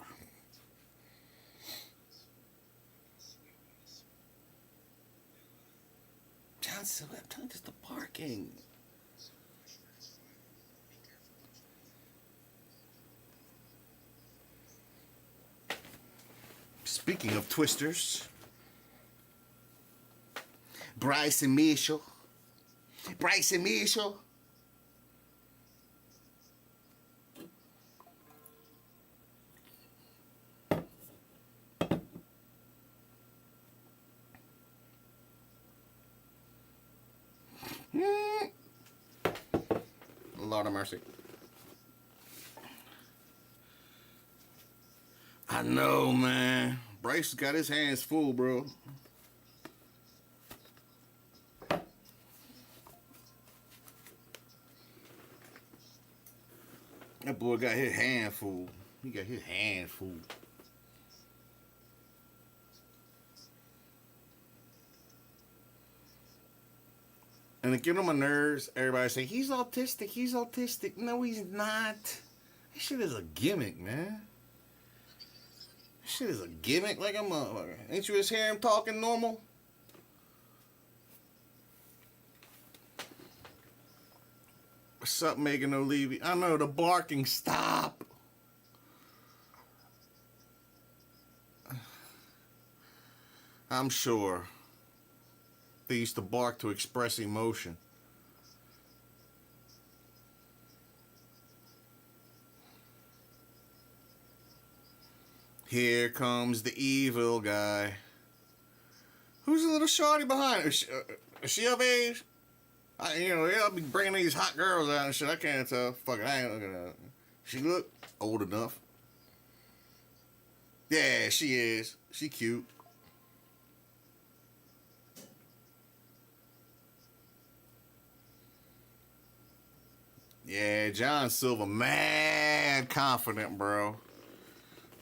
Johnson, I'm telling you, just the parking. Speaking of twisters, Bryson Mitchell. Lord of mercy. I know, man. Bryce got his hands full, bro. That boy got his hand full. He got his hand full. And to get on my nerves, everybody say, he's autistic. No, he's not. That shit is a gimmick, man. That shit is a gimmick like a motherfucker. Ain't you just hear him talking normal? What's up, Megan O'Leary? I know, the barking, stop. I'm sure they used to bark to express emotion. Here comes the evil guy. Who's the little shorty behind her? Is she of age? I'll be bringing these hot girls out and shit. I can't tell. Fuck it, I ain't looking at her. She look old enough. Yeah, she is. She cute. Yeah, John Silver, mad confident, bro.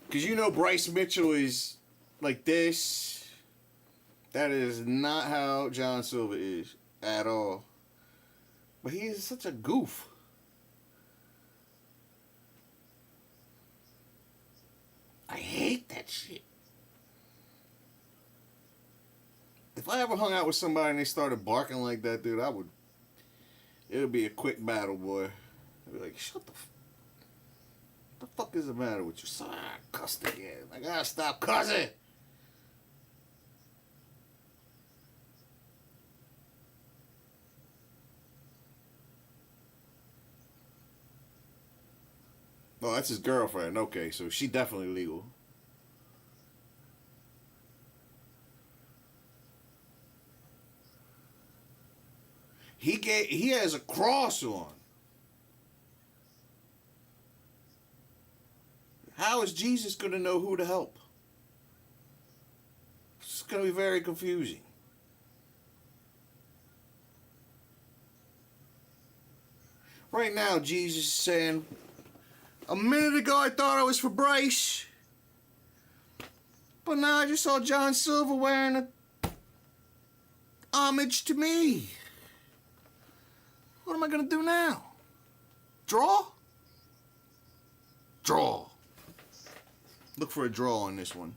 Because you know Bryce Mitchell is like this. That is not how John Silver is at all. But he is such a goof. I hate that shit. If I ever hung out with somebody and they started barking like that, dude, it would be a quick battle, boy. I'd be like, shut the fuck is the matter with you? Son, I cussed again. I gotta stop cussing. Oh, that's his girlfriend. Okay, so she definitely legal. He has a cross on. How is Jesus going to know who to help? It's going to be very confusing. Right now, Jesus is saying, a minute ago I thought I was for Bryce, but now I just saw John Silver wearing a homage to me. What am I going to do now? Draw? Draw. Look for a draw on this one.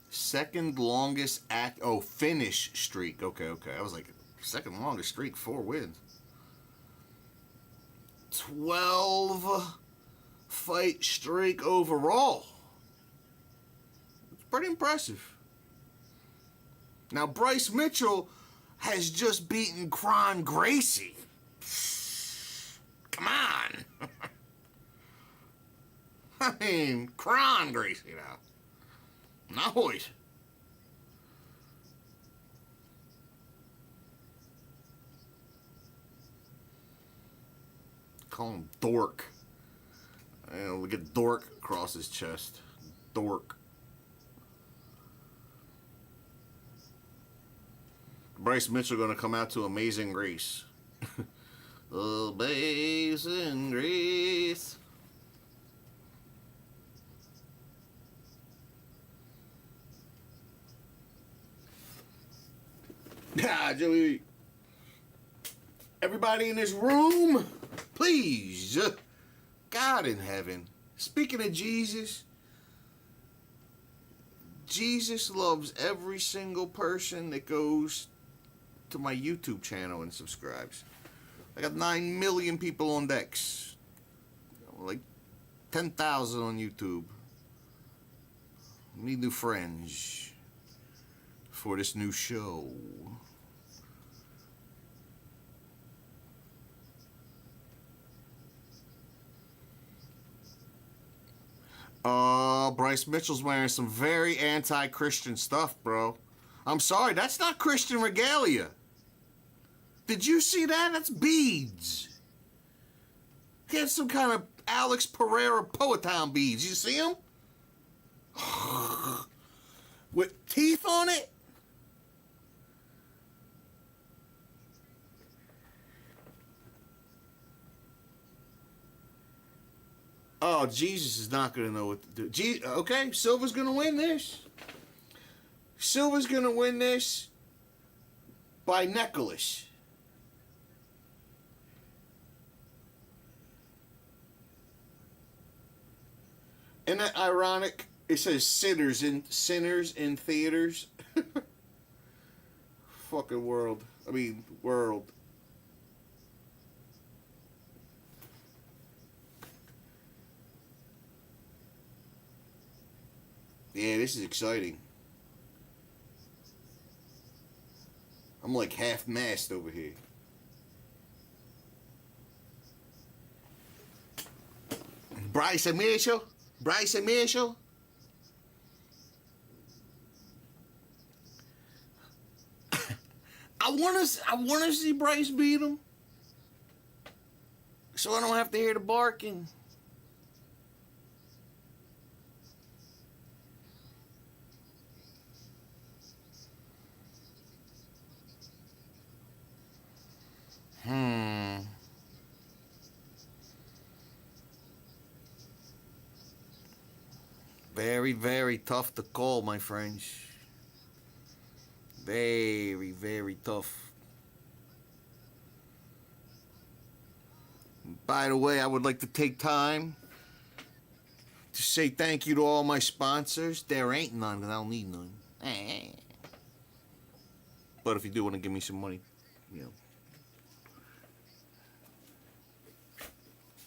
Second longest finish streak. Okay. I was like, second longest streak, 4 wins. 12 fight streak overall. It's pretty impressive. Now, Bryce Mitchell has just beaten Kron Gracie. Come on. I mean, Kron Gracie now. Not Hoyt. Call him Dork. And we get Dork across his chest. Dork. Bryce Mitchell gonna come out to Amazing Grace. Amazing Grace. Joey. Everybody in this room, please, God in heaven. Speaking of Jesus, Jesus loves every single person that goes to my YouTube channel and subscribes. I got 9 million people on Dex. Like 10,000 on YouTube. Need new friends for this new show. Bryce Mitchell's wearing some very anti-Christian stuff, bro. I'm sorry, that's not Christian regalia. Did you see that? That's beads. He had some kind of Alex Pereira Poetown beads. You see them? With teeth on it? Oh, Jesus is not going to know what to do. Okay, Silva's going to win this. Silva's going to win this by necklace. Isn't that ironic? It says sinners in theaters. Fucking world. World. Yeah, this is exciting. I'm like half-mast over here. Bryce Mitchell. I wanna see Bryce beat him, so I don't have to hear the barking. Very, very tough to call, my friends. Very, very tough. By the way, I would like to take time to say thank you to all my sponsors. There ain't none, because I don't need none. But if you do want to give me some money, you know,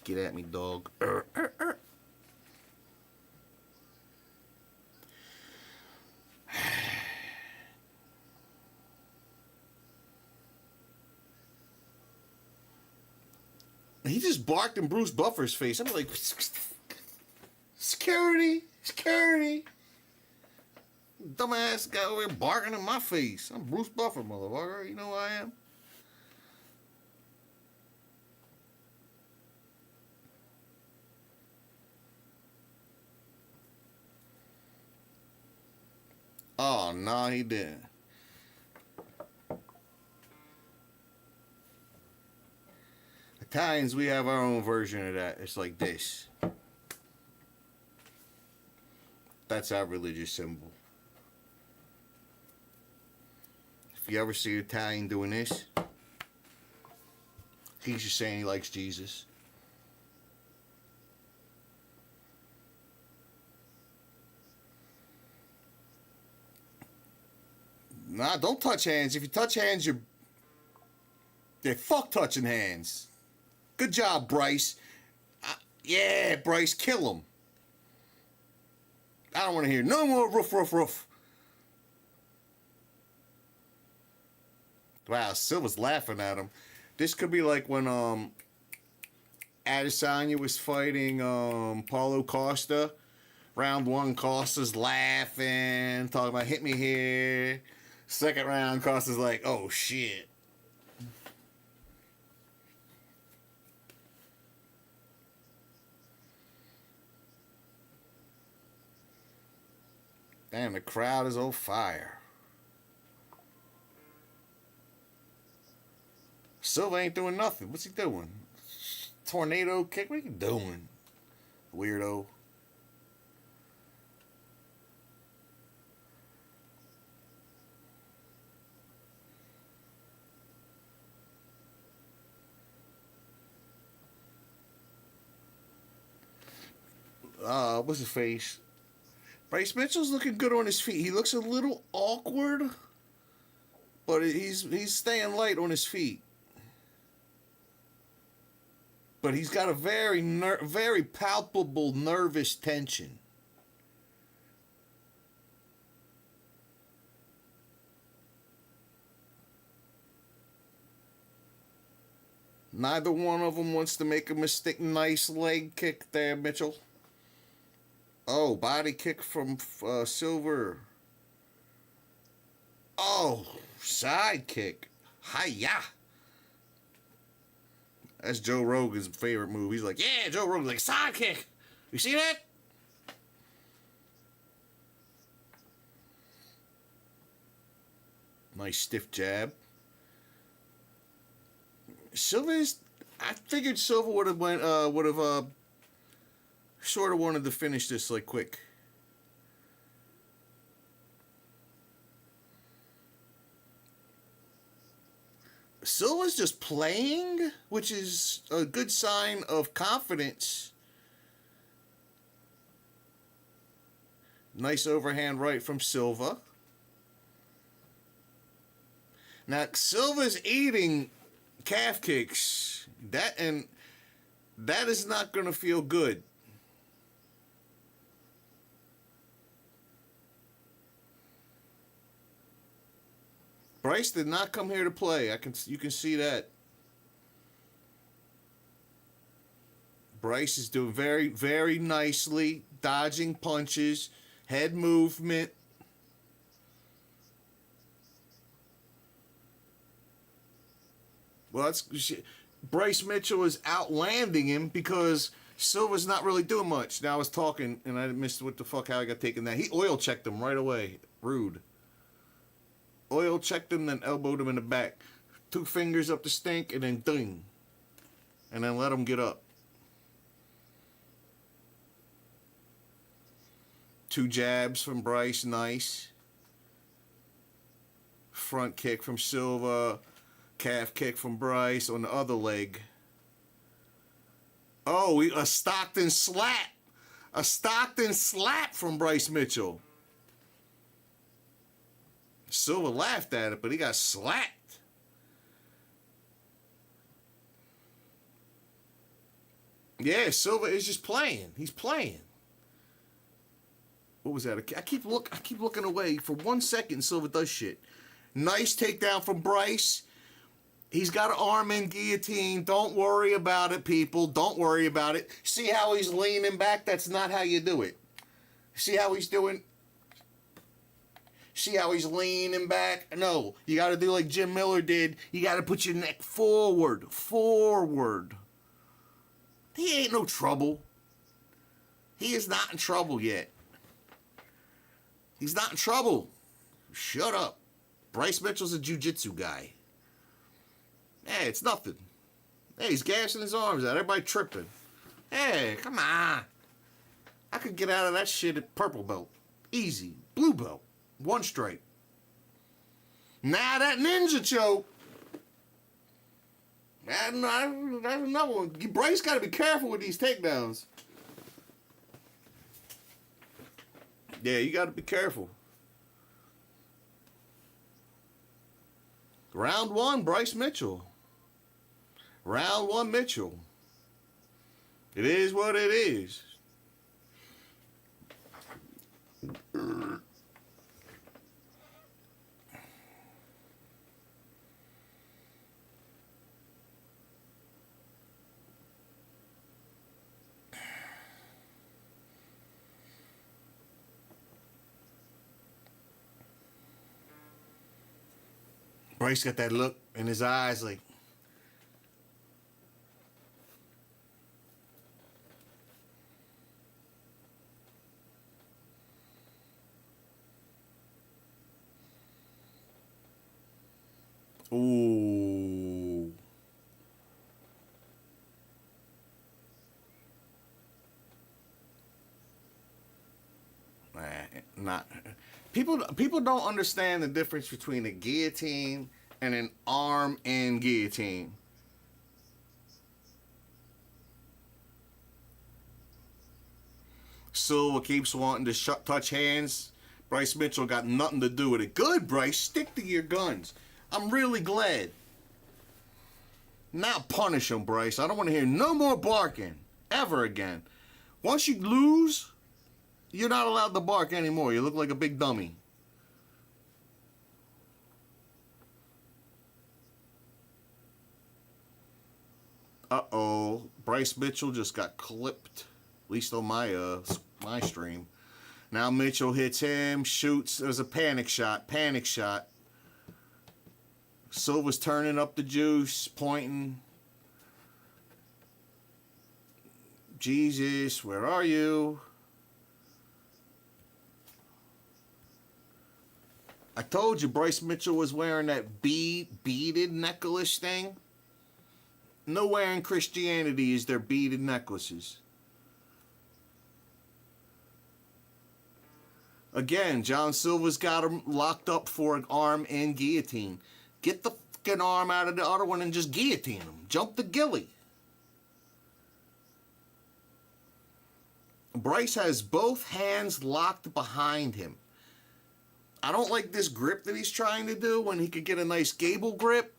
get at me, dog. He just barked in Bruce Buffer's face. I'm like, security. Dumbass guy over here barking in my face. I'm Bruce Buffer, motherfucker. You know who I am? Oh, no, he didn't. Italians, we have our own version of that. It's like this. That's our religious symbol. If you ever see an Italian doing this, he's just saying he likes Jesus. Nah, don't touch hands. If you touch hands, they're fuck touching hands. Good job, Bryce. Yeah, Bryce, kill him. I don't want to hear no more roof. Wow, Silva's laughing at him. This could be like when Adesanya was fighting Paulo Costa. Round 1, Costa's laughing, talking about hit me here. Second round, Costa's like, oh shit. Damn, the crowd is on fire. Silva ain't doing nothing. What's he doing? Tornado kick? What are you doing? Weirdo. What's his face? Bryce Mitchell's looking good on his feet. He looks a little awkward, but he's staying light on his feet. But he's got a very palpable nervous tension. Neither one of them wants to make a mistake. Nice leg kick there, Mitchell. Oh, body kick from Silver. Oh, side kick. Hi-ya. That's Joe Rogan's favorite move. He's like, yeah, Joe Rogan's like, side kick. You see that? Nice stiff jab. I figured Silva would have sort of wanted to finish this like quick. Silva's just playing, which is a good sign of confidence. Nice overhand right from Silva. Now Silva's eating calf kicks. That is not going to feel good. Bryce did not come here to play. You can see that. Bryce is doing very, very nicely, dodging punches, head movement. Well, Bryce Mitchell is outlanding him because Silva's not really doing much. Now I was talking and I missed what the fuck how I got taken that. He oil checked him right away. Rude. Oil checked him, then elbowed him in the back. 2 fingers up the stink, and then ding. And then let him get up. 2 jabs from Bryce, nice. Front kick from Silva. Calf kick from Bryce on the other leg. Oh, a Stockton slap. A Stockton slap from Bryce Mitchell. Silva laughed at it, but he got slapped. Yeah, Silva is just playing. He's playing. What was that? I keep looking away for 1 second. Silva does shit. Nice takedown from Bryce. He's got an arm in guillotine. Don't worry about it, people. Don't worry about it. See how he's leaning back? That's not how you do it. See how he's doing? See how he's leaning back? No, you got to do like Jim Miller did. You got to put your neck forward. Forward. He ain't no trouble. He is not in trouble yet. He's not in trouble. Shut up. Bryce Mitchell's a jiu-jitsu guy. Hey, it's nothing. Hey, he's gashing his arms out. Everybody tripping. Hey, come on. I could get out of that shit at purple belt. Easy. Blue belt. 1 stripe. Now that ninja choke. That's another one. Bryce got to be careful with these takedowns. Yeah, you got to be careful. Round 1, Bryce Mitchell. Round 1, Mitchell. It is what it is. Bryce got that look in his eyes like, ooh. Not people don't understand the difference between a guillotine and an arm and guillotine. Silva keeps wanting to touch hands. Bryce Mitchell got nothing to do with it. Good, Bryce. Stick to your guns. I'm really glad. Now punish him, Bryce. I don't want to hear no more barking ever again. Once you lose, you're not allowed to bark anymore. You look like a big dummy. Uh-oh. Bryce Mitchell just got clipped. At least on my stream. Now Mitchell hits him, shoots. There's a panic shot. Panic shot. Silva's turning up the juice, pointing. Jesus, where are you? I told you Bryce Mitchell was wearing that beaded necklace thing. Nowhere in Christianity is there beaded necklaces. Again, John Silva's got him locked up for an arm and guillotine. Get the fucking arm out of the other one and just guillotine him. Jump the gilly. Bryce has both hands locked behind him. I don't like this grip that he's trying to do when he could get a nice gable grip.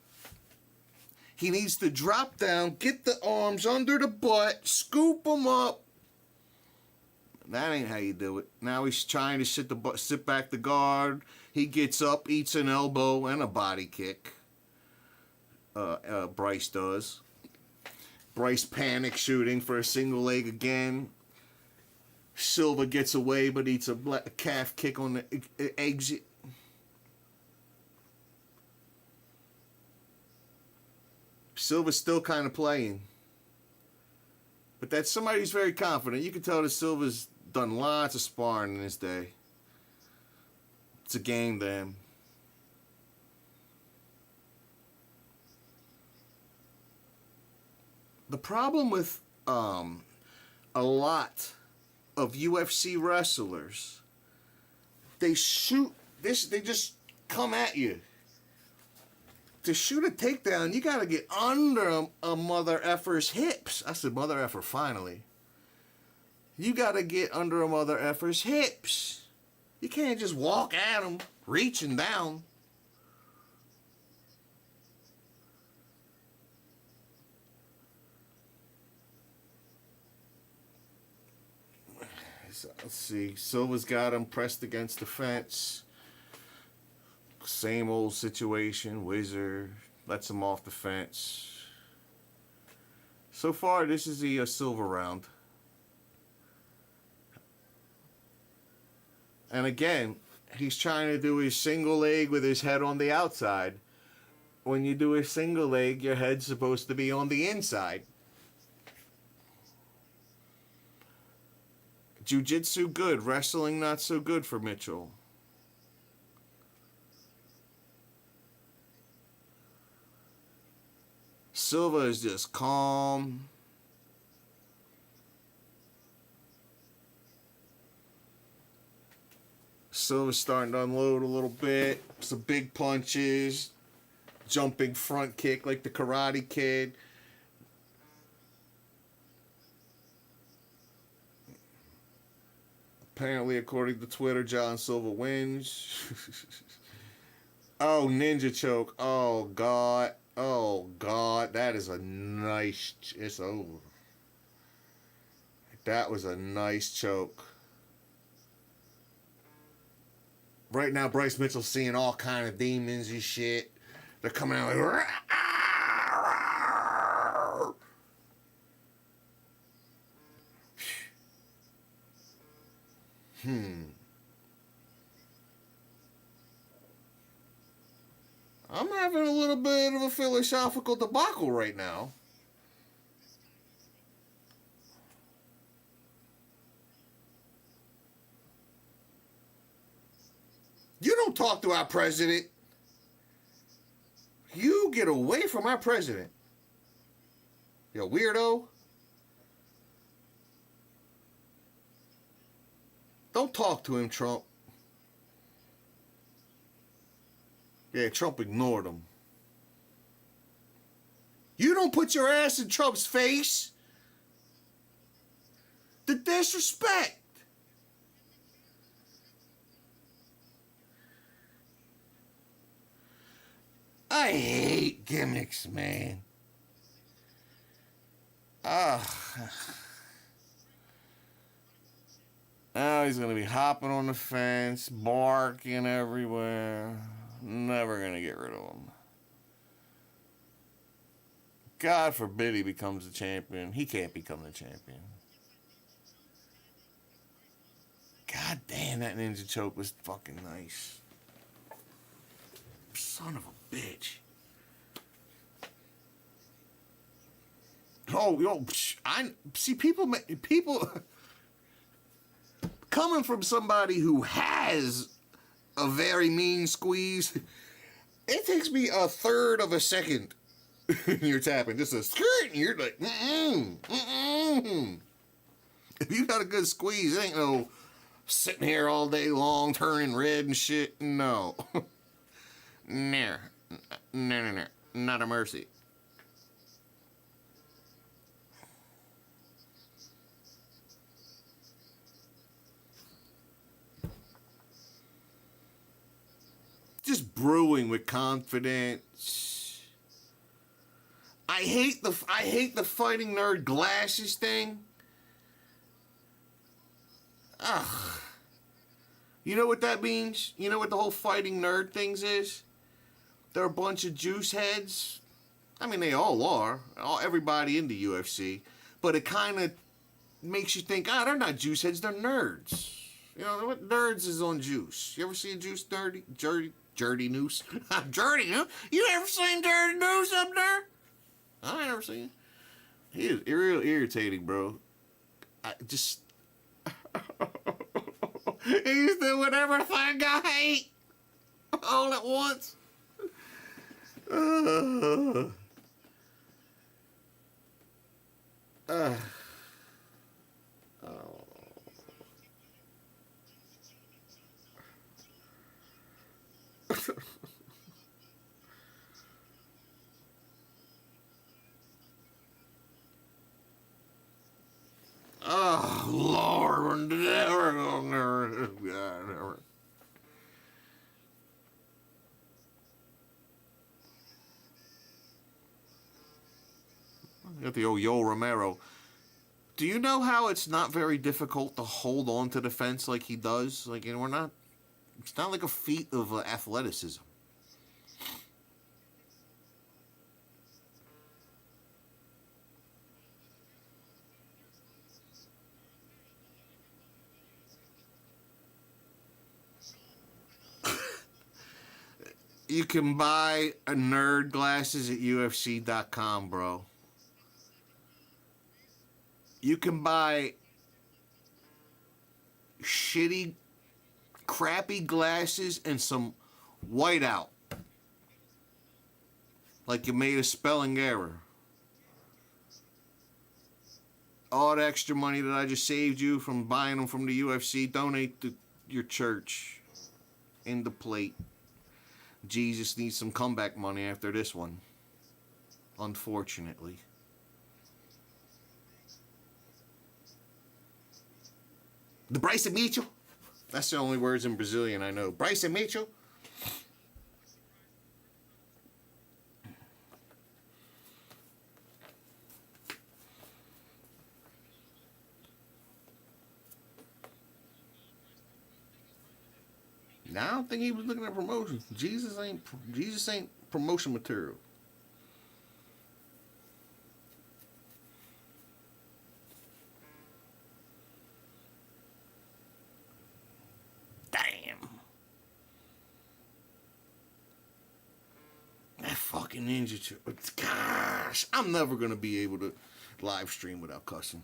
He needs to drop down, get the arms under the butt, scoop them up. That ain't how you do it. Now he's trying to sit back the guard. He gets up, eats an elbow and a body kick. Bryce does. Bryce panic shooting for a single leg again. Silva gets away but eats a calf kick on the exit. Silva's still kind of playing. But that's somebody who's very confident. You can tell that Silva's done lots of sparring in his day. It's a game to him. The problem with a lot of UFC wrestlers, they just come at you. To shoot a takedown, you gotta get under a mother effer's hips. I said mother effer finally. You gotta get under a mother effer's hips. You can't just walk at him, reaching down. Let's see. Silva's got him pressed against the fence. Same old situation. Wizard lets him off the fence. So far, this is the Silva round. And again, he's trying to do his single leg with his head on the outside. When you do a single leg, your head's supposed to be on the inside. Jiu-jitsu good. Wrestling not so good for Mitchell. Silva is just calm. Silva's starting to unload a little bit. Some big punches. Jumping front kick like the Karate Kid. Apparently, according to Twitter, John Silva wins. Oh, ninja choke. Oh, God. Oh, God. That is a nice... It's over. That was a nice choke. Right now, Bryce Mitchell's seeing all kind of demons and shit. They're coming out like... I'm having a little bit of a philosophical debacle right now. You don't talk to our president. You get away from our president. You weirdo. Don't talk to him, Trump. Yeah, Trump ignored him. You don't put your ass in Trump's face. The disrespect. I hate gimmicks, man. Ugh. Now he's gonna be hopping on the fence, barking everywhere. Never gonna get rid of him. God forbid he becomes the champion. He can't become the champion. God damn, that ninja choke was fucking nice. Son of a bitch. Oh, yo, I see people coming from somebody who has a very mean squeeze. It takes me a third of a second. You're tapping just a skirt, and you're like, If you got a good squeeze, it ain't no sitting here all day long turning red and shit. No. No, not a mercy. Just brewing with confidence. I hate the fighting nerd glasses thing. Ugh. You know what that means? You know what the whole fighting nerd things is? They're a bunch of juice heads. I mean, they all are. Everybody in the UFC. But it kind of makes you think, they're not juice heads, they're nerds. You know, what nerds is on juice? You ever see a juice dirty noose? Dirty noose? You ever seen dirty noose up there? I ain't never seen it. He is real irritating, bro. I just... He's doing everything I hate all at once. Oh. Oh, Lord, never. Got the old Yo Romero. Do you know how it's not very difficult to hold on to the fence like he does? Like, it's not like a feat of athleticism. You can buy nerd glasses at UFC.com, bro. You can buy shitty, crappy glasses and some whiteout. Like you made a spelling error. All the extra money that I just saved you from buying them from the UFC, donate to your church in the plate. Jesus needs some comeback money after this one. Unfortunately. The Bryson Mitchell. That's the only words in Brazilian I know. Bryson Mitchell. Now I don't think he was looking at promotion. Jesus ain't promotion material. Damn. That fucking ninja chick. Gosh, I'm never gonna be able to live stream without cussing.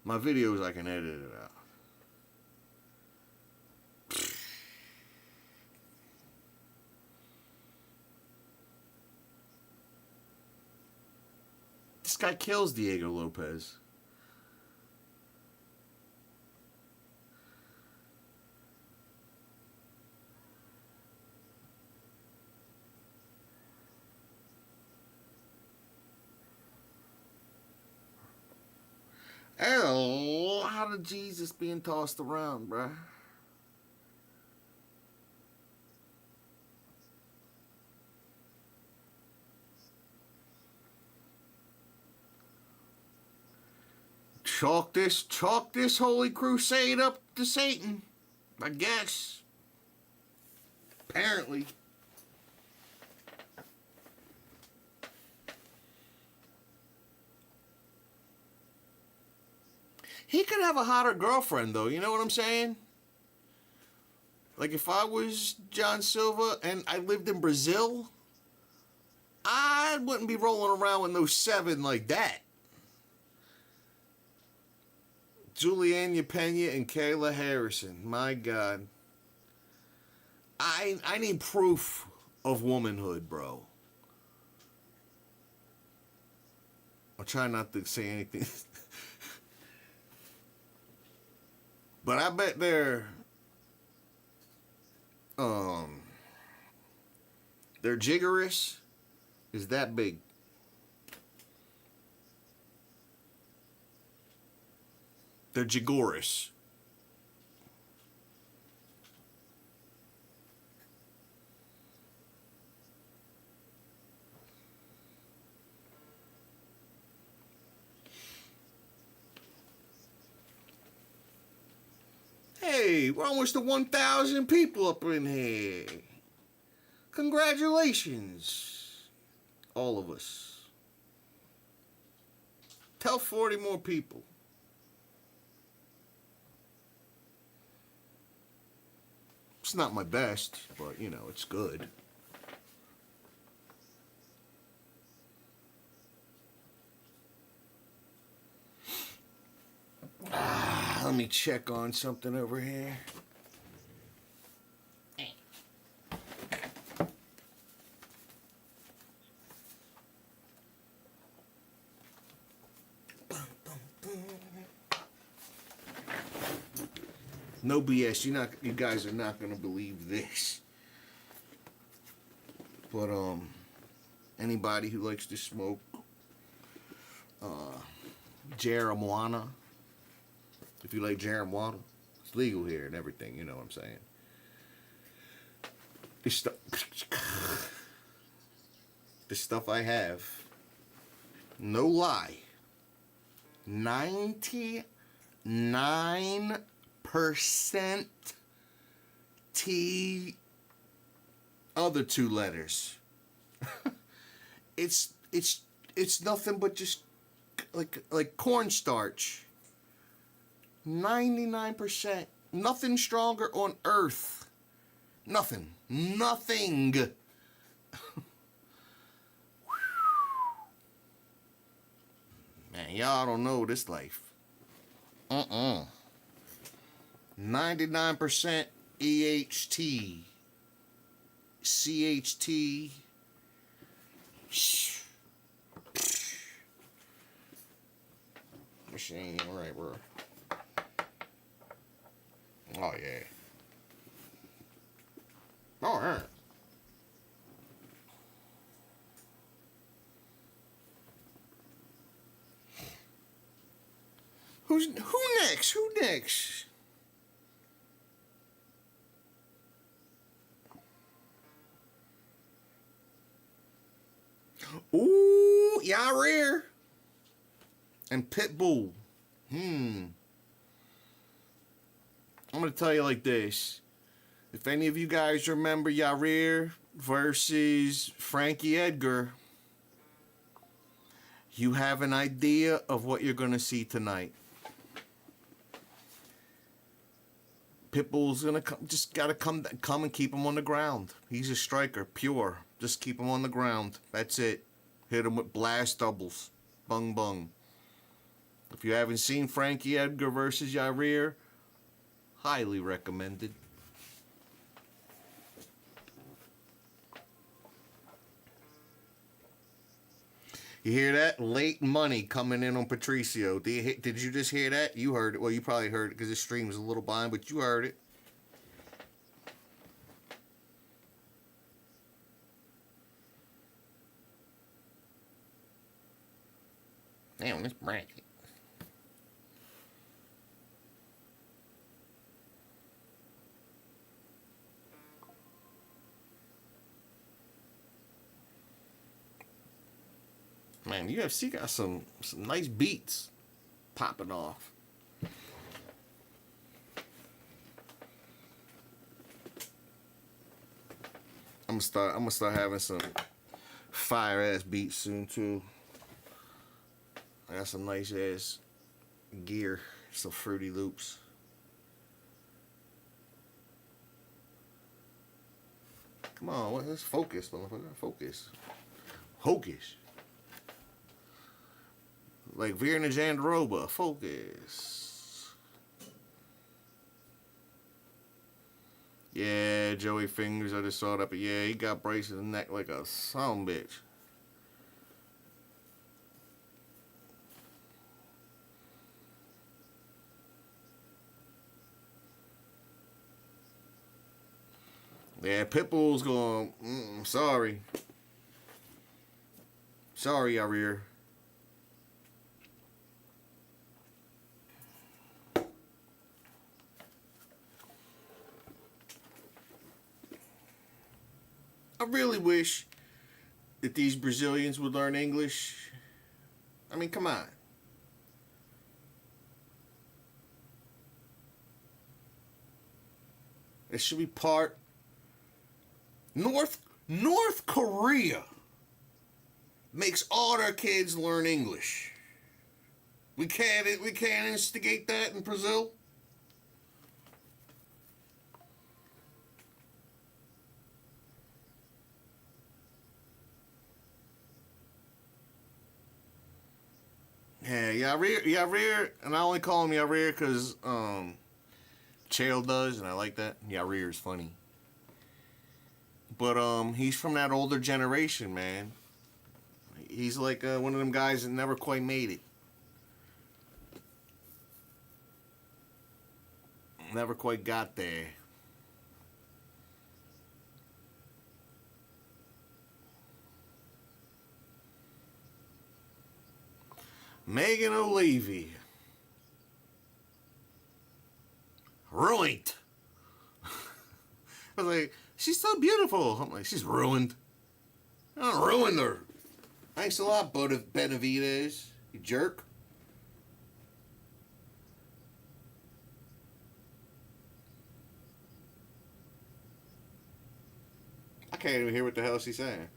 My videos, I can edit it out. This guy kills Diego Lopez. There's a lot of Jesus being tossed around, bruh. Chalk this holy crusade up to Satan, I guess. Apparently. He could have a hotter girlfriend, though. You know what I'm saying? Like, if I was John Silva and I lived in Brazil, I wouldn't be rolling around with no 7 like that. Juliana Pena and Kayla Harrison. My God. I need proof of womanhood, bro. I'll try not to say anything. But I bet their giggerish is that big. They're giggorish. Hey, we're almost to 1,000 people up in here. Congratulations, all of us. Tell 40 more people. It's not my best, but, you know, it's good. Let me check on something over here. No BS. You guys are not gonna believe this. But anybody who likes to smoke marijuana, if you like marijuana, it's legal here and everything. You know what I'm saying? This stuff I have, no lie, 99% T, other 2 letters. It's nothing but just like cornstarch. 99%. Nothing stronger on earth. Nothing. Man, y'all don't know this life. 99% EHT. CHT. Machine, right, bro. Oh, yeah. All right. Who next? Who next? Ooh, Yair and Pitbull. I'm gonna tell you like this. If any of you guys remember Yair versus Frankie Edgar, you have an idea of what you're gonna see tonight. Pitbull's gonna come and keep him on the ground. He's a striker, pure. Just keep him on the ground. That's it. Hit him with blast doubles. Bung bung. If you haven't seen Frankie Edgar versus Yair, highly recommended. You hear that? Late money coming in on Patricio. Did you just hear that? You heard it. Well, you probably heard it because the stream was a little behind, but you heard it. Damn, this bracket. Man, UFC got some nice beats popping off. I'm gonna start having some fire ass beats soon too. I got some nice ass gear, some Fruity Loops. Come on, let's focus, motherfucker. Focus. Hocus. Like Virna Jandaroba. Focus. Yeah, Joey Fingers, I just saw it up. Yeah, he got Bryce in the neck like a son bitch. Yeah, Pitbull's going, sorry. Sorry, Yarir. I really wish that these Brazilians would learn English. I mean, come on. It should be part. North Korea makes all their kids learn English. We can't instigate that in Brazil. Yeah, Yarir, and I only call him Yarir because Chael does, and I like that. Yarir is funny. But he's from that older generation, man. He's like one of them guys that never quite made it. Never quite got there. Megan O'Leary. Ruined. I was like, she's so beautiful. I'm like, she's ruined. I ruined her. Thanks a lot, Benavidez. You jerk. I can't even hear what the hell she's saying.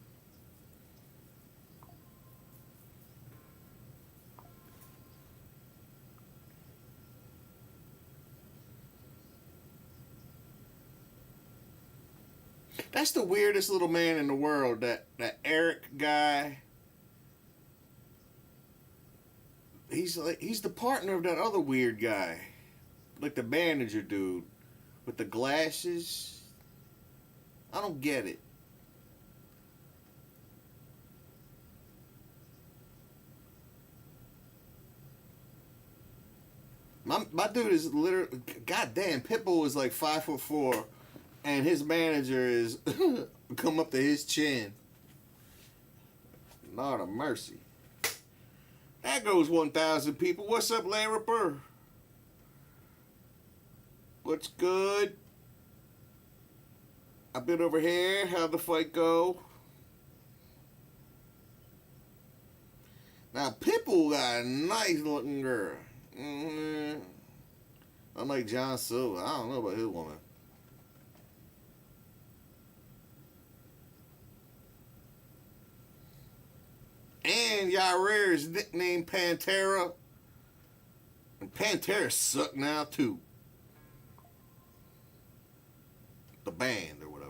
That's the weirdest little man in the world. That Eric guy. He's the partner of that other weird guy, like the manager dude with the glasses. I don't get it. My dude is literally, goddamn, Pitbull is like 5'4", and his manager is come up to his chin. Lord of mercy. That goes 1,000 people. What's up, Larry Burr? What's good? I've been over here. How'd the fight go? Now, Pitbull got a nice looking girl. Mm-hmm. Unlike John Silver. I don't know about his woman. And Yair is nicknamed Pantera. And Pantera suck now too. The band or whatever.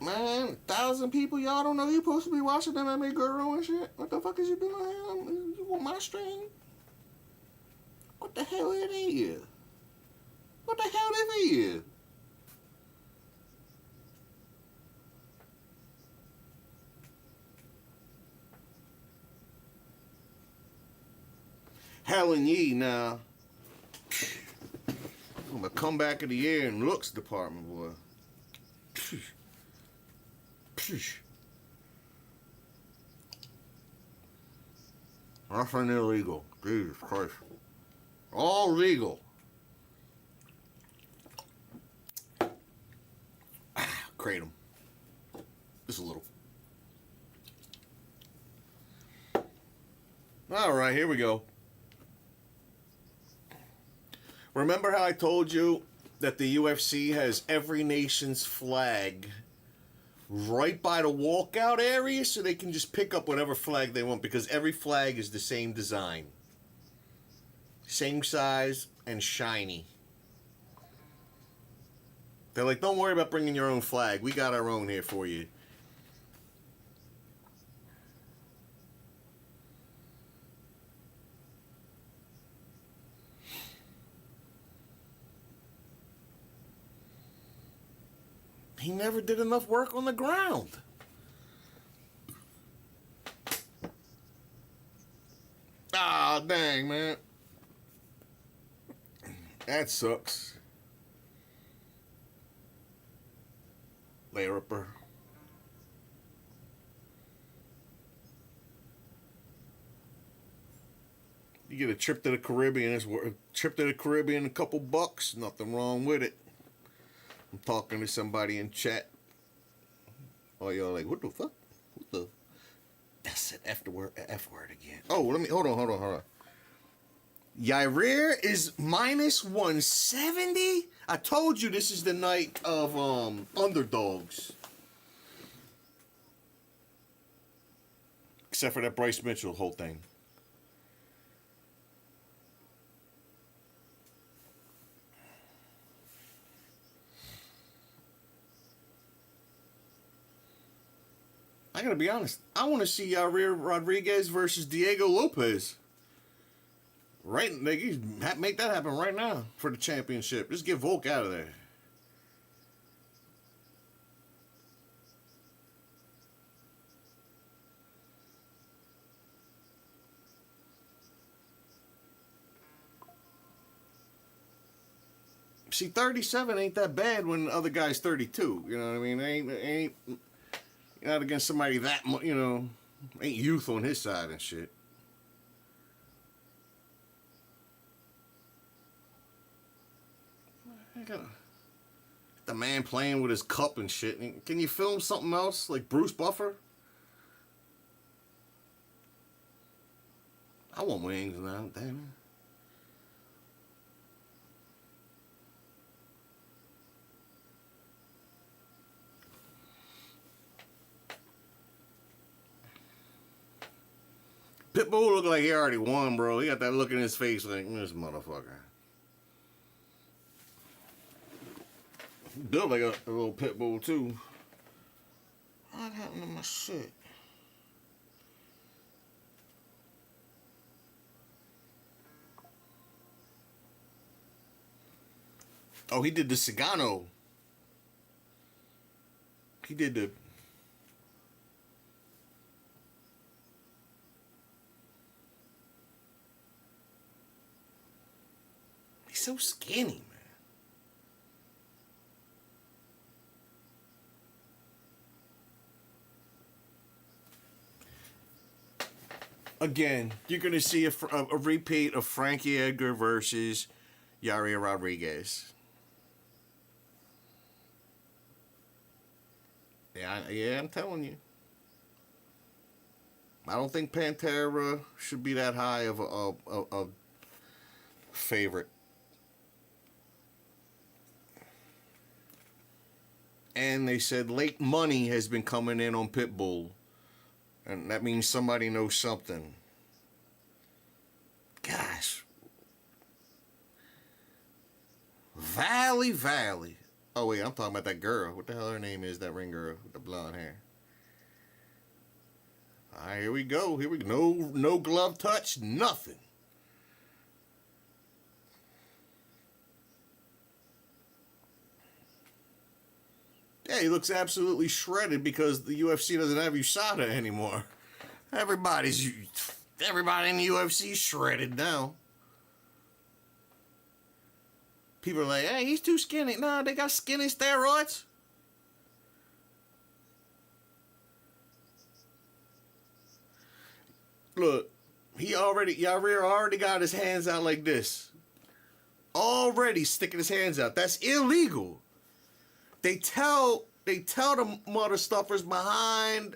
Man, 1,000 people, y'all don't know you supposed to be watching MMA Guru and shit? What the fuck is you doing? You want my stream? What the hell is it? What the hell is it? Helen Yee now. I'm a comeback of the year in looks department, boy. Nothing illegal. Jesus Christ. All legal. Kratom. Just a little. All right, here we go. Remember how I told you that the UFC has every nation's flag right by the walkout area so they can just pick up whatever flag they want because every flag is the same design. Same size and shiny. They're like, don't worry about bringing your own flag. We got our own here for you. He never did enough work on the ground. Ah, dang, man. That sucks. Layer-upper. You get a trip to the Caribbean. It's a trip to the Caribbean, a couple bucks. Nothing wrong with it. I'm talking to somebody in chat. Oh, y'all like, what the fuck? What the? That's an F word again. Oh, hold on. Yair is minus 170? I told you this is the night of underdogs. Except for that Bryce Mitchell whole thing. I gotta be honest. I want to see Yair Rodriguez versus Diego Lopez. Right, make that happen right now for the championship. Just get Volk out of there. See, 37 ain't that bad when the other guy's 32. You know what I mean? Ain't not against somebody that much, you know, ain't youth on his side and shit. The man playing with his cup and shit. Can you film something else like Bruce Buffer? I want wings now, damn it. Pitbull look like he already won, bro. He got that look in his face like, this motherfucker. Built like a little Pitbull, too. What happened to my shit? Oh, he did the Cigano. He did the... He's so skinny, man. Again, you're going to see a repeat of Frankie Edgar versus Yair Rodriguez. Yeah, I'm telling you. I don't think Pantera should be that high of a favorite. And they said late money has been coming in on Pitbull. And that means somebody knows something. Gosh. Valley. Oh, wait, I'm talking about that girl. What the hell her name is, that ring girl with the blonde hair? All right, here we go. No glove touch, nothing. Yeah, he looks absolutely shredded because the UFC doesn't have USADA anymore. Everybody in the UFC is shredded now. People are like, hey, he's too skinny. Nah, they got skinny steroids. Look, Yair already got his hands out like this. Already sticking his hands out. That's illegal. They tell the mother stuffers behind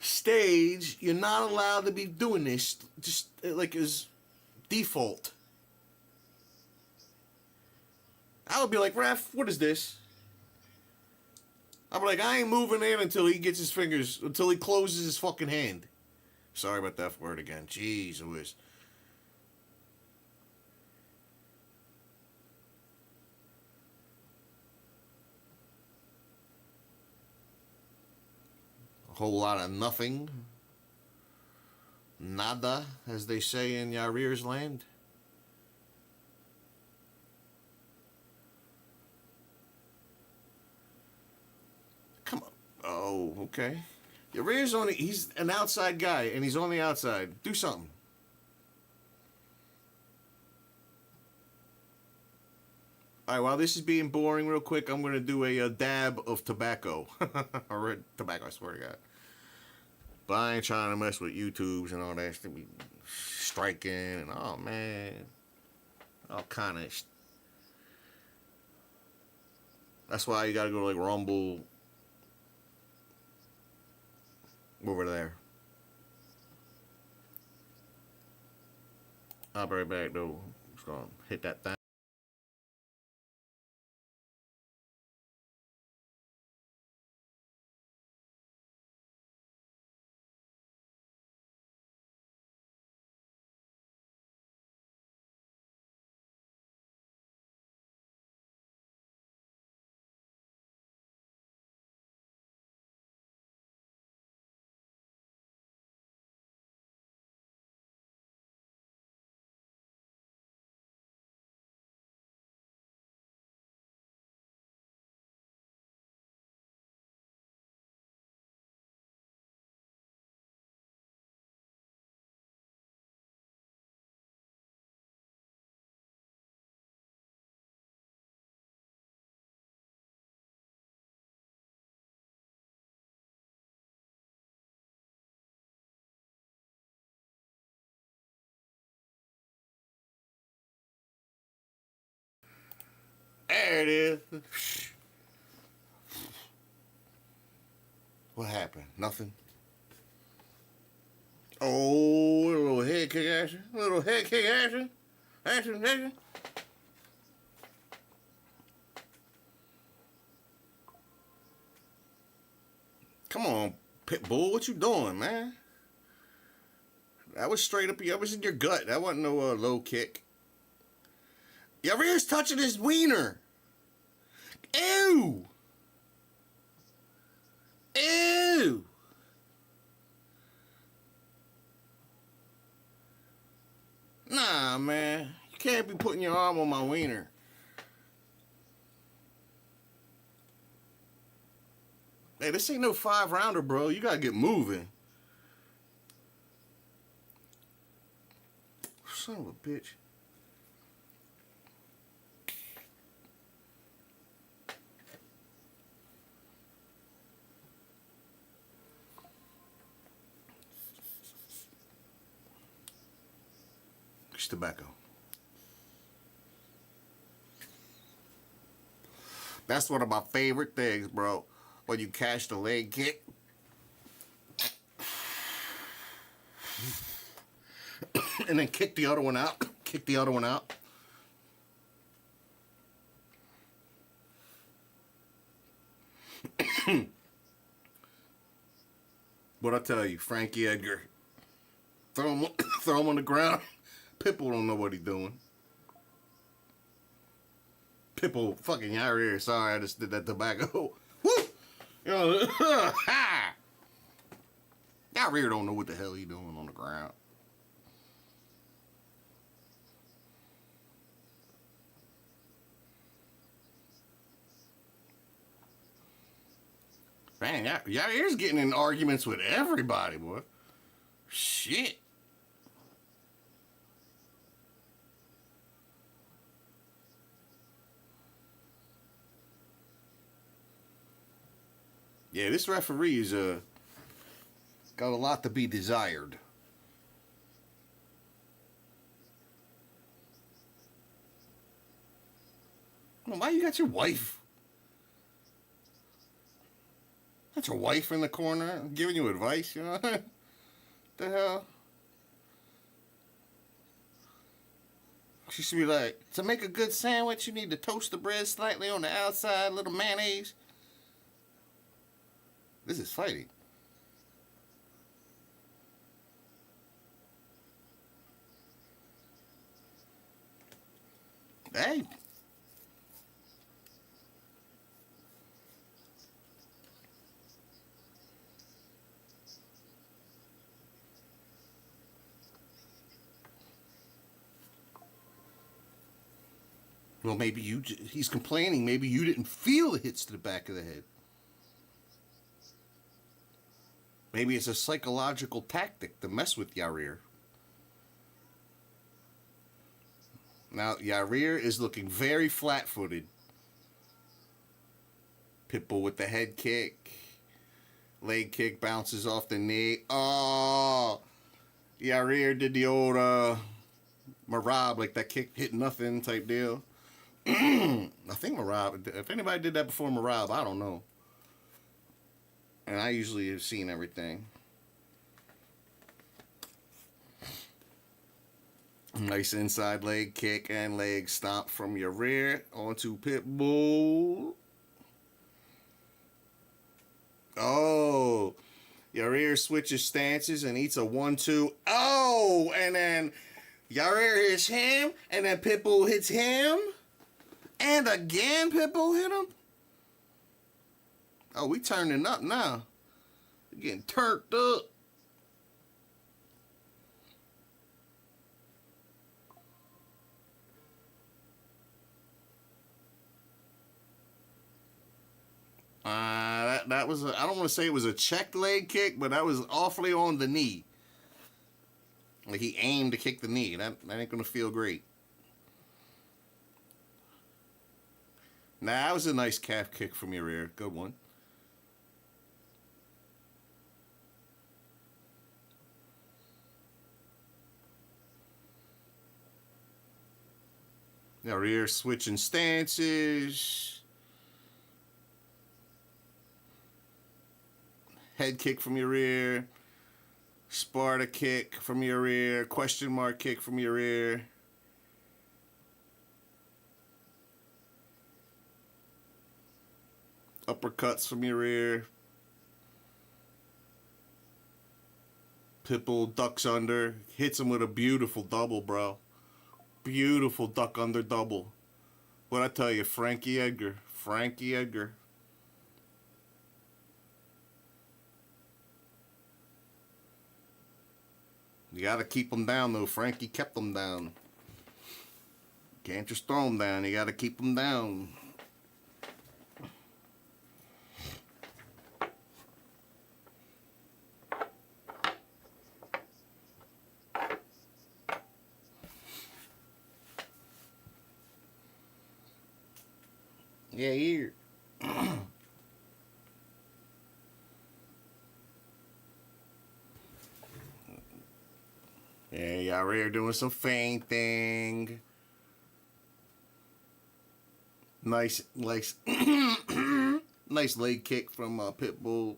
stage, you're not allowed to be doing this. Just like is default. I would be like, ref, what is this? I'd be like, I ain't moving in until he gets his fingers, until he closes his fucking hand. Sorry about that word again. Jeez Louise. A whole lot of nothing. Nada, as they say in Yair's land. Come on. Oh, okay. Yair's he's an outside guy, and he's on the outside. Do something. All right, while this is being boring real quick, I'm going to do a dab of tobacco. Or red tobacco, I swear to God. But I ain't trying to mess with YouTubes and all that. They be striking and, oh, man. All kind of... That's why you got to go to, like, Rumble. Over there. I'll be right back, though. Just going to hit that thing. There it is. What happened? Nothing? Oh, a little head kick action. A little head kick action. Action. Come on, Pitbull. What you doing, man? That was straight up. That was in your gut. That wasn't no low kick. Your ear's touching his wiener. Ew. Ew. Nah, man. You can't be putting your arm on my wiener. Hey, this ain't no 5-rounder, bro. You gotta get moving. Son of a bitch. It's tobacco. That's one of my favorite things, bro. When you catch the leg kick. And then kick the other one out. Kick the other one out. What I tell you, Frankie Edgar. Throw him on the ground. Pitbull don't know what he's doing. Pitbull, fucking Yair. Sorry, I just did that tobacco. Woo! You know, ha! Yair don't know what the hell he doing on the ground. Man, Yair's getting in arguments with everybody, boy. Shit. Yeah, this referee is got a lot to be desired. Why you got your wife? That's your wife in the corner giving you advice, you know? The hell? She should be like, to make a good sandwich, you need to toast the bread slightly on the outside, a little mayonnaise. This is fighting. Hey. Well, maybe he's complaining. Maybe you didn't feel the hits to the back of the head. Maybe it's a psychological tactic to mess with Yair. Now, Yair is looking very flat-footed. Pitbull with the head kick. Leg kick bounces off the knee. Oh! Yair did the old Marab, like that kick hit nothing type deal. I think Marab, if anybody did that before Marab, I don't know. And I usually have seen everything. Nice inside leg kick and leg stomp from your rear onto Pitbull. Oh, Yair switches stances and eats a 1-2. Oh, and then Yair hits him, and then Pitbull hits him, and again Pitbull hit him. Oh, we turning up now. We're getting turned up. That was I don't want to say it was a checked leg kick, but that was awfully on the knee. Like he aimed to kick the knee. That ain't gonna feel great. Nah, that was a nice calf kick from your rear. Good one. Now rear switching stances. Head kick from your rear. Sparta kick from your rear. Question mark kick from your rear. Uppercuts from your rear. Pitbull ducks under. Hits him with a beautiful double, bro. Beautiful duck under double. What I tell you, Frankie Edgar. Frankie Edgar. You gotta keep them down, though. Frankie kept them down. Can't just throw them down. You gotta keep them down. Yeah, here. Yeah, Yair doing some feinting. Nice, nice, nice leg kick from Pitbull.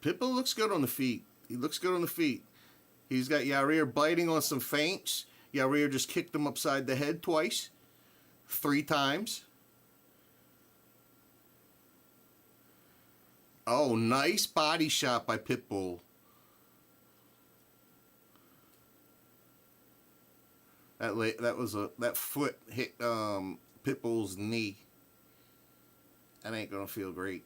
Pitbull looks good on the feet. He looks good on the feet. He's got Yair biting on some feints. Yair just kicked him upside the head twice. 3 times. Oh, nice body shot by Pitbull. That foot hit Pitbull's knee. That ain't gonna feel great.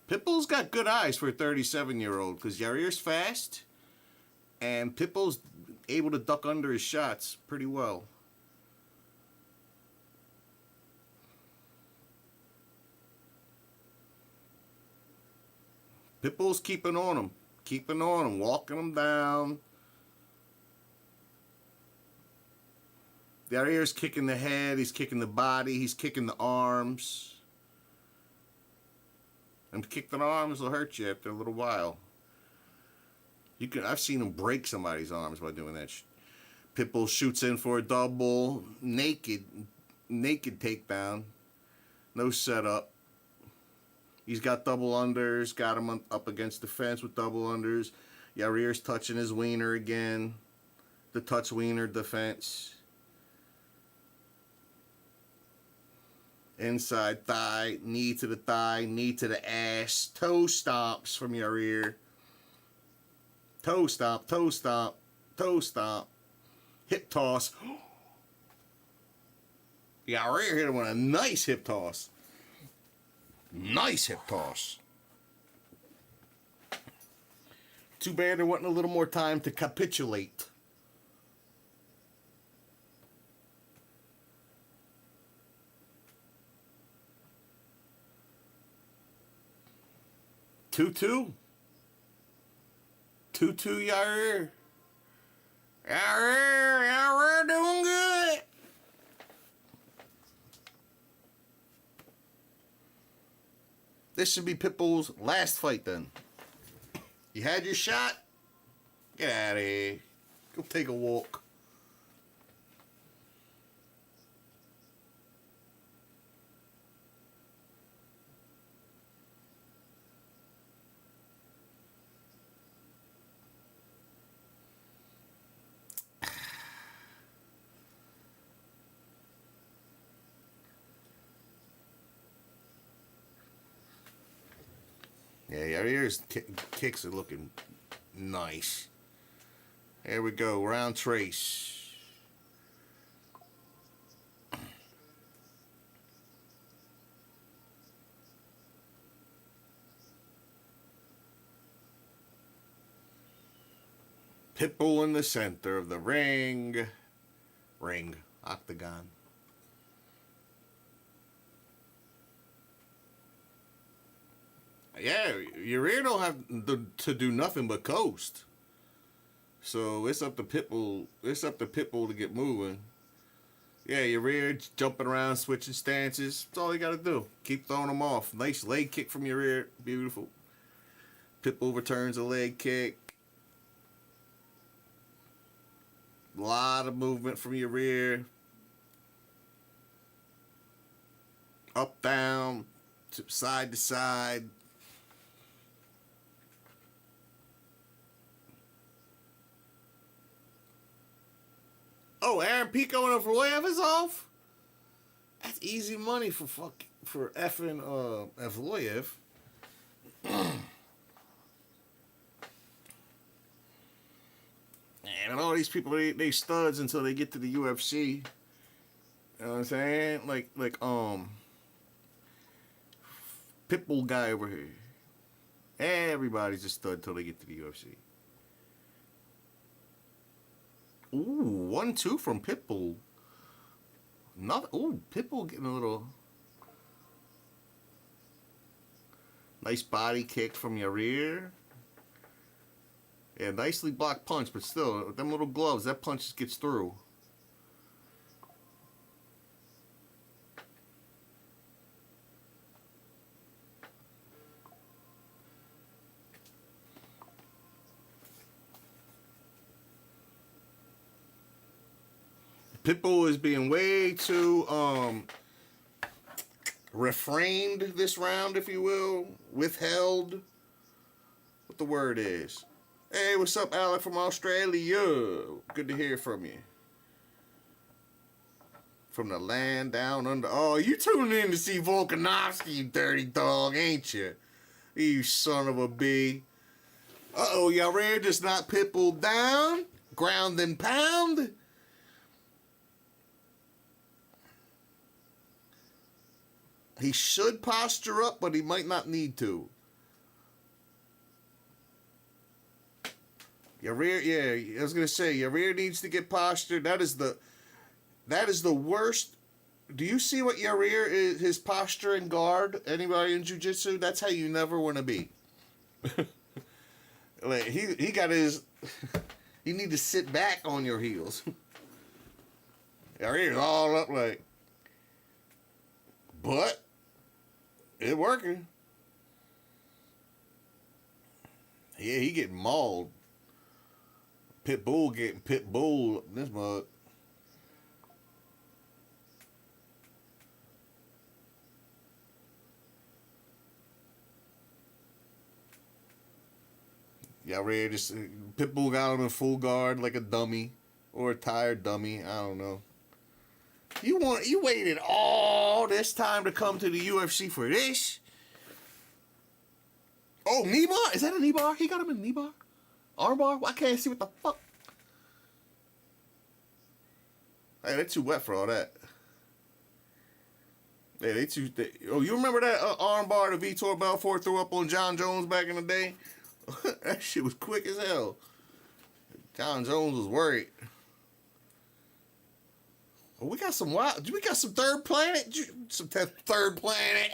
Pitbull's got good eyes for a 37-year-old because Yair's fast, and Pitbull's able to duck under his shots pretty well. Pitbull's keeping on him, walking him down. Yair's kicking the head, he's kicking the body, he's kicking the arms. And kicking arms will hurt you after a little while. I've seen him break somebody's arms by doing that. Pitbull shoots in for a double, naked takedown, no setup. He's got double unders, got him up against the fence with double unders. Yarir's touching his wiener again, the touch wiener defense. Inside thigh, knee to the thigh, knee to the ass, toe stomps from Yarir. Toe stomp, toe stomp, toe stomp. Hip toss. Yarir hit him with a nice hip toss. Nice hip toss. Too bad there wasn't a little more time to capitulate. Two-two. 2-2 Yarir. Yarir doing good. This should be Pitbull's last fight then. You had your shot. Get out of here. Go take a walk. Yeah, Yarir's kicks are looking nice. There we go, round trace. Pitbull in the center of the ring. Octagon. Yeah, Yarir don't have to do nothing but coast. So it's up to Pitbull. It's up to Pitbull to get moving. Yeah, Yarir jumping around, switching stances. That's all you got to do. Keep throwing them off. Nice leg kick from Yarir. Beautiful. Pitbull returns a leg kick. A lot of movement from Yarir. Up, down, side to side. Oh, Aaron Pico and Evloev is off? That's easy money for effing Evloev. And all these people, they studs until they get to the UFC. You know what I'm saying? Like Pitbull guy over here. Everybody's a stud until they get to the UFC. Ooh, 1-2 from Pitbull. Pitbull getting a little nice body kick from Yarir. Yeah, nicely blocked punch, but still, with them little gloves, that punch just gets through. Pitbull is being way too refrained this round, if you will. Withheld. What the word is. Hey, what's up, Alec from Australia? Good to hear from you. From the land down under. Oh, you tuning in to see Volkanovski, you dirty dog, ain't you? You son of a bee. Uh-oh, Yarir just knocked Pitbull down. Ground and pound. He should posture up, but he might not need to. Yarir, yeah, I was gonna say Yarir needs to get postured. That is the worst. Do you see what Yarir is? His posture and guard. Anybody in jiu-jitsu? That's how you never want to be. Like he got his. You need to sit back on your heels. Yarir's all up like. But it working. Yeah, he getting mauled. Pitbull getting Pitbull in this mug. Y'all ready? Just Pitbull got him in full guard like a dummy or a tired dummy. I don't know. You waited all this time to come to the UFC for this? Oh, knee bar? Is that a knee bar? He got him in knee bar? Arm bar? I can't see what the fuck. Hey, they're too wet for all that. Yeah, oh, you remember that arm bar that Vitor Belfort threw up on John Jones back in the day? That shit was quick as hell. John Jones was worried. Oh, we got some third planet. Third planet.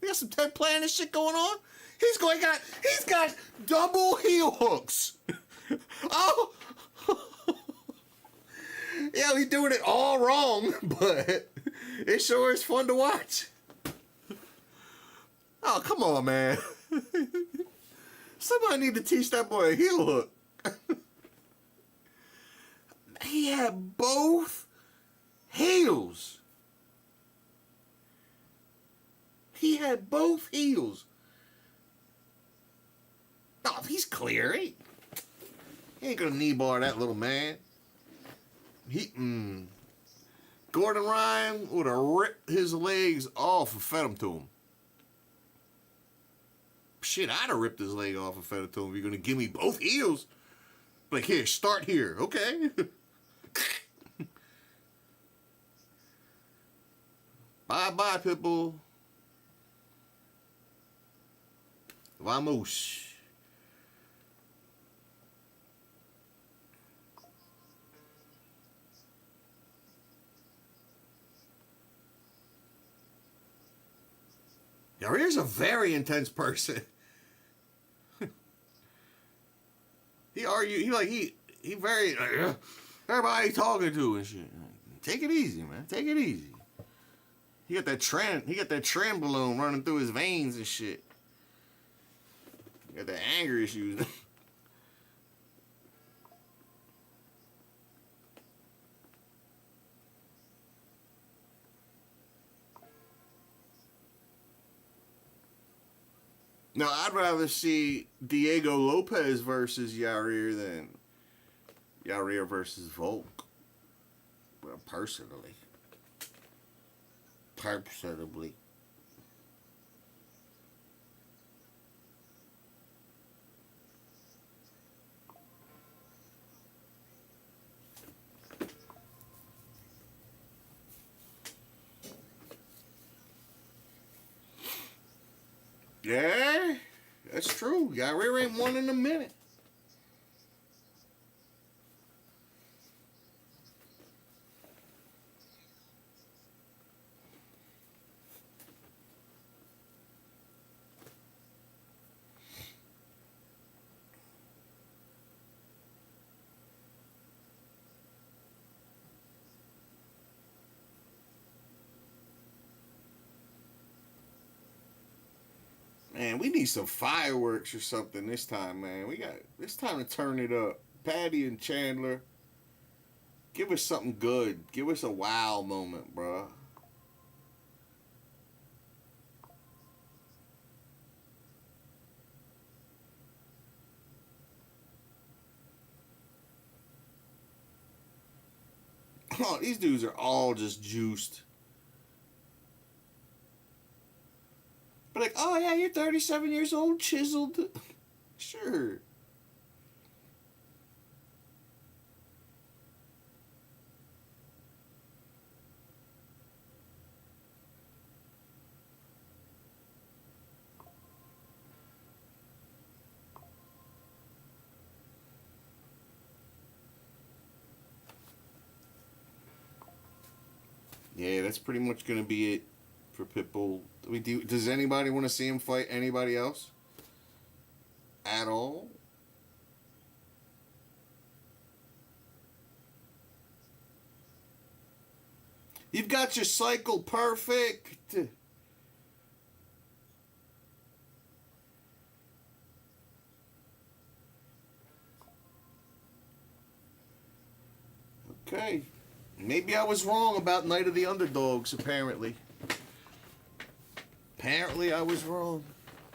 We got some 10th planet shit going on. He's got double heel hooks. Oh. Yeah, he's doing it all wrong, but it sure is fun to watch. Oh, come on, man. Somebody need to teach that boy a heel hook. He had both heels. He had both heels. Oh, he's clear. He ain't gonna knee bar that little man. Gordon Ryan would have ripped his legs off and fed them to him. Shit, I'd have ripped his leg off and fed it to him. If you're gonna give me both heels, like, here, start here, okay? Bye-bye, Pitbull. Vamos. Yarrir's a very intense person. He very, everybody talking to and shit. Take it easy, man. Take it easy. He got that trenbolone running through his veins and shit. He got the anger issues. No, I'd rather see Diego Lopez versus Yarrir than Yarrir versus Volk. Well, personally. Yeah, that's true. Yarrir ain't won in a minute. Man, we need some fireworks or something this time, man. It's time to turn it up. Patty and Chandler, give us something good. Give us a wow moment, bro. Oh, these dudes are all just juiced. But like, oh yeah, you're 37 years old, chiseled. Sure. Yeah, that's pretty much gonna be it for Pitbull. Does anybody want to see him fight anybody else? At all? You've got your cycle perfect. Okay. Maybe I was wrong about Night of the Underdogs, apparently. Apparently I was wrong.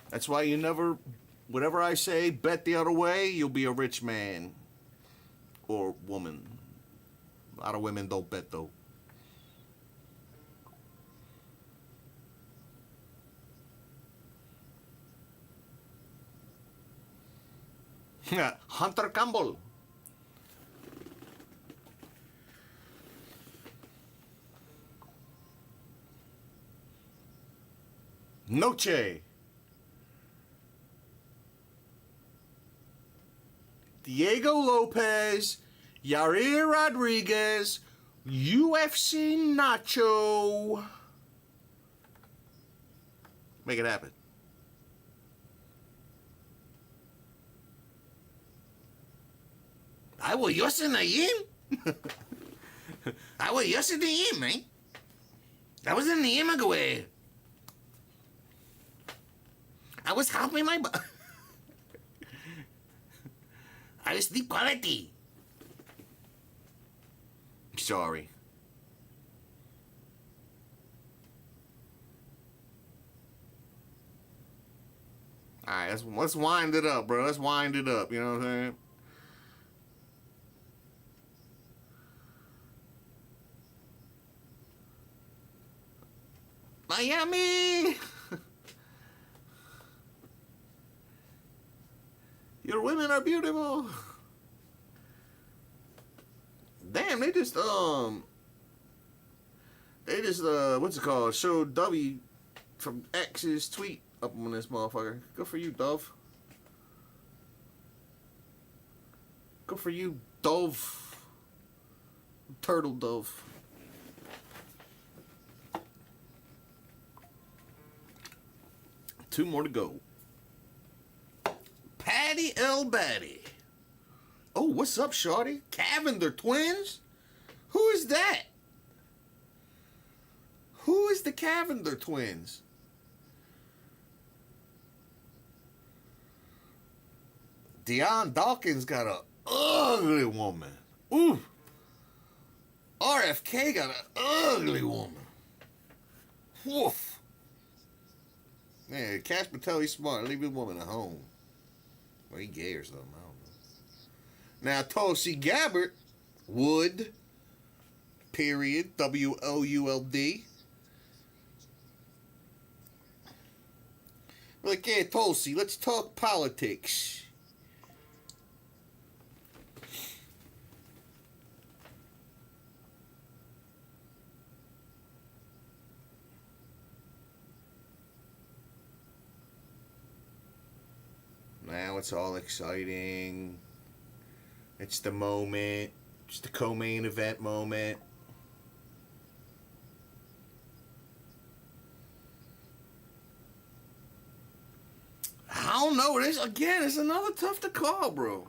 That's why you never, whatever I say, bet the other way, you'll be a rich man. Or woman. A lot of women don't bet, though. Hunter Campbell. Noche. Diego Lopez. Yair Rodriguez. UFC Nacho. Make it happen. I will yosin Naim. I will yosin Naim, man. That was in the immigrant. I was helping my I was the quality. Sorry. Alright, let's wind it up, bro. Let's wind it up, you know what I'm saying? Miami! Your women are beautiful. Damn, they just what's it called? Showed W from X's tweet up on this motherfucker. Good for you, Dove. Good for you, Dove. Turtle Dove. Two more to go. Patty L. Batty. Oh, what's up, shorty? Cavender twins? Who is that? Who is the Cavender twins? Deion Dawkins got a ugly woman. Ooh. RFK got an ugly woman. Woof. Man, Cash Patelli's smart. Leave his woman at home. Well, he gay or something. I don't know. Now, Tulsi Gabbard would, period, WOULD. Like, yeah, Tulsi, let's talk politics. Now it's all exciting. It's the moment. It's the co-main event moment. I don't know. This again, it's another tough to call, bro.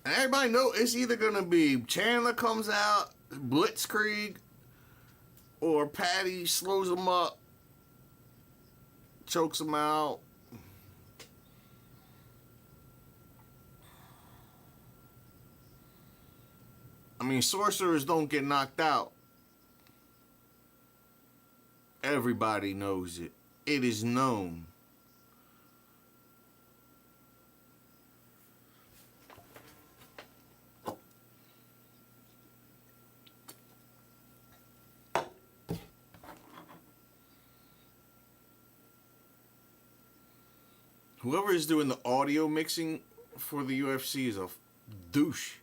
And everybody know it's either gonna be Chandler comes out, Blitzkrieg, or Patty slows him up, chokes him out. I mean, sorcerers don't get knocked out. Everybody knows it. It is known. Whoever is doing the audio mixing for the UFC is a douche.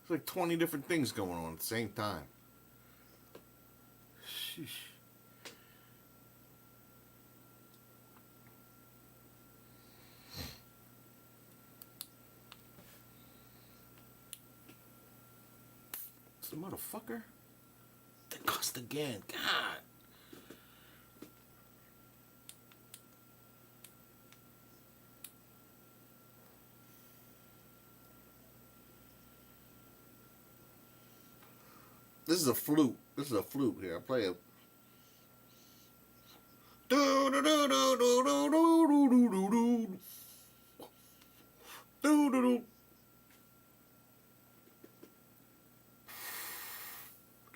There's like 20 different things going on at the same time. Sheesh. It's the motherfucker. They cussed again. God. This is a flute. This is a flute here. I play a. Do do do do do do do do do do do do do.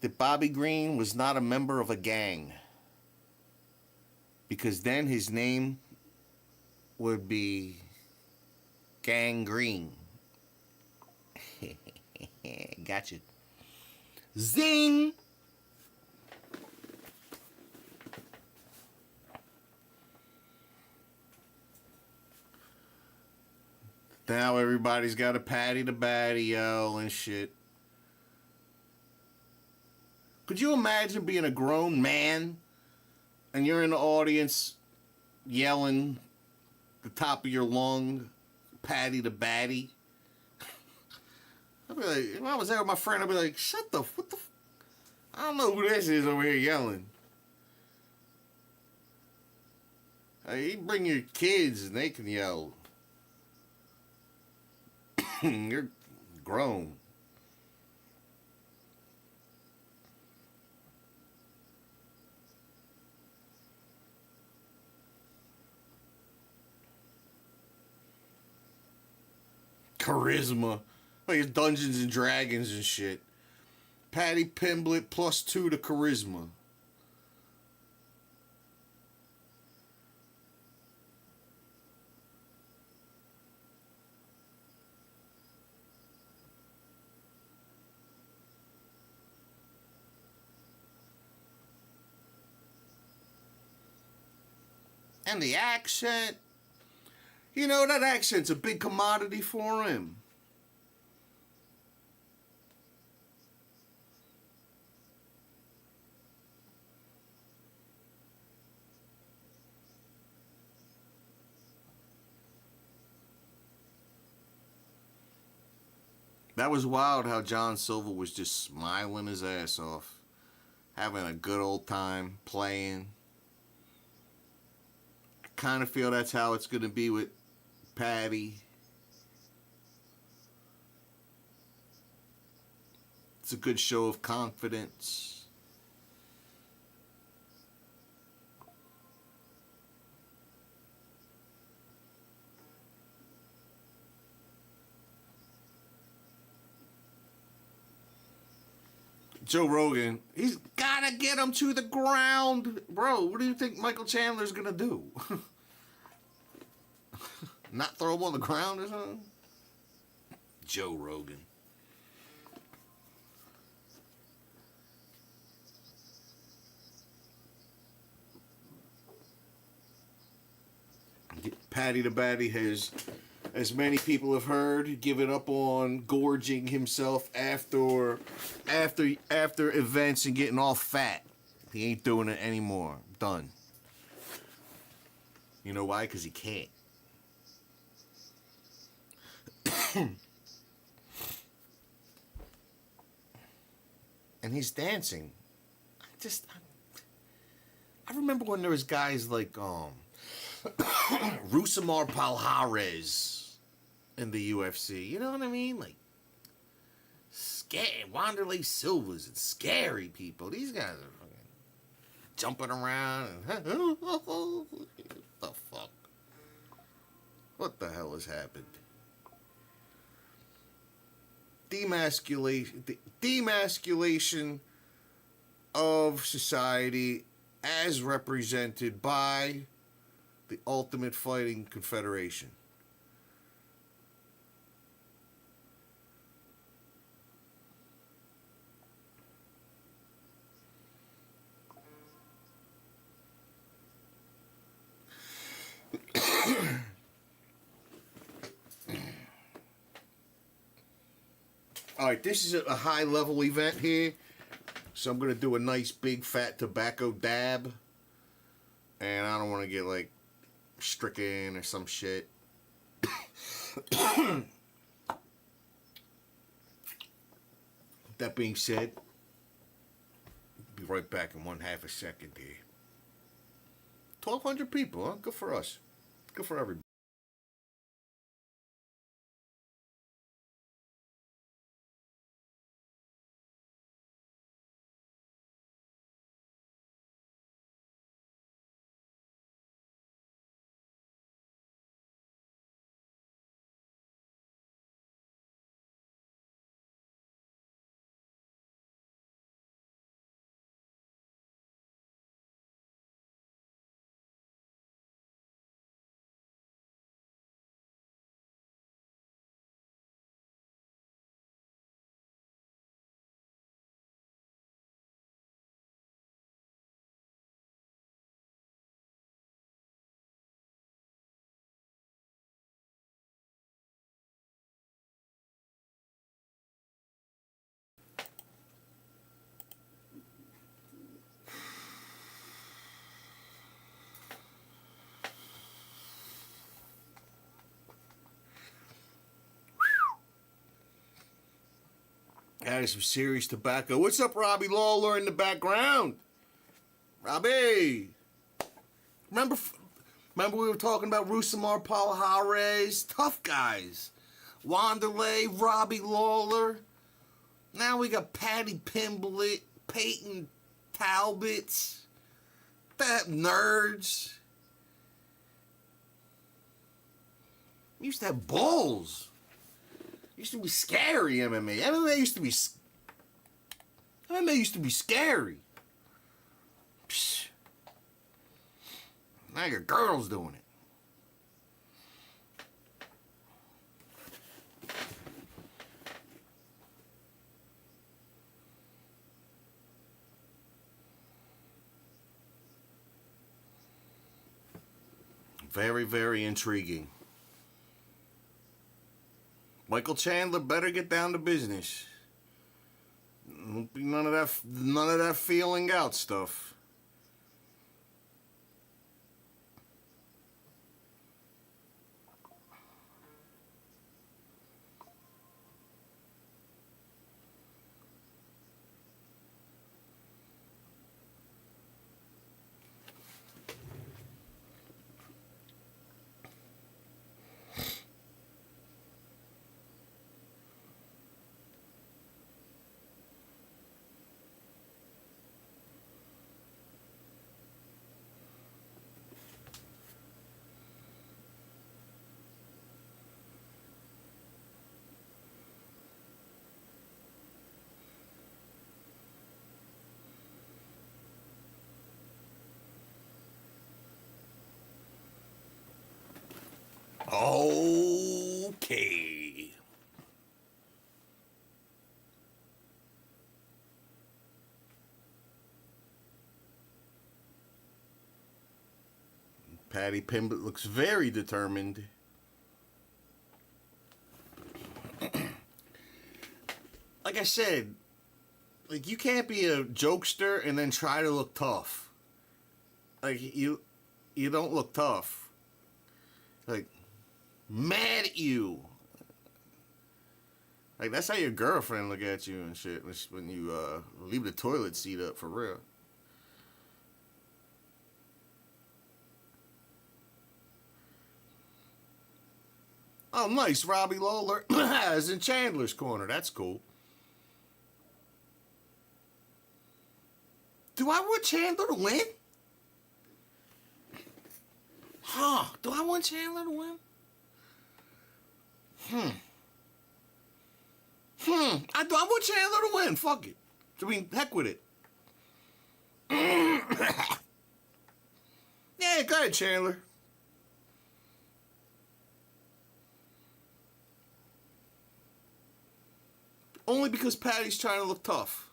that Bobby Green was not a member of a gang. Because then his name would be Gangrene. Gotcha. Zing! Now everybody's got a Patty the Batty yell and shit. Could you imagine being a grown man and you're in the audience yelling the top of your lung, Patty the Batty? I'd be like, if I was there with my friend, I'd be like, shut the, what the, I don't know who this is over here yelling. Hey, you bring your kids and they can yell. You're grown. Charisma. Like it's Dungeons and Dragons and shit. Patty Pimblett +2 to charisma. And the accent. You know, that accent's a big commodity for him. That was wild how John Silver was just smiling his ass off. Having a good old time playing. I kind of feel that's how it's going to be with Patty. It's a good show of confidence. Joe Rogan, he's gotta get him to the ground. Bro, what do you think Michael Chandler's gonna do? Not throw him on the ground or something? Joe Rogan. Patty the Batty has, as many people have heard, given up on gorging himself after events and getting all fat. He ain't doing it anymore. Done. You know why? Because he can't. And he's dancing. I remember when there was guys like Rousimar Palhares in the UFC. You know what I mean? Like Wanderlei Silvas and scary people. These guys are fucking jumping around and what the fuck? What the hell has happened? Demasculation of society as represented by the Ultimate Fighting Confederation. All right, this is a high-level event here, so I'm going to do a nice big fat tobacco dab, and I don't want to get, like, stricken or some shit. That being said, be right back in 1/2 a second here. 1,200 people, huh? Good for us. Good for everybody. That is some serious tobacco. What's up, Robbie Lawler in the background? Robbie! Remember we were talking about Rousimar Palhares? Tough guys. Wanderlei, Robbie Lawler. Now we got Paddy Pimblett, Peyton Talbots. That nerds. We used to have bulls. Used to be scary, MMA. MMA used to be scary. Psh. Now your girl's doing it. Very, very intriguing. Michael Chandler better get down to business. Won't be none of that feeling out stuff. Okay. Paddy Pimblett looks very determined. Like I said, like you can't be a jokester and then try to look tough. Like you don't look tough. Like mad at you. Like that's how your girlfriend look at you and shit when you leave the toilet seat up for real. Oh, nice, Robbie Lawler is in Chandler's corner. That's cool. Do I want Chandler to win? Huh? Do I want Chandler to win? I want Chandler to win. Fuck it. I mean, heck with it. Yeah, go ahead, Chandler. Only because Paddy's trying to look tough.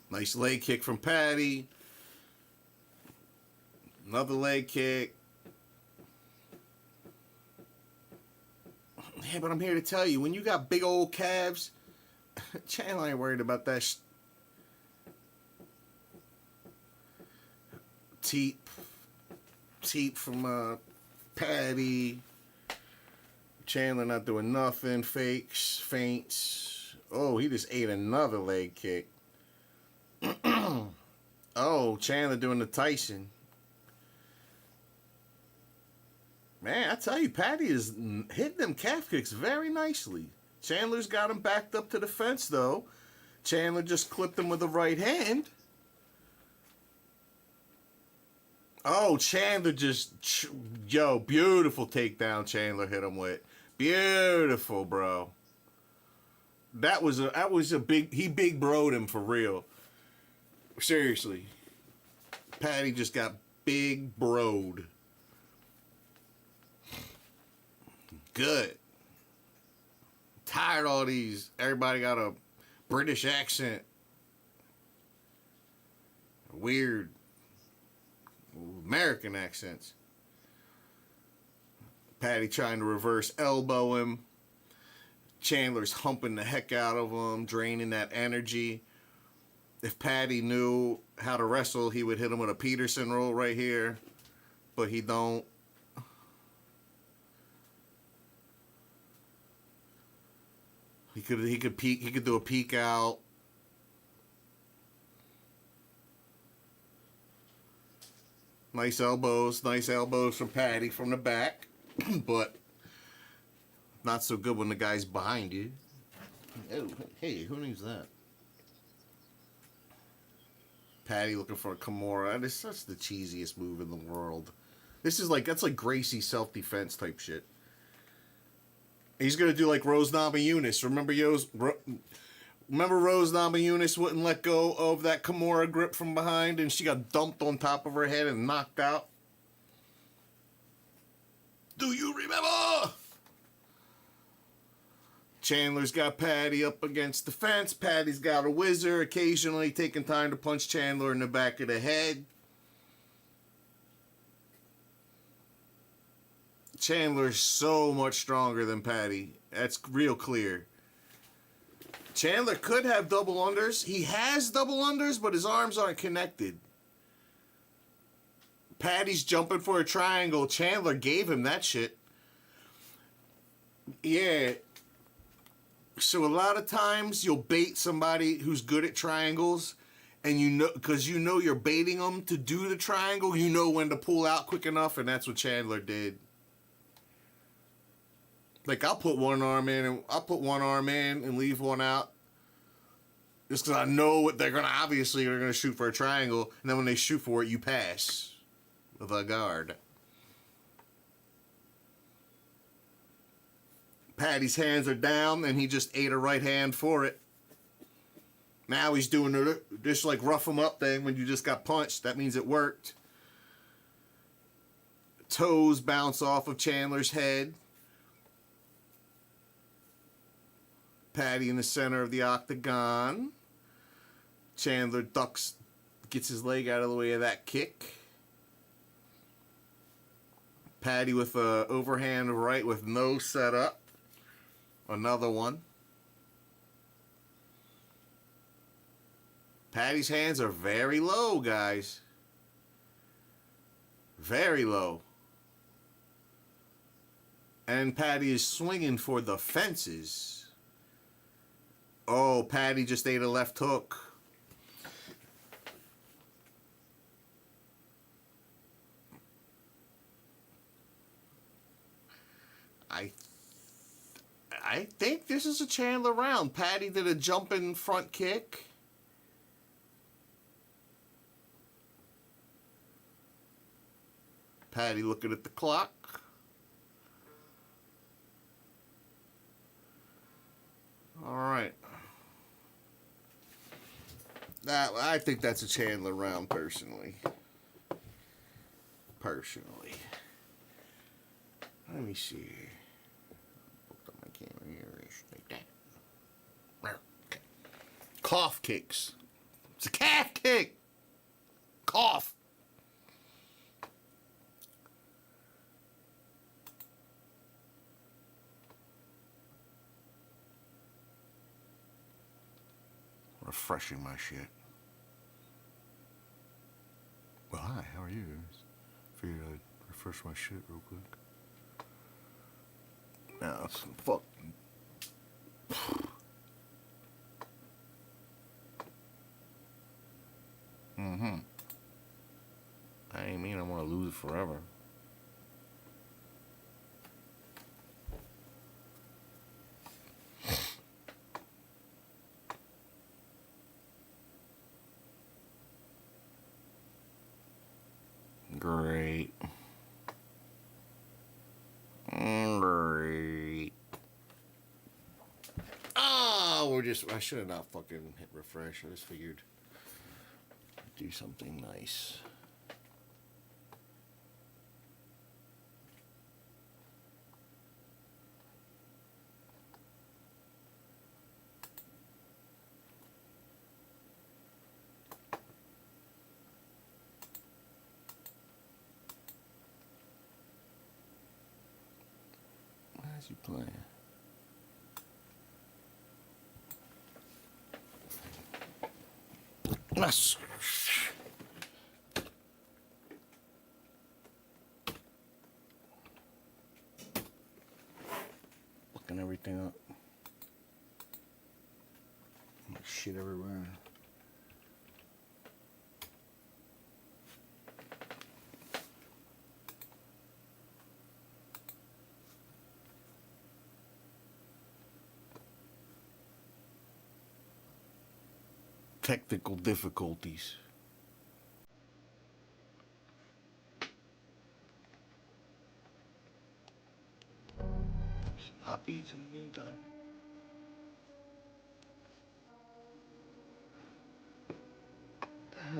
Nice leg kick from Paddy. Another leg kick. Yeah, but I'm here to tell you, when you got big old calves, Chandler ain't worried about that teep from Paddy. Chandler not doing nothing. Fakes, feints. Oh, he just ate another leg kick. Oh, Chandler doing the Tyson. Man, I tell you, Paddy is hitting them calf kicks very nicely. Chandler's got him backed up to the fence, though. Chandler just clipped him with the right hand. Oh, Chandler just... Yo, beautiful takedown Chandler hit him with. Beautiful, bro. That was a big... He big broed him for real. Seriously. Paddy just got big broed. Good. Tired of all these. Everybody got a British accent. Weird American accents. Paddy trying to reverse elbow him. Chandler's humping the heck out of him, draining that energy. If Paddy knew how to wrestle, he would hit him with a Peterson roll right here, but he don't. He could peek. He could do a peek out. Nice elbows from Paddy from the back, but not so good when the guy's behind you. Oh, hey, who needs that? Paddy looking for a Kimura. That is such the cheesiest move in the world. That's like Gracie self-defense type shit. He's gonna do like Rose Namajunas. Remember Rose Namajunas wouldn't let go of that Kimura grip from behind, and she got dumped on top of her head and knocked out. Do you remember? Chandler's got Paddy up against the fence. Paddy's got a whizzer, occasionally taking time to punch Chandler in the back of the head. Chandler's so much stronger than Paddy. That's real clear. Chandler could have double unders. He has double unders, but his arms aren't connected. Paddy's jumping for a triangle. Chandler gave him that shit. Yeah. So a lot of times you'll bait somebody who's good at triangles, and you know, because you know you're baiting them to do the triangle, you know when to pull out quick enough, and that's what Chandler did. Like, I'll put one arm in and leave one out, just because I know what they're gonna shoot for a triangle, and then when they shoot for it, you pass with a guard. Paddy's hands are down, and he just ate a right hand for it. Now he's doing this like rough him up thing when you just got punched. That means it worked. Toes bounce off of Chandler's head. Paddy in the center of the octagon. Chandler ducks, gets his leg out of the way of that kick. Paddy with a overhand right with no setup. Another one. Paddy's hands are very low, guys. Very low. And Paddy is swinging for the fences. Oh, Paddy just ate a left hook. I think this is a Chandler round. Paddy did a jumping front kick. Paddy looking at the clock. All right. I think that's a Chandler round, personally. Let me see. Put my camera here, like that. Okay. Cough kicks. It's a calf kick. Cough. Refreshing my shit. Well, hi, how are you? Figured I'd refresh my shit real quick. Now, some fucking. I ain't mean I want to lose it forever. Great. Great. Oh, I should have not fucking hit refresh. I just figured I'd do something nice. How's you playing? That's fucking everything up. Shit everywhere. Technical difficulties. Hot beats in the meantime.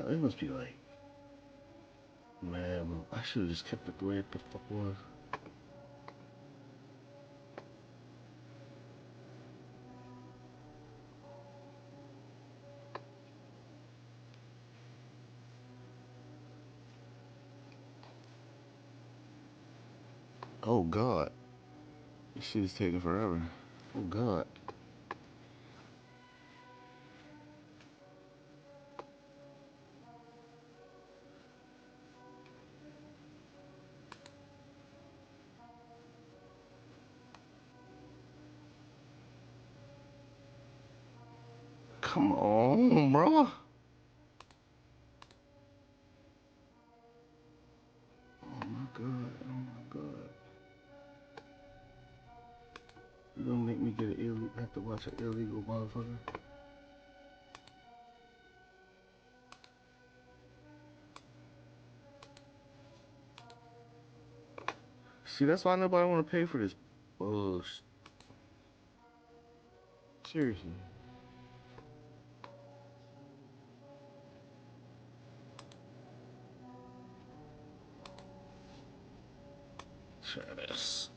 It must be like, man, I should have just kept it the way it the fuck was. Oh God, this shit is taking forever. Oh God. Come on, bro. Oh my God. Oh my God. You gonna make me get have to watch an illegal motherfucker? See, that's why nobody want to pay for this bullshit. Seriously. Try this.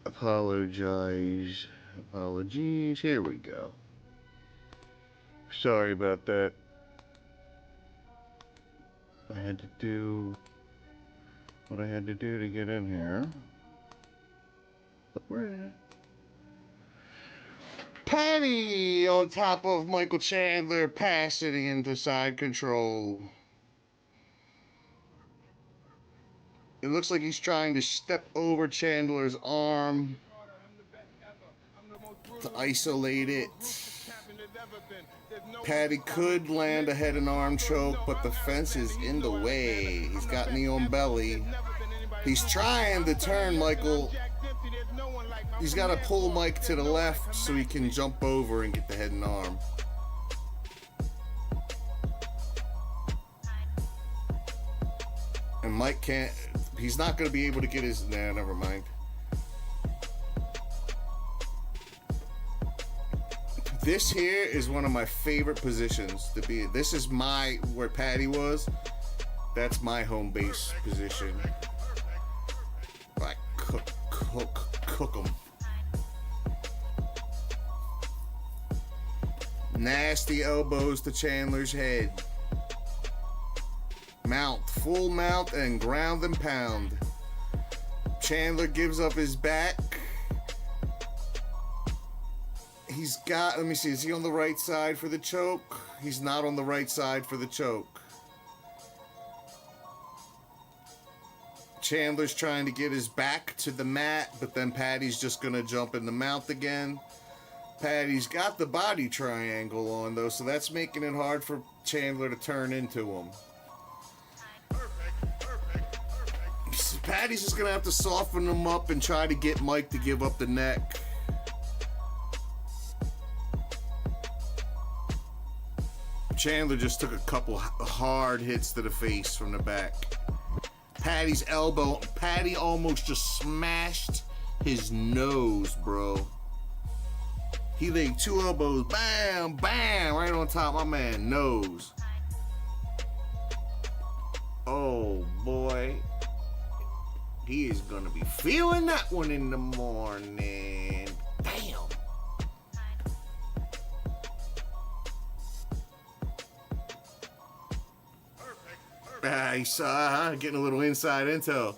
Apologize. Apologies. Here we go. Sorry about that. I had to do what I had to do to get in here. But we're in. Patty on top of Michael Chandler, passing into side control. It looks like he's trying to step over Chandler's arm to isolate it. Patty could land a head and arm choke, but the fence is in the way. He's got knee on belly. He's trying to turn Michael. He's got to pull Mike to the left so he can jump over and get the head and arm. And Mike can't. He's not going to be able to get his. Nah, never mind. This here is one of my favorite positions to be. This is where Patty was. That's my home base position. Like cook them. Nasty elbows to Chandler's head. Mount, full mount, and ground and pound. Chandler gives up his back. He's got, let me see, is he on the right side for the choke? He's not on the right side for the choke. Chandler's trying to get his back to the mat, but then Patty's just going to jump in the mount again. Patty's got the body triangle on, though, so that's making it hard for Chandler to turn into him. Patty's just going to have to soften him up and try to get Mike to give up the neck. Chandler just took a couple hard hits to the face from the back. Patty's elbow, Patty almost just smashed his nose, bro. He laid two elbows, bam, bam, right on top of my man's nose. Oh boy, he is gonna be feeling that one in the morning. Damn. He's getting a little inside intel.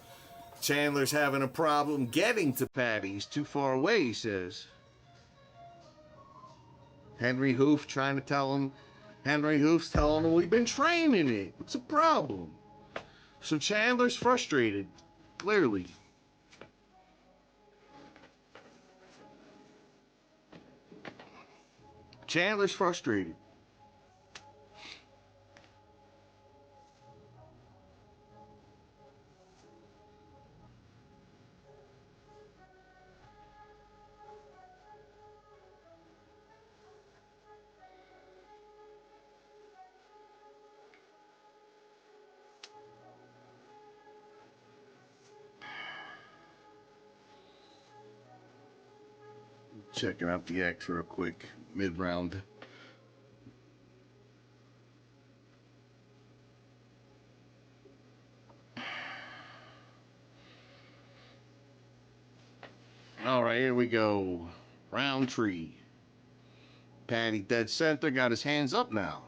Chandler's having a problem getting to Patty. He's too far away, he says. Henry Hoof's telling him we've been training it. What's the problem? So Chandler's frustrated, clearly. Chandler's frustrated. Checking out the X real quick, mid-round. All right, here we go. Roundtree. Patty dead center, got his hands up now.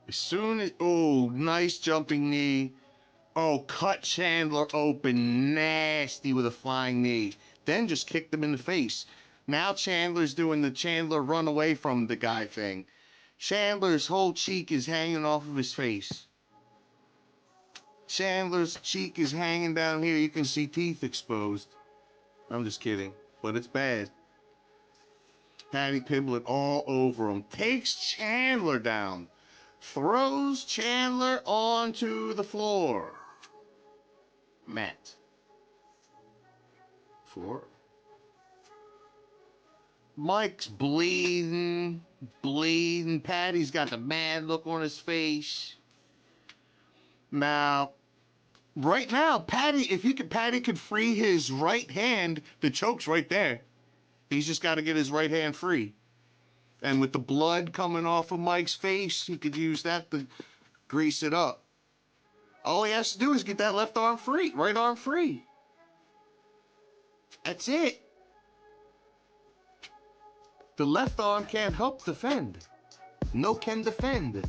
As soon as, oh, nice jumping knee. Oh, cut Chandler open nasty with a flying knee. Then just kicked him in the face. Now Chandler's doing the Chandler run away from the guy thing. Chandler's whole cheek is hanging off of his face. Chandler's cheek is hanging down here. You can see teeth exposed. I'm just kidding, but it's bad. Patty Pimblett all over him. Takes Chandler down. Throws Chandler onto the floor. Mat. 4. Mike's bleeding. Patty's got the mad look on his face. Now, right now, Patty could free his right hand. The choke's right there. He's just got to get his right hand free. And with the blood coming off of Mike's face, he could use that to grease it up. All he has to do is get that left arm free, right arm free. That's it. The left arm can't help defend. No can defend.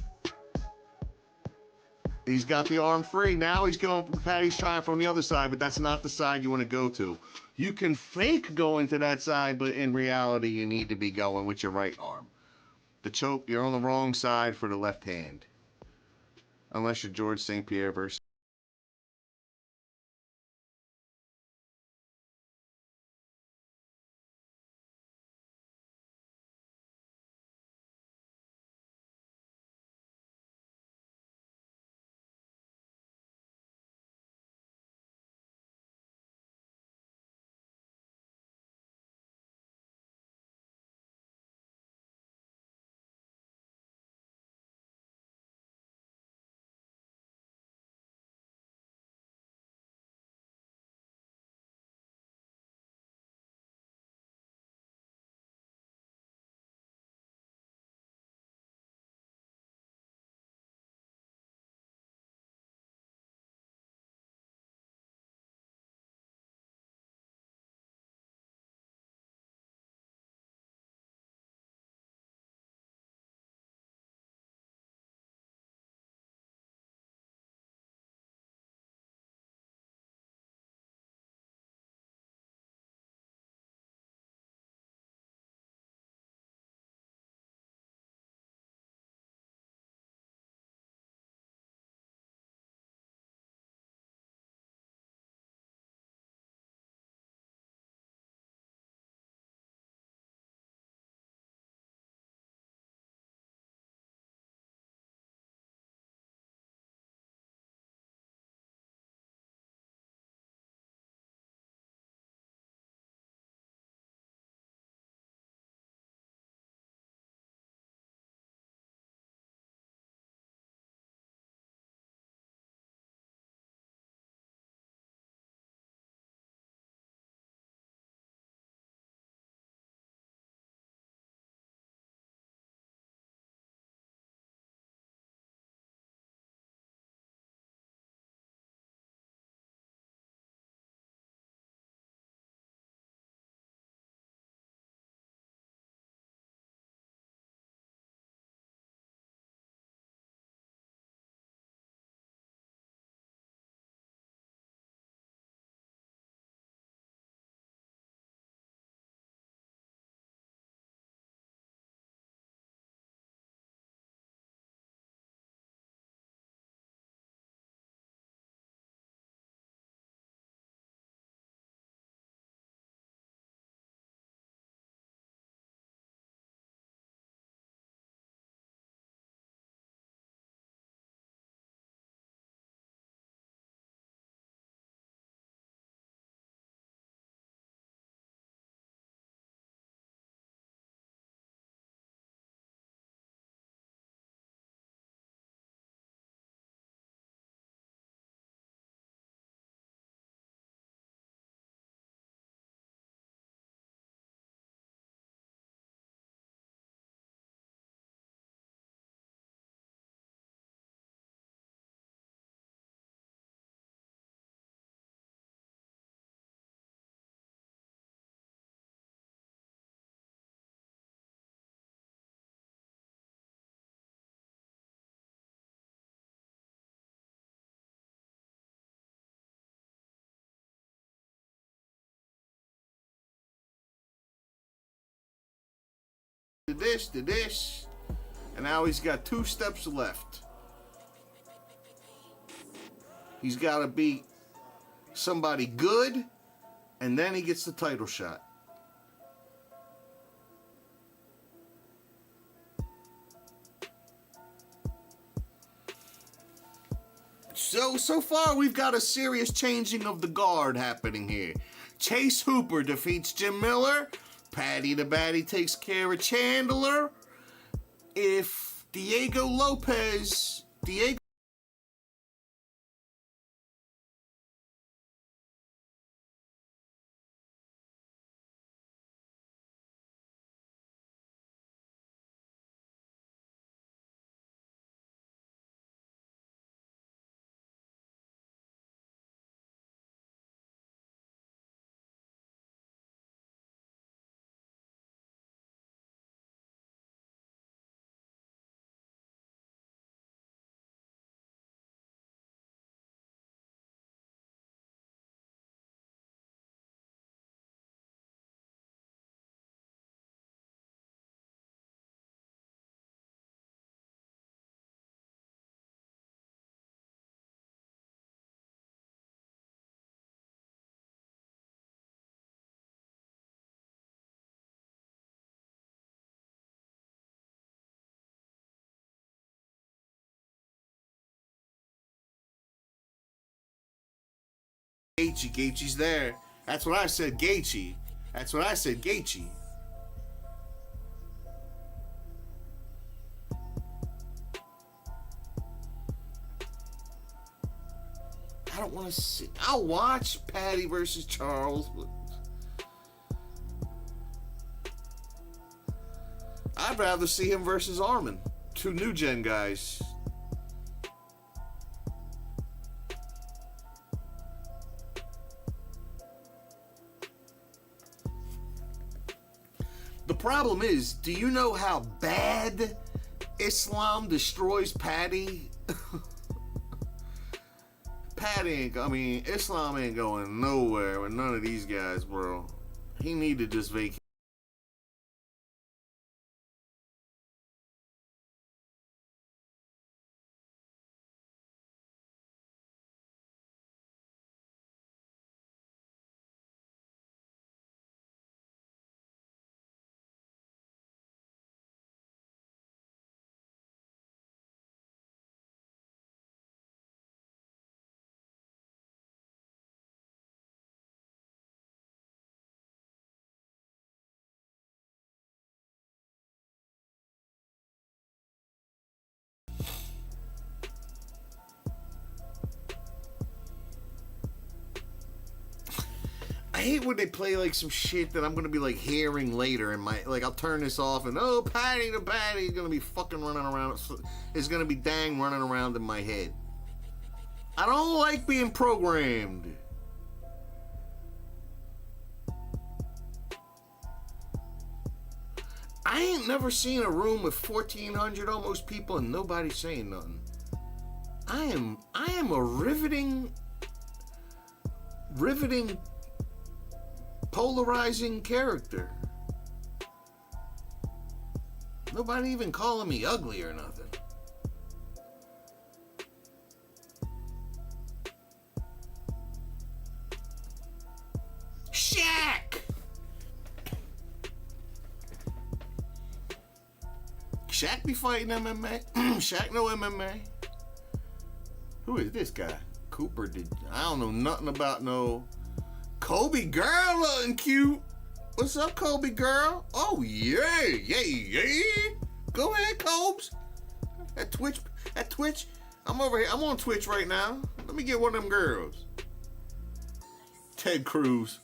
He's got the arm free. Now he's going, Patty's trying from the other side, but that's not the side you want to go to. You can fake going to that side, but in reality, you need to be going with your right arm. The choke, you're on the wrong side for the left hand. Unless you're George St. Pierre versus this, did this. And now he's got 2 steps left. He's got to beat somebody good, and then he gets the title shot. So far, we've got a serious changing of the guard happening here. Chase Hooper defeats Jim Miller. Paddy the Baddy takes care of Chandler. If Diego Gaethje's there. That's what I said, Gaethje. That's what I said, Gaethje. I don't want to see. I'll watch Paddy versus Charles, but I'd rather see him versus Armin. 2 new gen guys. The problem is, do you know how bad Islam destroys Paddy? Islam ain't going nowhere with none of these guys, bro. He need to just vacate. I hate when they play like some shit that I'm gonna be like hearing later in my, like, I'll turn this off and Paddy the Baddy is gonna be fucking running around. It's gonna be dang running around in my head. I don't like being programmed. I ain't never seen a room with 1,400 almost people and nobody saying nothing. I am a riveting, polarizing character. Nobody even calling me ugly or nothing. Shaq! Shaq be fighting MMA? Shaq no MMA? Who is this guy? Cooper I don't know nothing about no... Kobe girl looking cute. What's up, Kobe girl? Oh, yeah. Go ahead, Cobes. At Twitch. I'm over here. I'm on Twitch right now. Let me get one of them girls. Ted Cruz.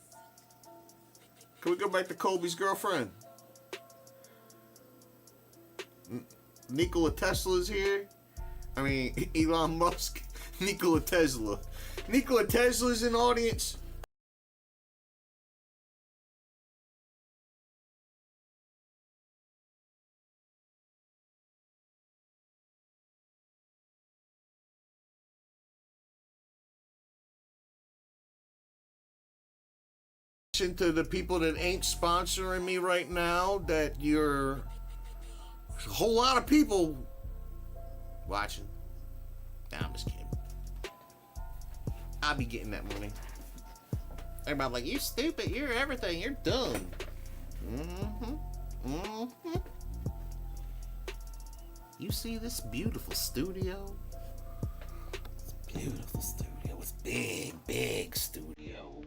Can we go back to Kobe's girlfriend? Nikola Tesla's here. I mean, Elon Musk. Nikola Tesla. Nikola Tesla's in the audience. To the people that ain't sponsoring me right now, that you're There's a whole lot of people watching. Nah, I'm just kidding. I'll be getting that money. Everybody like, you stupid, you're everything, you're dumb. You see this beautiful studio? It's a beautiful studio. It's big studio.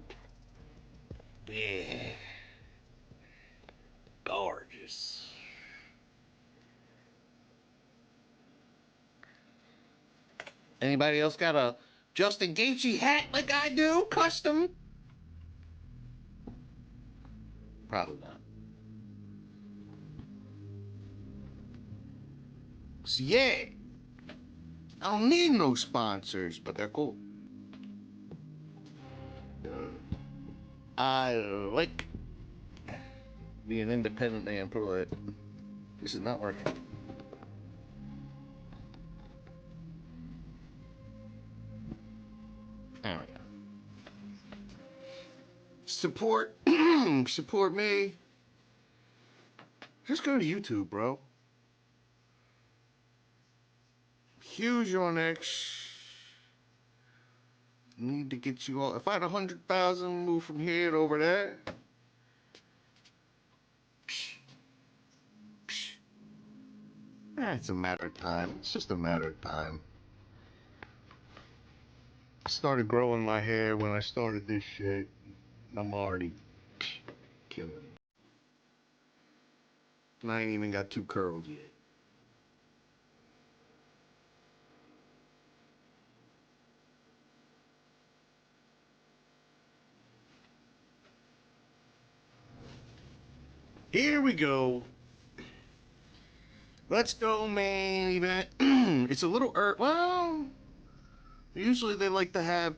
Big. Gorgeous. Anybody else got a Justin Gaethje hat like I do? Custom? Probably not. So yeah, I don't need no sponsors, but they're cool. I like being an independent employee. This is not working. There we go. Support, support me. Just go to YouTube, bro. Huge on X. Need to get you all. If I had 100,000, move from here to over there. It's a matter of time. It's just a matter of time. I started growing my hair when I started this shit. I'm already killing it. And I ain't even got 2 curls yet. Here we go. Let's go, main event. It's a little well, usually they like to have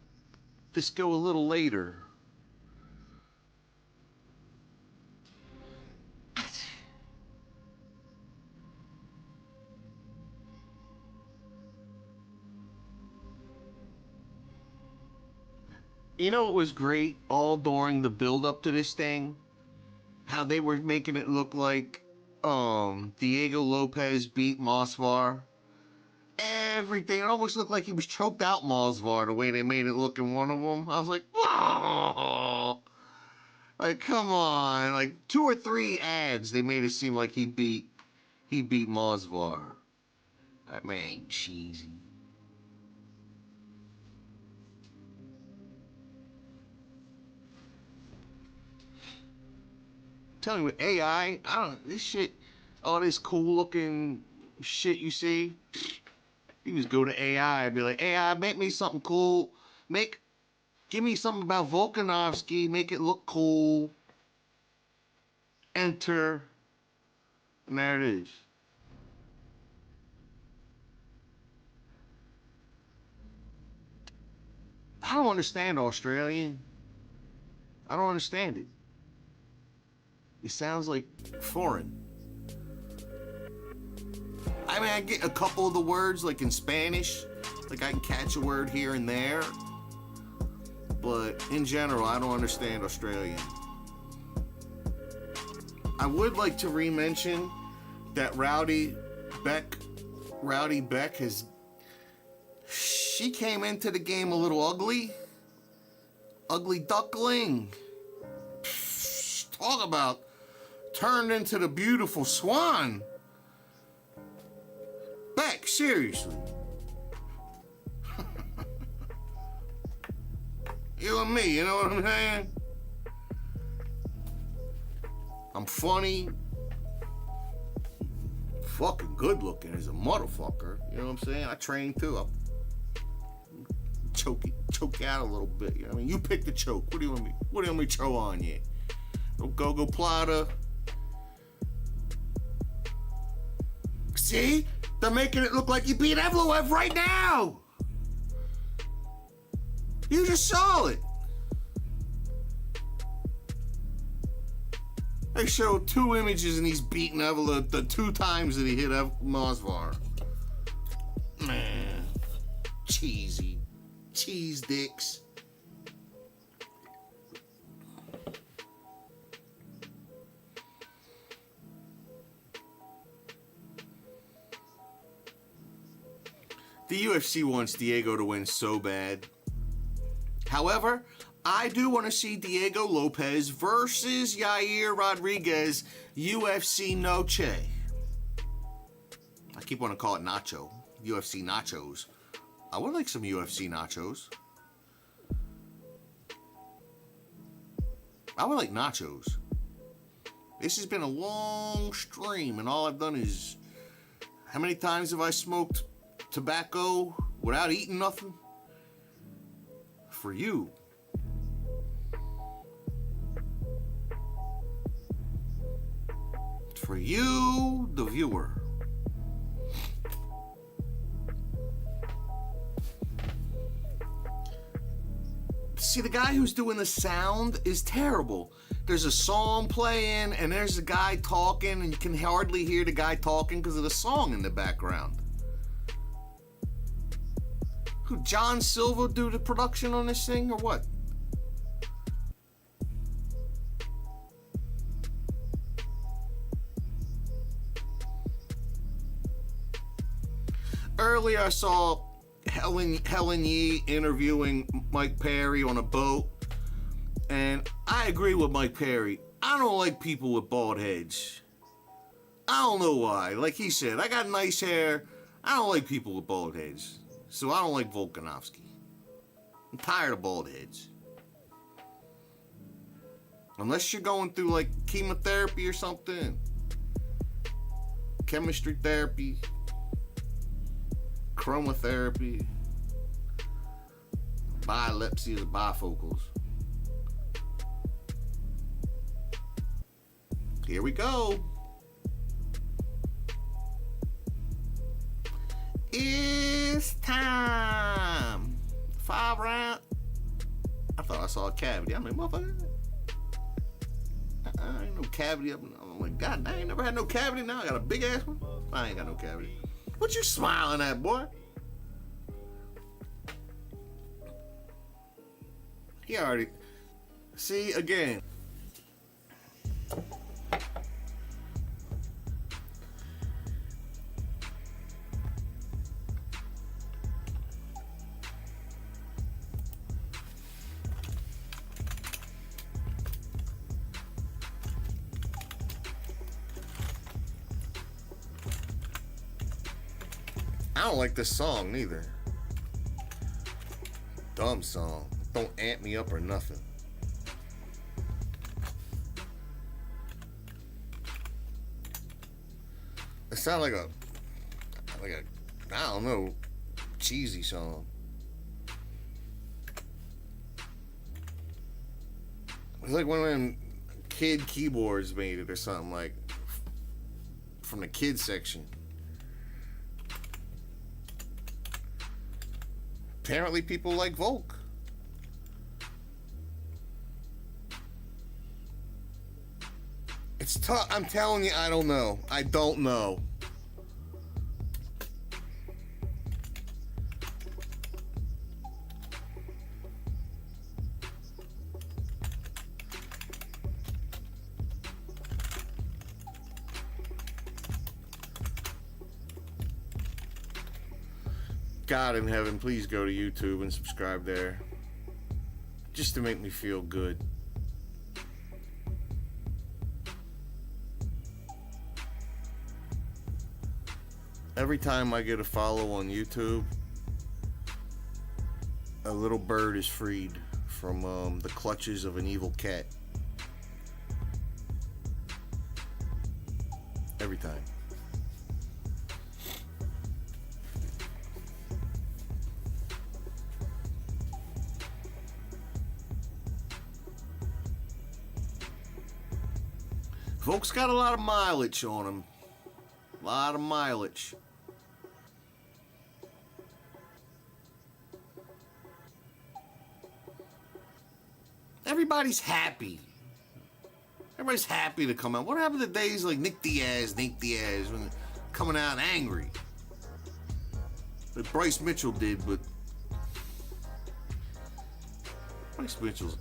this go a little later. You know, it was great all during the build up to this thing. How they were making it look like Diego Lopez beat Masvidal. Everything, it almost looked like he was choked out Masvidal the way they made it look in one of them. I was like, whoa! Like, come on! Like 2 or 3 ads, they made it seem like he beat Masvidal. That man ain't cheesy. I'm telling you, with AI, I don't this shit, all this cool looking shit you see. You just go to AI and be like, AI, make me something cool. Give me something about Volkanovski. Make it look cool. Enter. And there it is. I don't understand Australian. I don't understand it. It sounds like foreign. I mean, I get a couple of the words, like in Spanish. Like I can catch a word here and there. But in general, I don't understand Australian. I would like to re-mention that Rowdy Beck she came into the game a little ugly. Ugly duckling. Talk about turned into the beautiful swan. Beck, seriously. You and me, you know what I'm saying? I'm funny. Fucking good looking as a motherfucker. You know what I'm saying? I train too. I'll choke out a little bit. You know what I mean? You pick the choke. What do you want me to choke on you? Go Plata. See? They're making it look like you beat Evloev right now. You just saw it. They showed 2 images and he's beaten Evloev the 2 times that he hit Masvidal. Man, cheesy. Cheese dicks. The UFC wants Diego to win so bad. However, I do want to see Diego Lopez versus Yair Rodriguez, UFC Noche. I keep wanting to call it Nacho. UFC Nachos. I would like some UFC Nachos. I would like nachos. This has been a long stream, and all I've done is... How many times have I smoked tobacco without eating nothing? For you. For you, the viewer. See, the guy who's doing the sound is terrible. There's a song playing, and there's a guy talking, and you can hardly hear the guy talking because of the song in the background. Who, John Silva do the production on this thing, or what? Earlier I saw Helen Yee interviewing Mike Perry on a boat, and I agree with Mike Perry. I don't like people with bald heads. I don't know why. Like he said, I got nice hair. I don't like people with bald heads. So I don't like Volkanovski. I'm tired of bald heads. Unless you're going through like chemotherapy or something. Chemistry therapy. Chromotherapy. Bilepsies, bifocals. Here we go. It's time. 5 round. I thought I saw a cavity. I'm like, motherfucker. Ain't no cavity up. I'm like, God, I ain't never had no cavity. Now I got a big ass one. I ain't got no cavity. What you smiling at, boy? He already... See, again. I don't like this song neither. Dumb song. Don't amp me up or nothing. It sounds like a I don't know, cheesy song. It's like one of them kid keyboards made it or something, like from the kids section. Apparently people like Volk. It's tough. I'm telling you, I don't know. I don't know. God in heaven, please go to YouTube and subscribe there. Just to make me feel good. Every time I get a follow on YouTube, a little bird is freed from the clutches of an evil cat. Every time. Folks got a lot of mileage on him. A lot of mileage. Everybody's happy. Everybody's happy to come out. What happened to days like Nick Diaz, when coming out angry? That Bryce Mitchell did, but Bryce Mitchell's...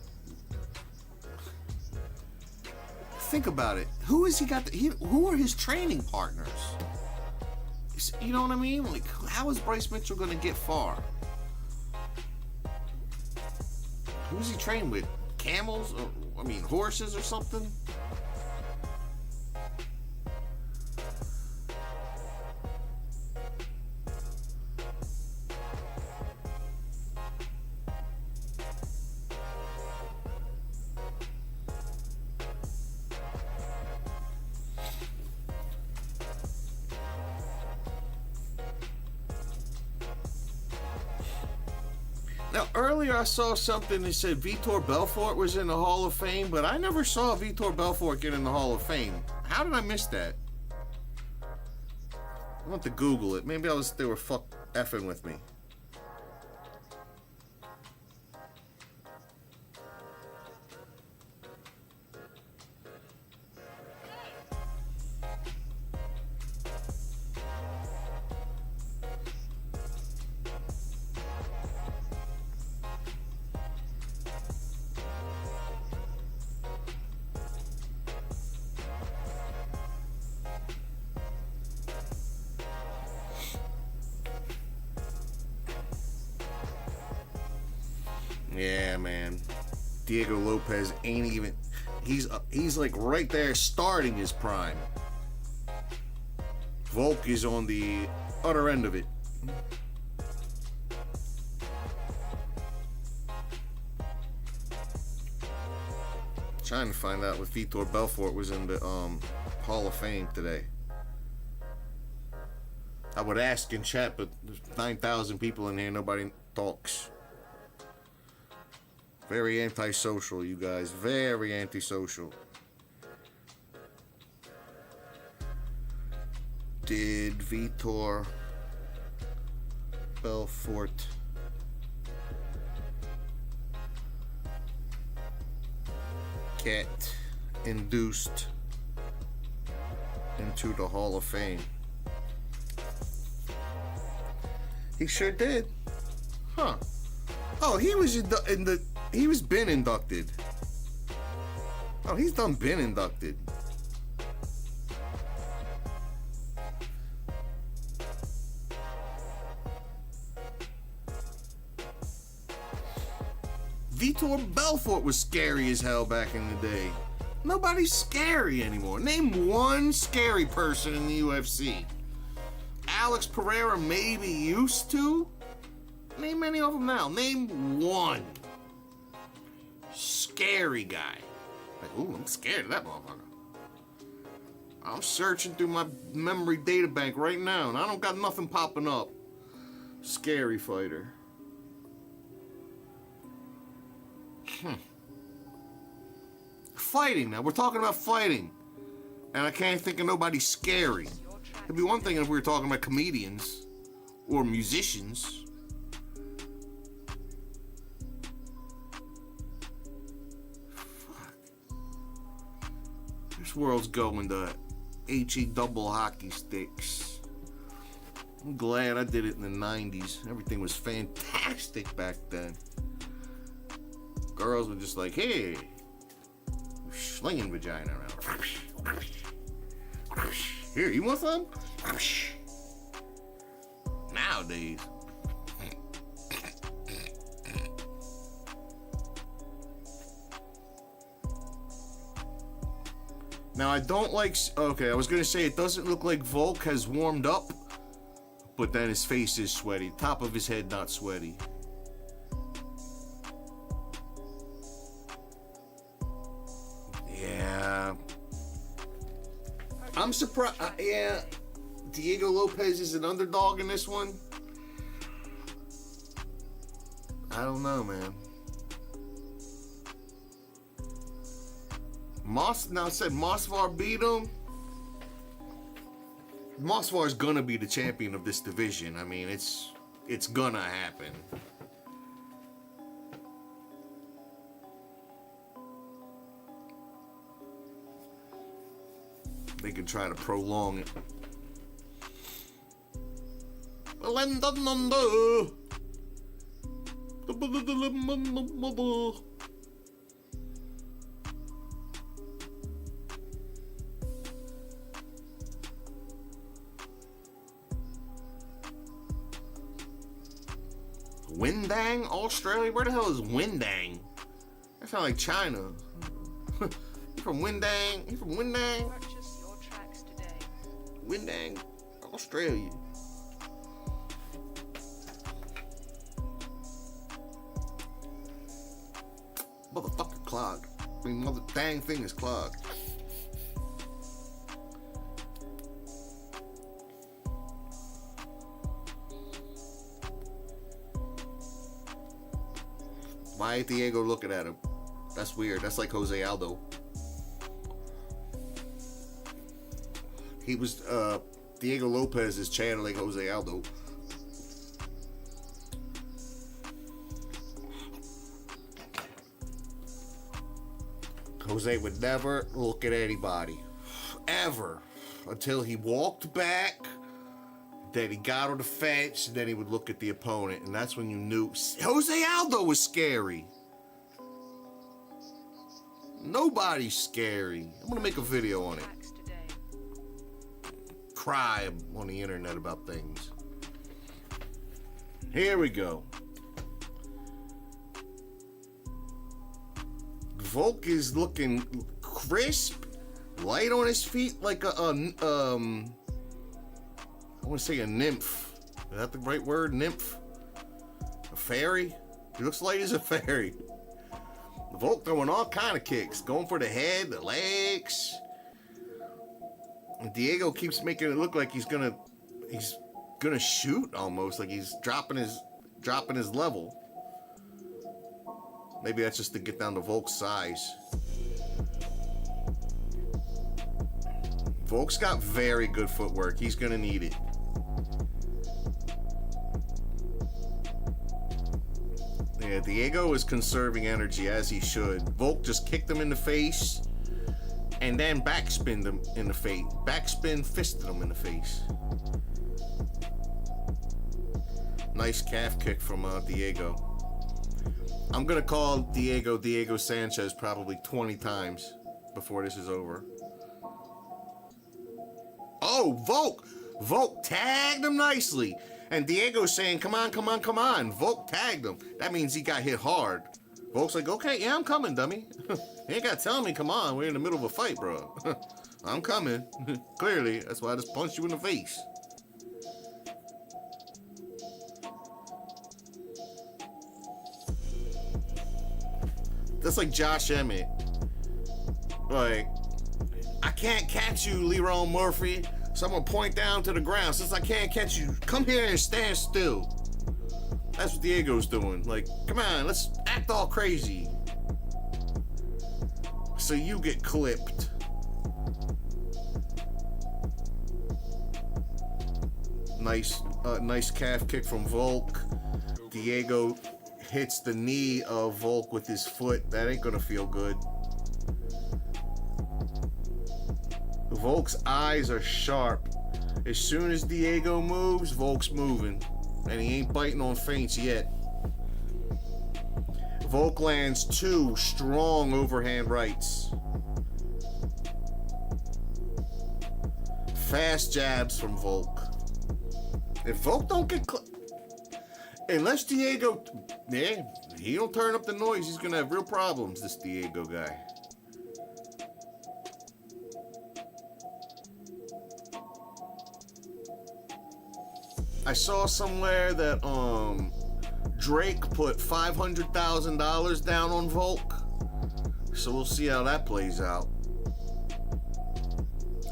Think about it. Who are his training partners? You know what I mean? Like, how is Bryce Mitchell going to get far? Who's he trained with? Camels? Or, horses or something? Now, earlier I saw something that said Vitor Belfort was in the Hall of Fame, but I never saw Vitor Belfort get in the Hall of Fame. How did I miss that? I want to Google it. Maybe they were effing with me. Yeah, man. Diego Lopez ain't even... He's like right there starting his prime. Volk is on the other end of it. Trying to find out if Vitor Belfort was in the Hall of Fame today. I would ask in chat, but there's 9,000 people in here. Nobody talks. Very antisocial, you guys. Very antisocial. Did Vitor Belfort get induced into the Hall of Fame? He sure did. Huh. Oh, he was been inducted. Oh, he's been inducted. Vitor Belfort was scary as hell back in the day. Nobody's scary anymore. Name one scary person in the UFC. Alex Pereira maybe used to. Name any of them now. Name one scary guy. Like, ooh, I'm scared of that motherfucker. I'm searching through my memory data bank right now, and I don't got nothing popping up. Scary fighter. Fighting now. We're talking about fighting. And I can't think of nobody scary. It'd be one thing if we were talking about comedians or musicians. Fuck. This world's going to HE double hockey sticks. I'm glad I did it in the 90s. Everything was fantastic back then. Girls were just like, hey, slinging vagina around. Here, you want some? Nowadays. Now, I don't like... Okay, I was going to say it doesn't look like Volk has warmed up, but then his face is sweaty. Top of his head not sweaty. Yeah. I'm surprised. Yeah. Diego Lopez is an underdog in this one. I don't know, man. Mosvar beat him. Mosvar is gonna be the champion of this division. I mean, it's gonna happen. They can try to prolong it. Windang, Australia? Where the hell is Windang? That sounds like China. You from Windang? You from Windang? Purchase your tracks today. Windang, Australia. Motherfucker clogged. I mean, mother dang thing is clogged. Why ain't Diego looking at him? That's weird. That's like Jose Aldo. He was, Diego Lopez is channeling Jose Aldo. Jose would never look at anybody. Ever. Until he walked back, then he got on the fence, and then he would look at the opponent, and that's when you knew Jose Aldo was scary. Nobody's scary. I'm gonna make a video on it. Cry on the internet about things. Here we go. Volk is looking crisp, light on his feet, like I want to say a nymph. Is that the right word? Nymph? A fairy? He looks light as a fairy. Volk throwing all kind of kicks, going for the head, the legs. And Diego keeps making it look like he's gonna shoot almost, like he's dropping his level. Maybe that's just to get down to Volk's size. Volk's got very good footwork. He's gonna need it. Yeah, Diego is conserving energy as he should. Volk just kicked him in the face and then backspinned him in the face. Backspin fisted him in the face. Nice calf kick from Diego. I'm gonna call Diego Sanchez probably 20 times before this is over. Oh, Volk tagged him nicely. And Diego's saying, come on, come on, come on. Volk tagged him. That means he got hit hard. Volk's like, okay, yeah, I'm coming, dummy. You ain't gotta tell me, come on, we're in the middle of a fight, bro. I'm coming. Clearly, that's why I just punched you in the face. That's like Josh Emmett. Like, I can't catch you, Leroy Murphy, so I'm gonna point down to the ground. Since I can't catch you, come here and stand still. That's what Diego's doing. Like, come on, let's act all crazy. So you get clipped. Nice calf kick from Volk. Diego hits the knee of Volk with his foot. That ain't gonna feel good. Volk's eyes are sharp. As soon as Diego moves, Volk's moving. And he ain't biting on feints yet. Volk lands 2 strong overhand rights. Fast jabs from Volk. If Volk don't get unless Diego, yeah, he don't turn up the noise, he's gonna have real problems, this Diego guy. I saw somewhere that Drake put $500,000 down on Volk, so we'll see how that plays out.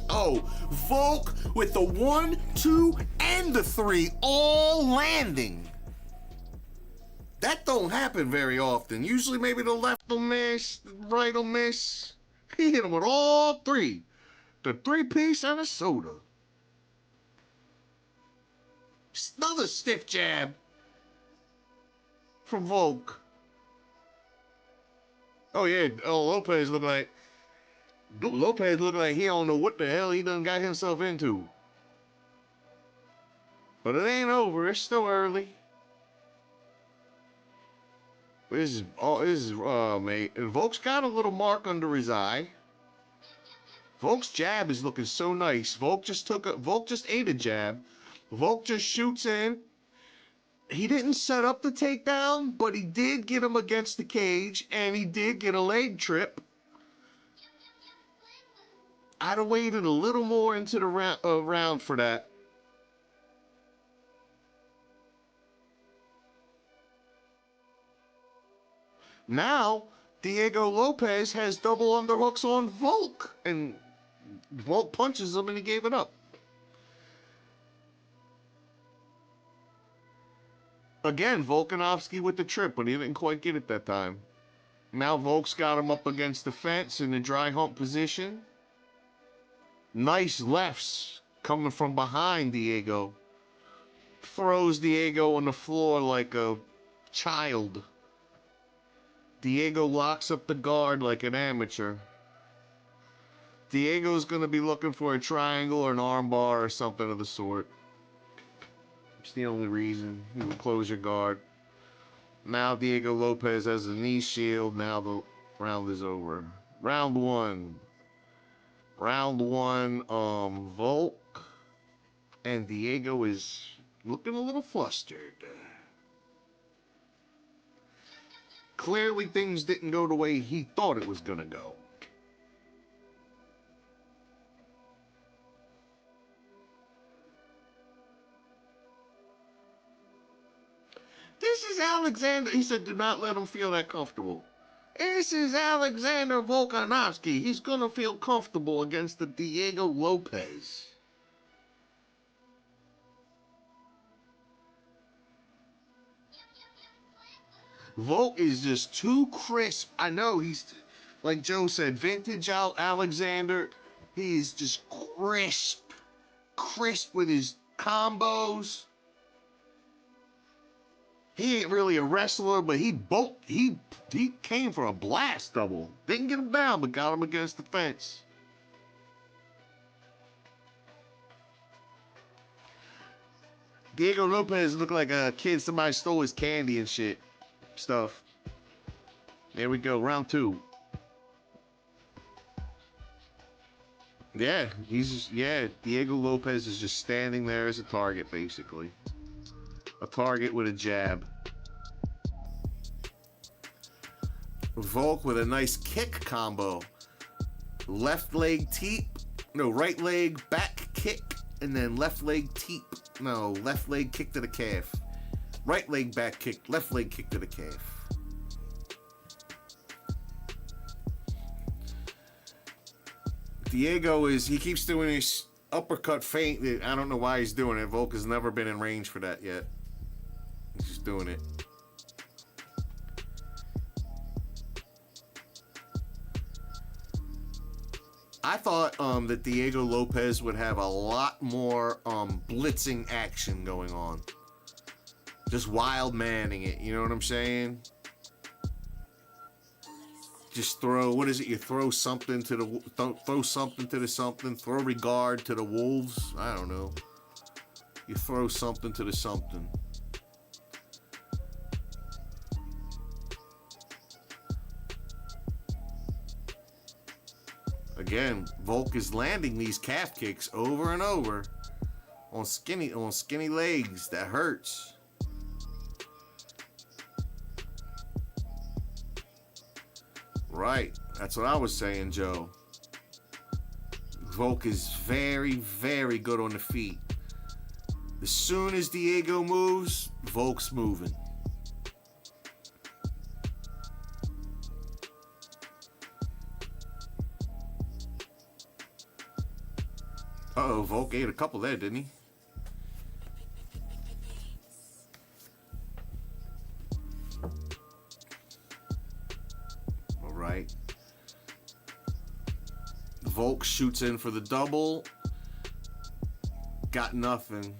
Oh, Volk with the 1, 2, and the 3 all landing. That don't happen very often. Usually maybe the left will miss, the right will miss. He hit him with all 3. The 3-piece and a soda. Another stiff jab from Volk. Oh yeah, Lopez look like he don't know what the hell he done got himself into. But it ain't over. It's still early. This is mate. And Volk's got a little mark under his eye. Volk's jab is looking so nice. Volk just ate a jab. Volk just shoots in. he didn't set up the takedown, but he did get him against the cage, and he did get a leg trip. I'd have waited a little more into the round for that. Now, Diego Lopez has double underhooks on Volk, and Volk punches him and he gave it up. Again, Volkanovski with the trip, but he didn't quite get it that time. Now Volk's got him up against the fence in the dry hump position. Nice lefts coming from behind Diego. Throws Diego on the floor like a child. Diego locks up the guard like an amateur. Diego's going to be looking for a triangle or an armbar or something of the sort. It's the only reason he would close your guard. Now Diego Lopez has a knee shield. Now the round is over. Round one. Round one, Volk. And Diego is looking a little flustered. Clearly things didn't go the way he thought it was going to go. This is Alexander. He said, do not let him feel that comfortable. This is Alexander Volkanovski. He's going to feel comfortable against the Diego Lopez. Volk is just too crisp. I know he's, like Joe said, vintage Alexander. He's just crisp. Crisp with his combos. He ain't really a wrestler, but he came for a blast double. Didn't get him down, but got him against the fence. Diego Lopez looked like a kid somebody stole his candy and shit. Stuff. There we go, round two. Yeah, Diego Lopez is just standing there as a target, basically. A target with a jab. Volk with a nice kick combo. Left leg teep. No, right leg back kick. And then left leg teep. No, left leg kick to the calf. Right leg back kick. Left leg kick to the calf. Diego he keeps doing his uppercut feint. I don't know why he's doing it. Volk has never been in range for that yet. He's just doing it. I thought that Diego Lopez would have a lot more blitzing action going on. Just wild manning it, you know what I'm saying? Just throw, what is it? You throw something to the, throw something to the something, throw regard to the wolves. I don't know. You throw something to the something. Again, Volk is landing these calf kicks over and over on skinny legs. That hurts. Right, that's what I was saying, Joe. Volk is very, very good on the feet. As soon as Diego moves, Volk's moving. Uh-oh, Volk ate a couple there, didn't he? All right. Volk shoots in for the double. Got nothing.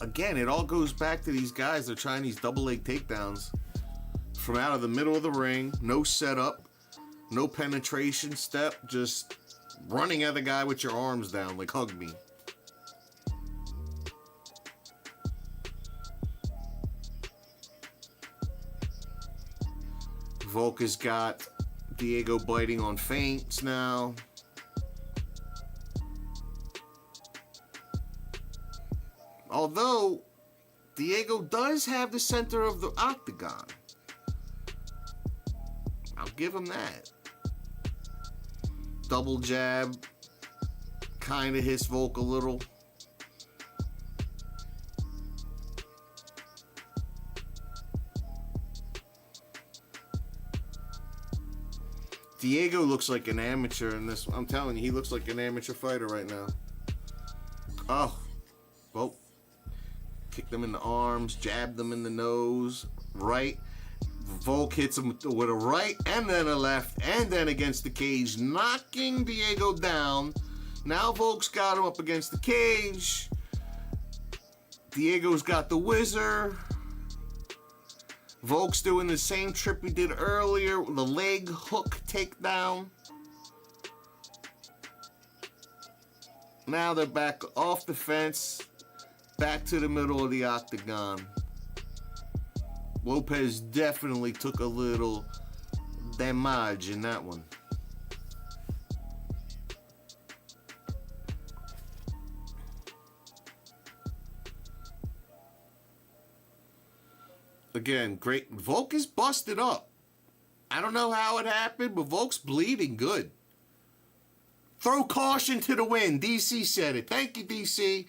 Again, it all goes back to these guys. They're trying these double leg takedowns from out of the middle of the ring. No setup, no penetration step, just running at the guy with your arms down, like hug me. Volk has got Diego biting on feints now. Although Diego does have the center of the octagon. I'll give him that. Double jab. Kind of hits Volk a little. Diego looks like an amateur in this. I'm telling you, he looks like an amateur fighter right now. Oh, well, kicked them in the arms, jabbed them in the nose, right. Volk hits him with a right and then a left and then against the cage, knocking Diego down. Now Volk's got him up against the cage. Diego's got the whizzer. Volk's doing the same trip he did earlier, the leg hook takedown. Now they're back off the fence, back to the middle of the octagon. Lopez definitely took a little damage in that one. Again, great. Volk is busted up. I don't know how it happened, but Volk's bleeding good. Throw caution to the wind. DC said it. Thank you, DC.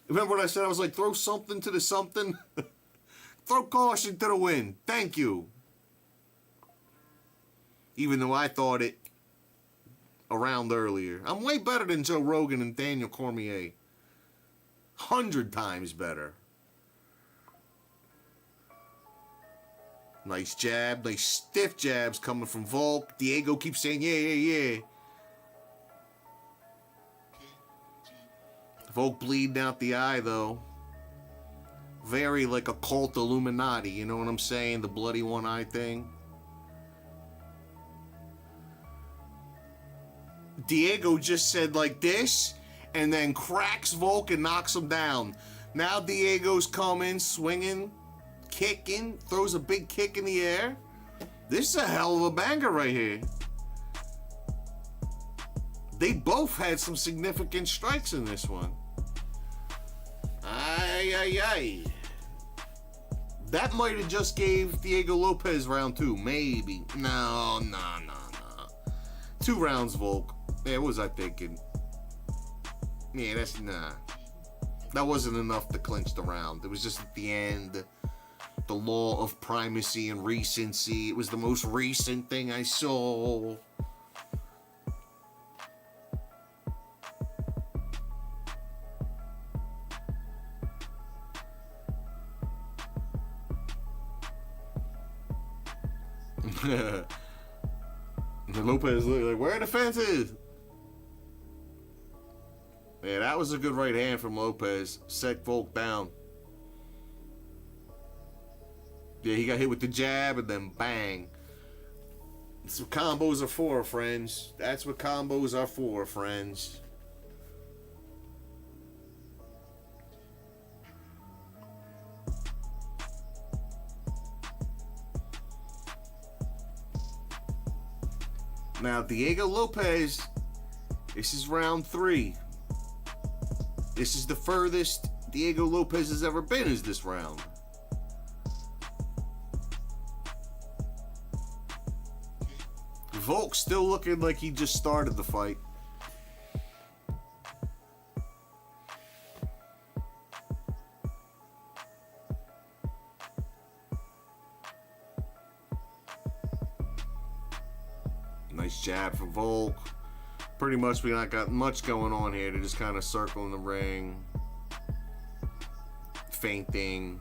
Remember what I said? I was like, throw something to the something. Throw caution to the wind. Thank you. Even though I thought it around earlier. I'm way better than Joe Rogan and Daniel Cormier. 100 times better. Nice jab, nice stiff jabs coming from Volk. Diego keeps saying, yeah. Volk bleeding out the eye, though. Very like a cult Illuminati, you know what I'm saying? The bloody one eye thing. Diego just said like this, and then cracks Volk and knocks him down. Now Diego's coming, swinging, kicking, throws a big kick in the air. This is a hell of a banger right here. They both had some significant strikes in this one. Ay. That might have just gave Diego Lopez round 2, maybe. No. 2 rounds, Volk. Yeah, what was I thinking? Yeah, nah. That wasn't enough to clinch the round. It was just at the end. The law of primacy and recency. It was the most recent thing I saw. Lopez looked like, where are the fences? Yeah, that was a good right hand from Lopez. Set Volk down. Yeah, he got hit with the jab and then bang. That's what combos are for, friends. That's what combos are for, friends. Now, Diego Lopez, this is round 3. This is the furthest Diego Lopez has ever been, is this round. Volk still looking like he just started the fight. Nice jab from Volk. Pretty much we not got much going on here. They're just kind of circling the ring. Feinting.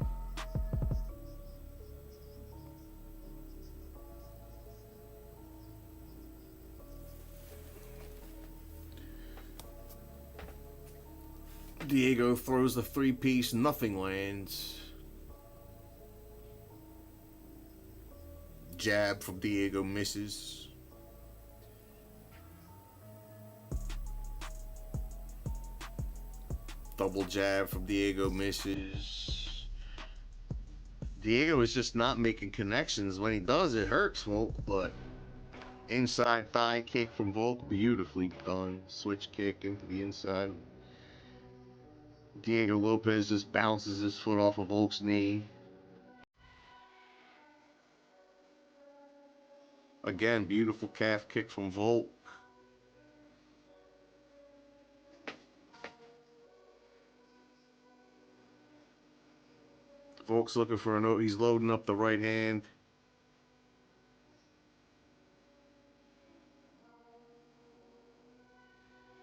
Diego throws the 3-piece, nothing lands. Jab from Diego misses. Double jab from Diego misses. Diego is just not making connections. When he does, it hurts Volk, but inside thigh kick from Volk, beautifully done. Switch kick into the inside. Diego Lopez just bounces his foot off of Volk's knee. Again, beautiful calf kick from Volk. Volk's looking for an, he's loading up the right hand.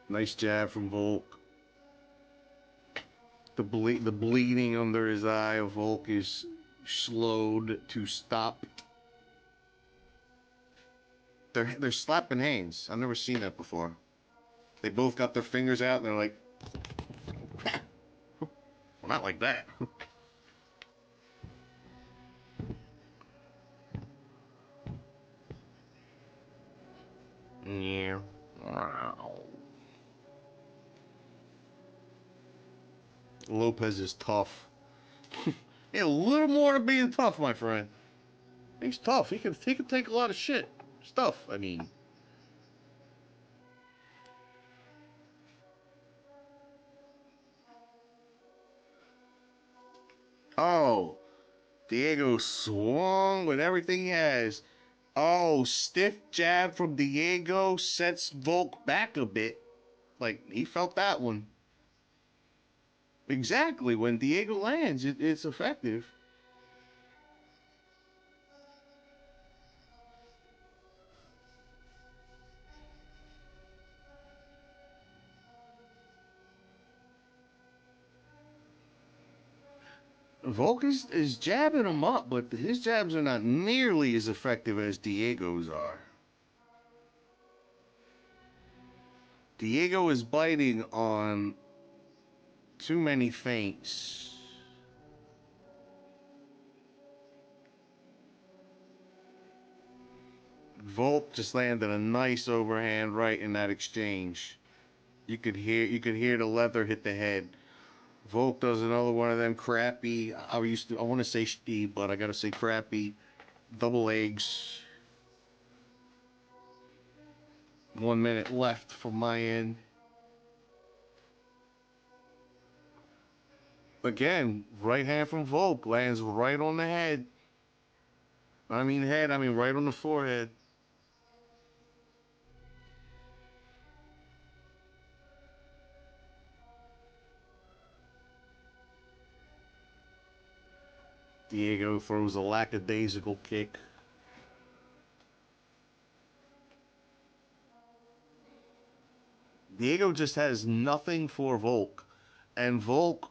Nice jab from Volk. The bleeding under his eye of Volk is slowed to stop. They're slapping hands. I've never seen that before. They both got their fingers out and they're like, well, not like that. Yeah. Lopez is tough. Yeah, a little more to being tough, my friend. He's tough. He can take a lot of shit. Stuff, I mean. Oh, Diego swung with everything he has. Oh, stiff jab from Diego sets Volk back a bit. Like, he felt that one. Exactly. When Diego lands, it's effective. Volk is jabbing him up, but his jabs are not nearly as effective as Diego's are. Diego is biting on too many feints. Volk just landed a nice overhand right in that exchange. You could hear the leather hit the head. Volk does another one of them crappy. I want to say Steve, but I gotta say crappy. Double legs. 1 minute left from my end. Again, right hand from Volk lands right on the head. I mean right on the forehead. Diego throws a lackadaisical kick. Diego just has nothing for Volk. And Volk,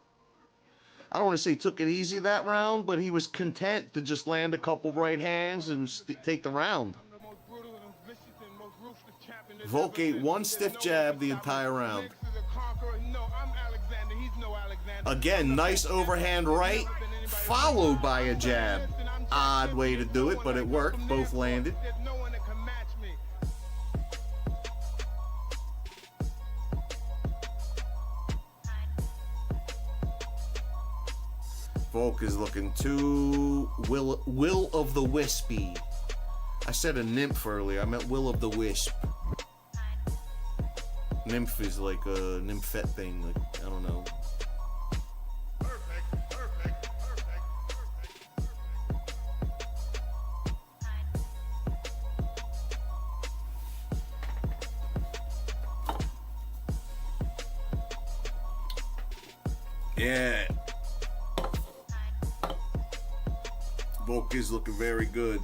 I don't want to say took it easy that round, but he was content to just land a couple right hands and take the round. Volk ate one stiff jab the entire round. Again, nice overhand right, followed by a jab. Odd way to do it, but it worked. Both landed. Volk is looking too will of the wispy. I said a nymph earlier. I meant will of the wisp. Nymph is like a nymphette thing. Like, I don't know. Perfect. Yeah. Volk is looking very good.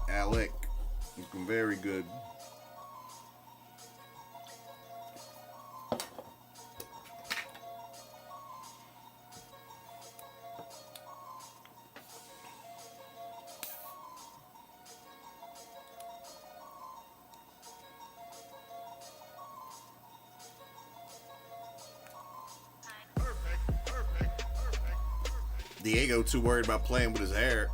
Alec, looking very good. Diego too worried about playing with his hair.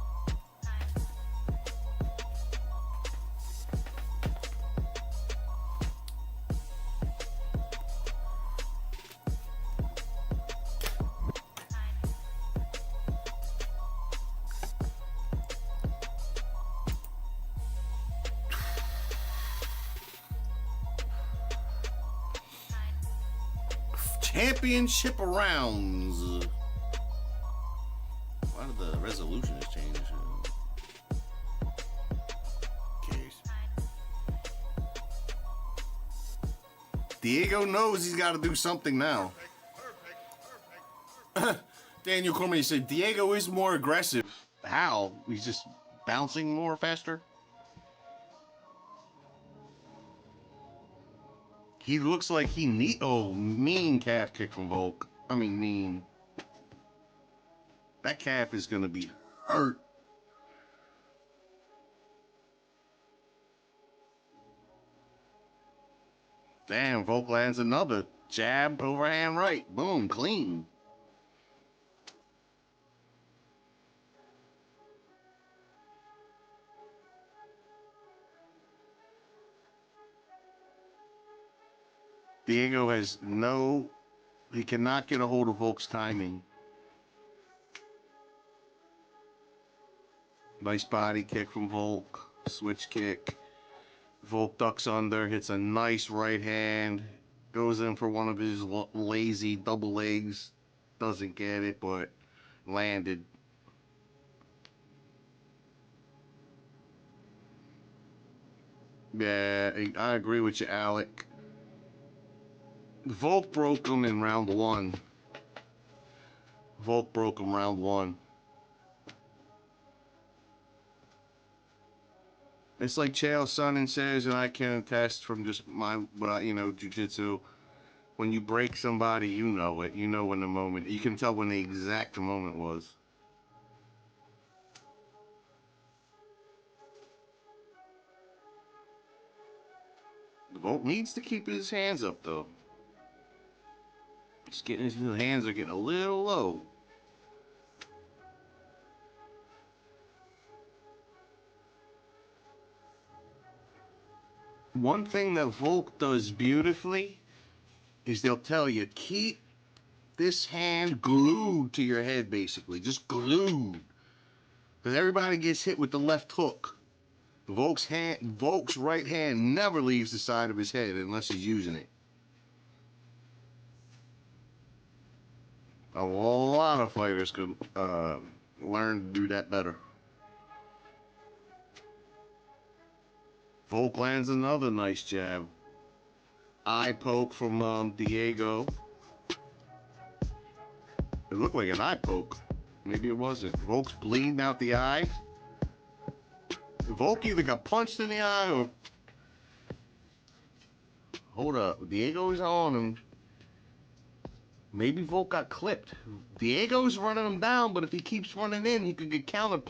championship rounds. Why did the resolutions change? Cares. Diego knows he's got to do something now. Daniel Cormier said Diego is more aggressive. How? He's just bouncing more faster? He looks like he mean calf kick from Volk. I mean, mean. That calf is going to be hurt. Damn, Volk lands another jab, overhand right. Boom, clean. Diego he cannot get a hold of Volk's timing. Nice body kick from Volk, switch kick. Volk ducks under, hits a nice right hand, goes in for one of his lazy double legs. Doesn't get it, but landed. Yeah, I agree with you, Alec. Volk broke him in round one. Volk broke him round one. It's like Chael Sonnen says, and I can attest from just jiu-jitsu. When you break somebody, you know it. You know when the moment. You can tell when the exact moment was. Volk needs to keep his hands up, though. His hands are getting a little low. One thing that Volk does beautifully is they'll tell you, keep this hand glued to your head, basically. Just glued. Because everybody gets hit with the left hook. Volk's right hand never leaves the side of his head unless he's using it. A lot of fighters could learn to do that better. Volk lands another nice jab. Eye poke from Diego. It looked like an eye poke. Maybe it wasn't. Volk's bleeding out the eye. Volk either got punched in the eye or... Hold up. Diego's on him. Maybe Volk got clipped. Diego's running him down, but if he keeps running in, he could get countered.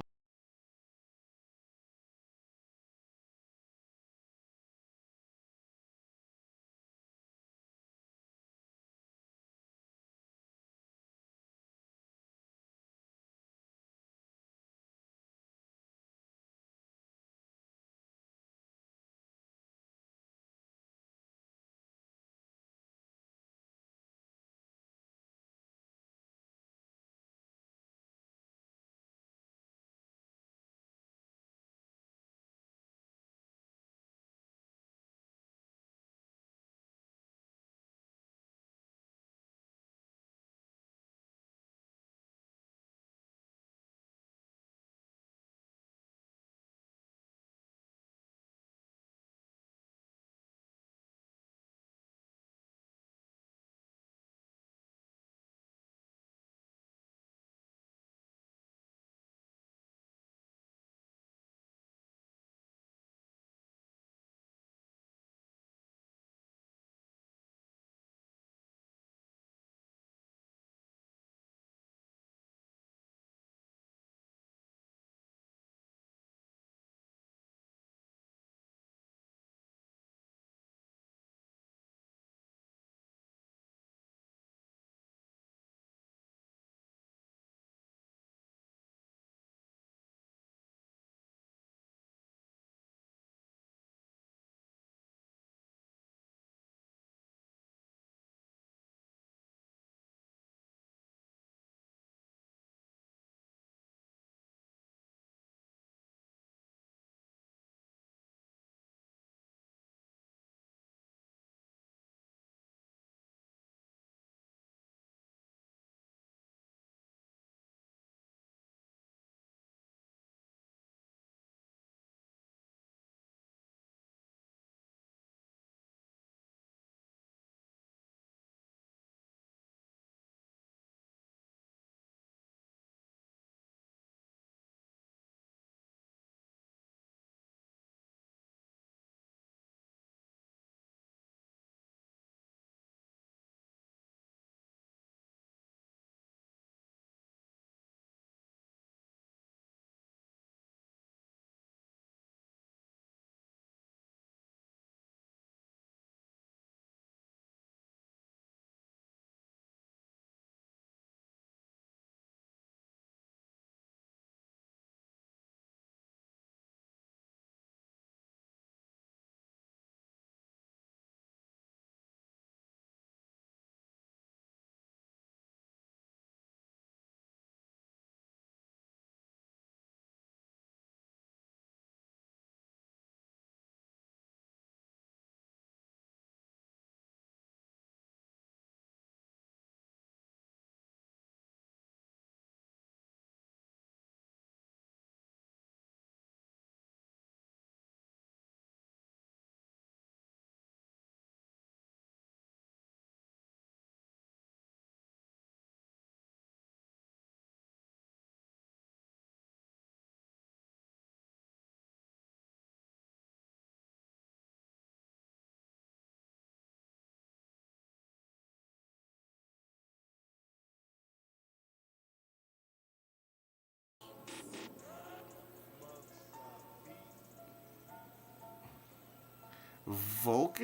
Volk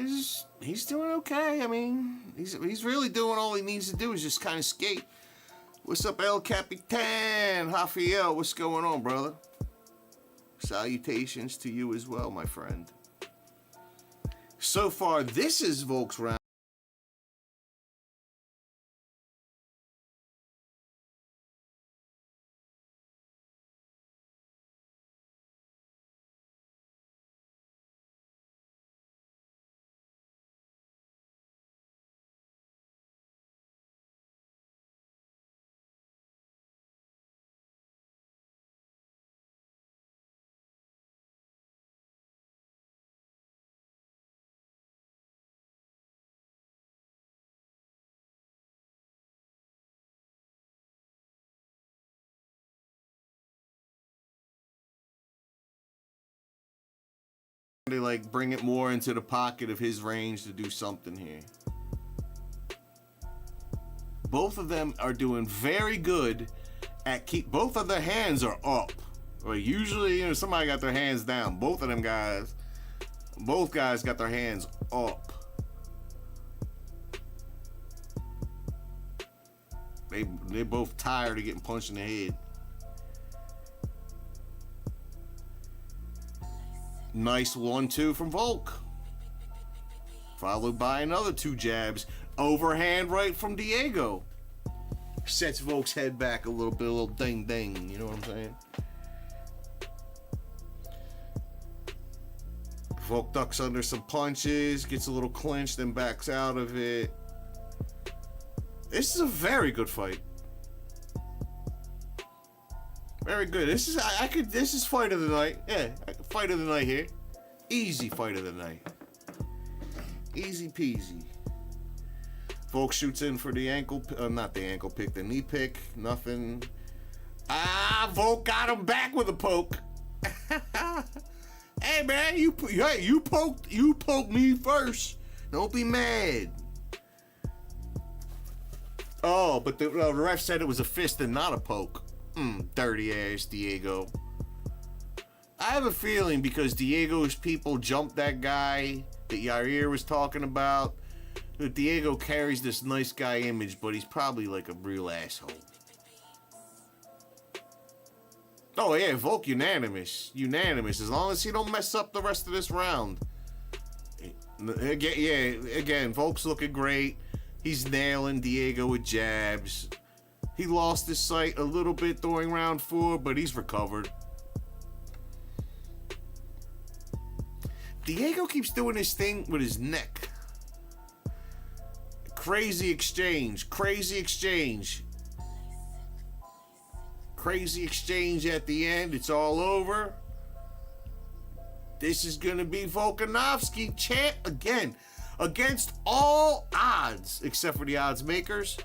he's doing okay. I mean, he's really doing all he needs to do is just kind of skate. What's up, El Capitan? Rafael, what's going on, brother? Salutations to you as well, my friend. So far, this is Volk's round. They like bring it more into the pocket of his range to do something here. Both of them are doing very good at both of their hands are up. Like usually, somebody got their hands down. Both guys got their hands up. They both tired of getting punched in the head. Nice 1-2 from Volk. Followed by another 2 jabs. Overhand right from Diego. Sets Volk's head back a little bit, a little ding ding. You know what I'm saying? Volk ducks under some punches, gets a little clinched, then backs out of it. This is a very good fight. Very good. This is fight of the night. Yeah, fight of the night here. Easy fight of the night. Easy peasy. Volk shoots in for the ankle, not the ankle pick, the knee pick. Nothing. Volk got him back with a poke. Hey man, you poked me first. Don't be mad. Oh, but the ref said it was a fist and not a poke. Dirty ass Diego. I have a feeling because Diego's people jumped that guy that Yair was talking about, that Diego carries this nice guy image, but he's probably like a real asshole. Oh yeah, Volk unanimous. Unanimous. As long as he don't mess up the rest of this round. Again, Volk's looking great. He's nailing Diego with jabs. He lost his sight a little bit during round 4, but he's recovered. Diego keeps doing his thing with his neck. Crazy exchange. Crazy exchange. Crazy exchange at the end. It's all over. This is going to be Volkanovski champ again. Against all odds, except for the odds makers.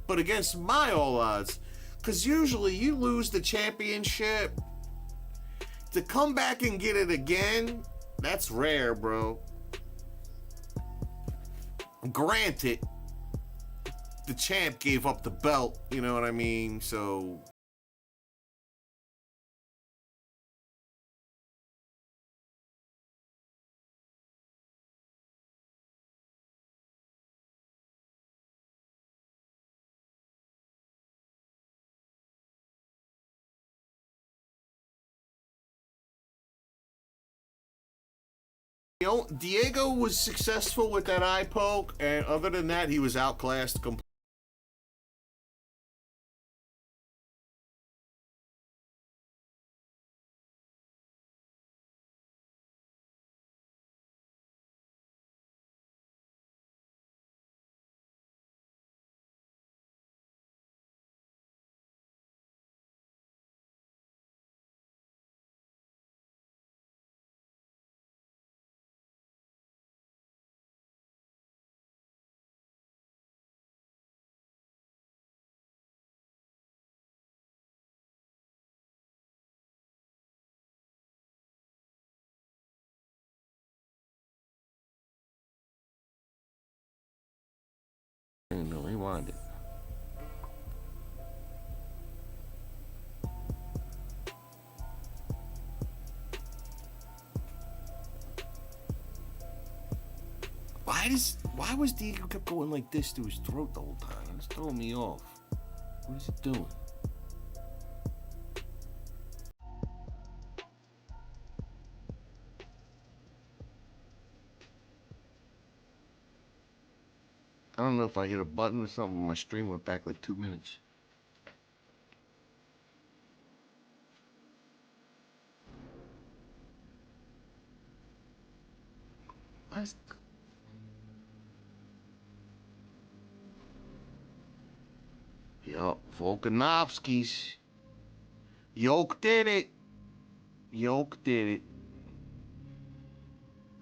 But against my all odds. Because usually you lose the championship. To come back and get it again, that's rare, bro. Granted, the champ gave up the belt, you know what I mean? So... Diego was successful with that eye poke, and other than that, he was outclassed completely. No, rewind it. Why was the eagle kept going like this to his throat the whole time? It's throwing me off. What is it doing? I don't know if I hit a button or something. My stream went back like 2 minutes. What? Yup, Volkanovski's. Yoke did it. Yoke did it.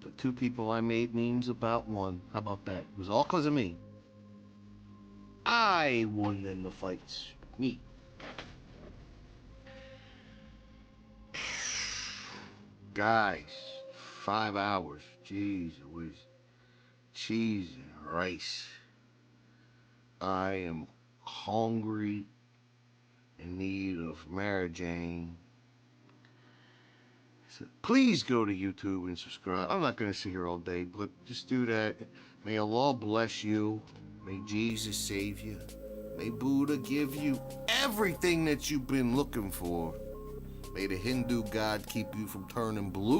The two people I made memes about won. How about that? It was all because of me. I won in the fights. Me. Guys, 5 hours. Jeez, it was cheese and rice. I am hungry, in need of Marajane. So please go to YouTube and subscribe. I'm not going to sit here all day, but just do that. May Allah bless you. May Jesus save you. May Buddha give you everything that you've been looking for. May the Hindu God keep you from turning blue.